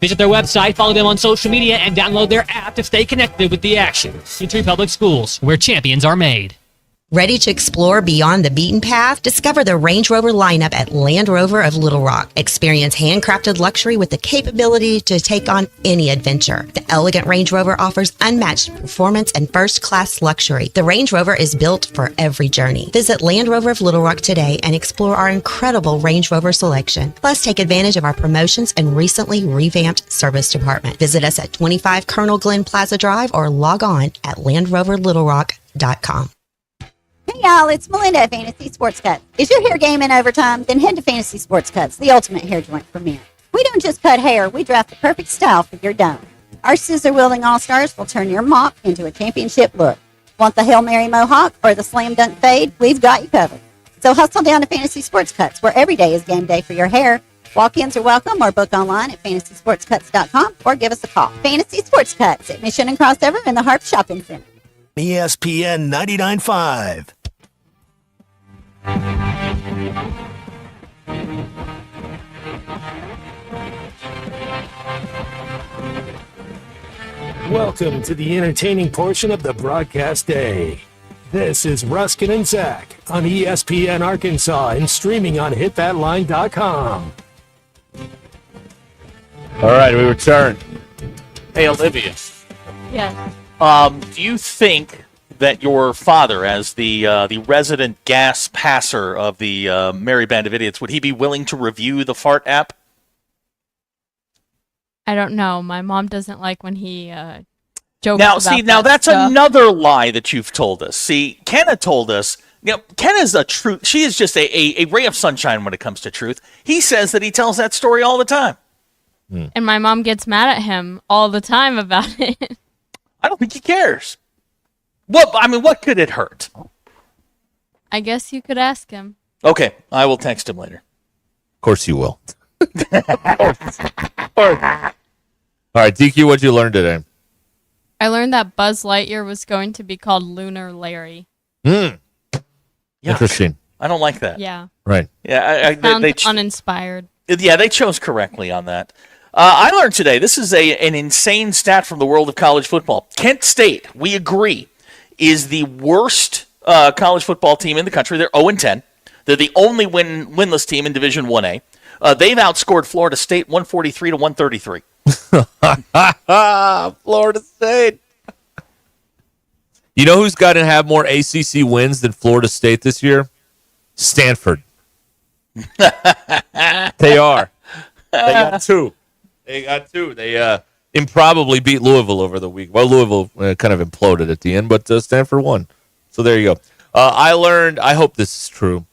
Visit their website, follow them on social media, and download their app to stay connected with the action. Gentry Public Schools, where champions are made. Ready to explore beyond the beaten path? Discover the Range Rover lineup at Land Rover of Little Rock. Experience handcrafted luxury with the capability to take on any adventure. The elegant Range Rover offers unmatched performance and first-class luxury. The Range Rover is built for every journey. Visit Land Rover of Little Rock today and explore our incredible Range Rover selection. Plus, take advantage of our promotions and recently revamped service department. Visit us at 25 Colonel Glenn Plaza Drive or log on at LandRoverLittleRock.com. Hey y'all, it's Melinda at Fantasy Sports Cuts. Is your hair game in overtime? Then head to Fantasy Sports Cuts, the ultimate hair joint for men. We don't just cut hair, we draft the perfect style for your dome. Our scissor-wielding all-stars will turn your mop into a championship look. Want the Hail Mary Mohawk or the Slam Dunk Fade? We've got you covered. So hustle down to Fantasy Sports Cuts, where every day is game day for your hair. Walk-ins are welcome or book online at fantasysportscuts.com or give us a call. Fantasy Sports Cuts at Mission and Crossover in the Harp Shopping Center. ESPN 99.5. Welcome to the entertaining portion of the broadcast day. This is Ruscin and Zach on ESPN Arkansas and streaming on hitthatline.com. All right, we return. Hey, Olivia. Yes. Do you think that your father, as the resident gas passer of the Merry Band of Idiots, would he be willing to review the fart app? I don't know. My mom doesn't like when he jokes Now, about see, that now that's stuff. another lie that you've told us. See, Kenna told us, Kenna's a truth. She is just a ray of sunshine when it comes to truth. He says that he tells that story all the time. And my mom gets mad at him all the time about it. I don't think he cares. What could it hurt? I guess you could ask him. Okay, I will text him later. Of course you will. All right, DQ, what'd you learn today? I learned that Buzz Lightyear was going to be called Lunar Larry. Interesting. I don't like that. Yeah. Right. Yeah, Sounds uninspired. Yeah, they chose correctly on that. I learned today, this is an insane stat from the world of college football. Kent State, we agree, is the worst college football team in the country. They're 0-10. They're the only winless team in Division 1A. They've outscored Florida State 143 to 133. Florida State. You know who's got to have more ACC wins than Florida State this year? Stanford. They are. They got two. They improbably beat Louisville over the week. Well, Louisville kind of imploded at the end, but Stanford won. So there you go. I learned, I hope this is true,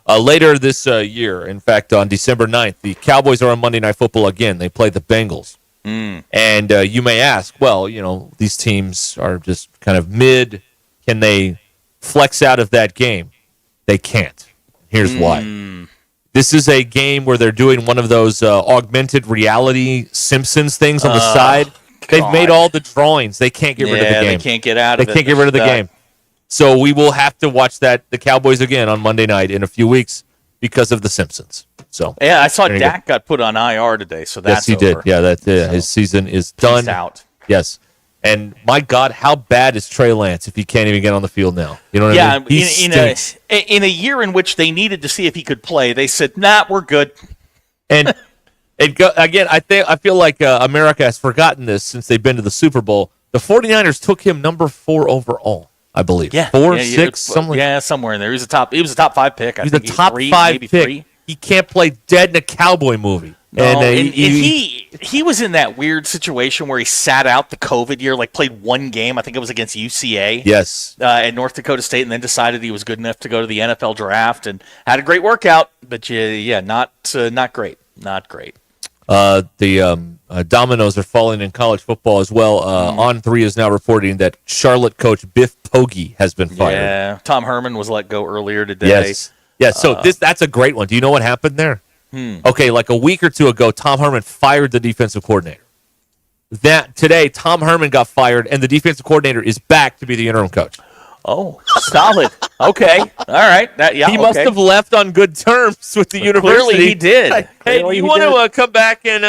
later this year, in fact, on December 9th, the Cowboys are on Monday Night Football again. They play the Bengals. And you may ask, well, these teams are just kind of mid. Can they flex out of that game? They can't. Here's why. This is a game where they're doing one of those augmented reality Simpsons things on the side. They've made all the drawings. They can't get rid of the game. They can't get out of it. They can't get rid of the game. So we will have to watch the Cowboys again on Monday night in a few weeks because of the Simpsons. So yeah, I saw Dak got put on IR today, so that's yes, he over. did. Yeah, his season is done. He's out. Yes. And my God, how bad is Trey Lance if he can't even get on the field now? You know what I mean? He stinks. In a year in which they needed to see if he could play, they said, "Nah, we're good." And again, I feel like America has forgotten this since they've been to the Super Bowl. The 49ers took him number 4 overall, I believe. Yeah, 4, 6, something. Yeah, somewhere in there. He was a top 5 pick. He's a top 5 pick. 3. He can't play dead in a cowboy movie. No, and he was in that weird situation where he sat out the COVID year, like played one game. I think it was against UCA. Yes. At North Dakota State, and then decided he was good enough to go to the NFL draft and had a great workout. But not great. Not great. The dominoes are falling in college football as well. On3 is now reporting that Charlotte coach Biff Poggi has been fired. Yeah, Tom Herman was let go earlier today. Yes. So that's a great one. Do you know what happened there? Okay, like a week or two ago, Tom Herman fired the defensive coordinator. Today, Tom Herman got fired, and the defensive coordinator is back to be the interim coach. Oh, solid. Okay. All right. He must have left on good terms with the university. Clearly he did. Hey, do you want to come back and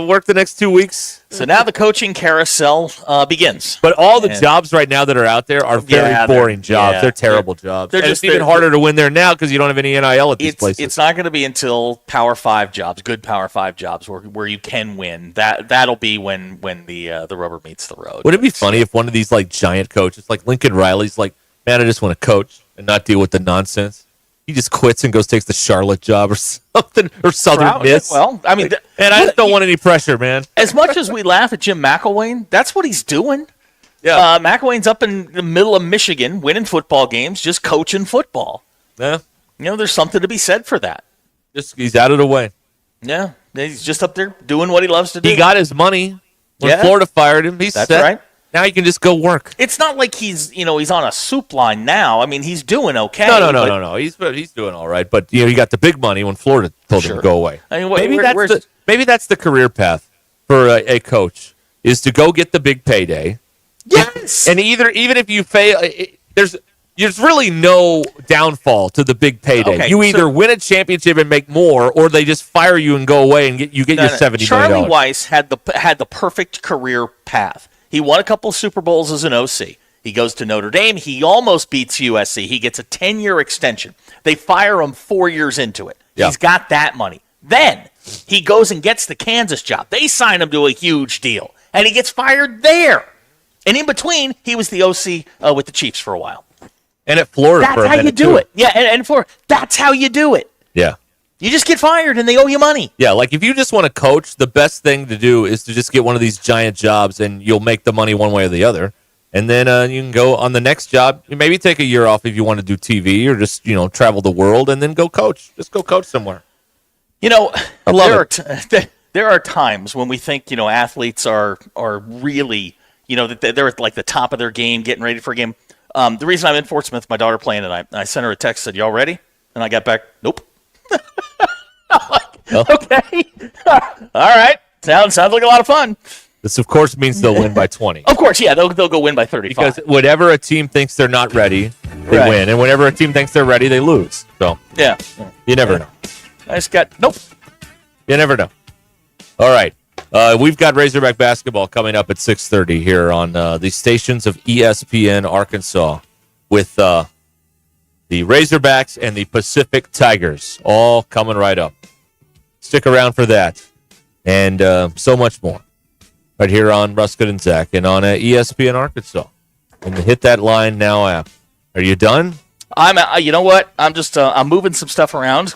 work the next 2 weeks? So now the coaching carousel begins. But all the jobs right now that are out there are very boring jobs. They're terrible jobs. It's even harder to win there now because you don't have any NIL at these places. It's not going to be until Power 5 jobs, good Power 5 jobs, where you can win. That'll be when the rubber meets the road. Wouldn't it be funny if one of these like giant coaches, like Lincoln Riley's, like, man, I just want to coach and not deal with the nonsense. He just quits and takes the Charlotte job or something, or Southern Miss. Well, I mean, and I just don't want any pressure, man. As much as we laugh at Jim McElwain, that's what he's doing. Yeah, McElwain's up in the middle of Michigan, winning football games, just coaching football. Yeah, there's something to be said for that. He's out of the way. Yeah, he's just up there doing what he loves to do. He got his money when Florida fired him. That's set. Right. Now you can just go work. It's not like he's on a soup line now. I mean, he's doing okay. No. He's doing all right. But he got the big money when Florida told him to go away. I mean, maybe that's the career path for a coach, is to go get the big payday. Yes. And even if you fail, there's really no downfall to the big payday. Okay, you either win a championship and make more, or they just fire you and go away and get your $70 million. Charlie Weiss had the perfect career path. He won a couple of Super Bowls as an OC. He goes to Notre Dame. He almost beats USC. He gets a 10-year extension. They fire him 4 years into it. Yeah. He's got that money. Then he goes and gets the Kansas job. They sign him to a huge deal, and he gets fired there. And in between, he was the OC with the Chiefs for a while. And at Florida that's for a how minute, you do too. it. Yeah, and Florida, that's how you do it. Yeah. You just get fired, and they owe you money. Yeah, like if you just want to coach, the best thing to do is to just get one of these giant jobs, and you'll make the money one way or the other. And then you can go on the next job. You maybe take a year off if you want to do TV or just travel the world, and then go coach. Just go coach somewhere. I love there are times when we think athletes are really that they're at like the top of their game, getting ready for a game. The reason I'm in Fort Smith, my daughter playing tonight, I sent her a text, said, "Y'all ready?" And I got back, "Nope." Okay. All right. Sounds like a lot of fun. This, of course, means they'll win by 20. Of course, yeah. They'll go win by 35. Because whenever a team thinks they're not ready, they win. And whenever a team thinks they're ready, they lose. So yeah. You never know. I just got, nope. You never know. All right. We've got Razorback basketball coming up at 6:30 here on the stations of ESPN Arkansas with the Razorbacks and the Pacific Tigers all coming right up. Stick around for that and so much more right here on Ruscin and Zach and on ESPN Arkansas and the Hit That Line Now app. Are you done? You know what? I'm just I'm moving some stuff around.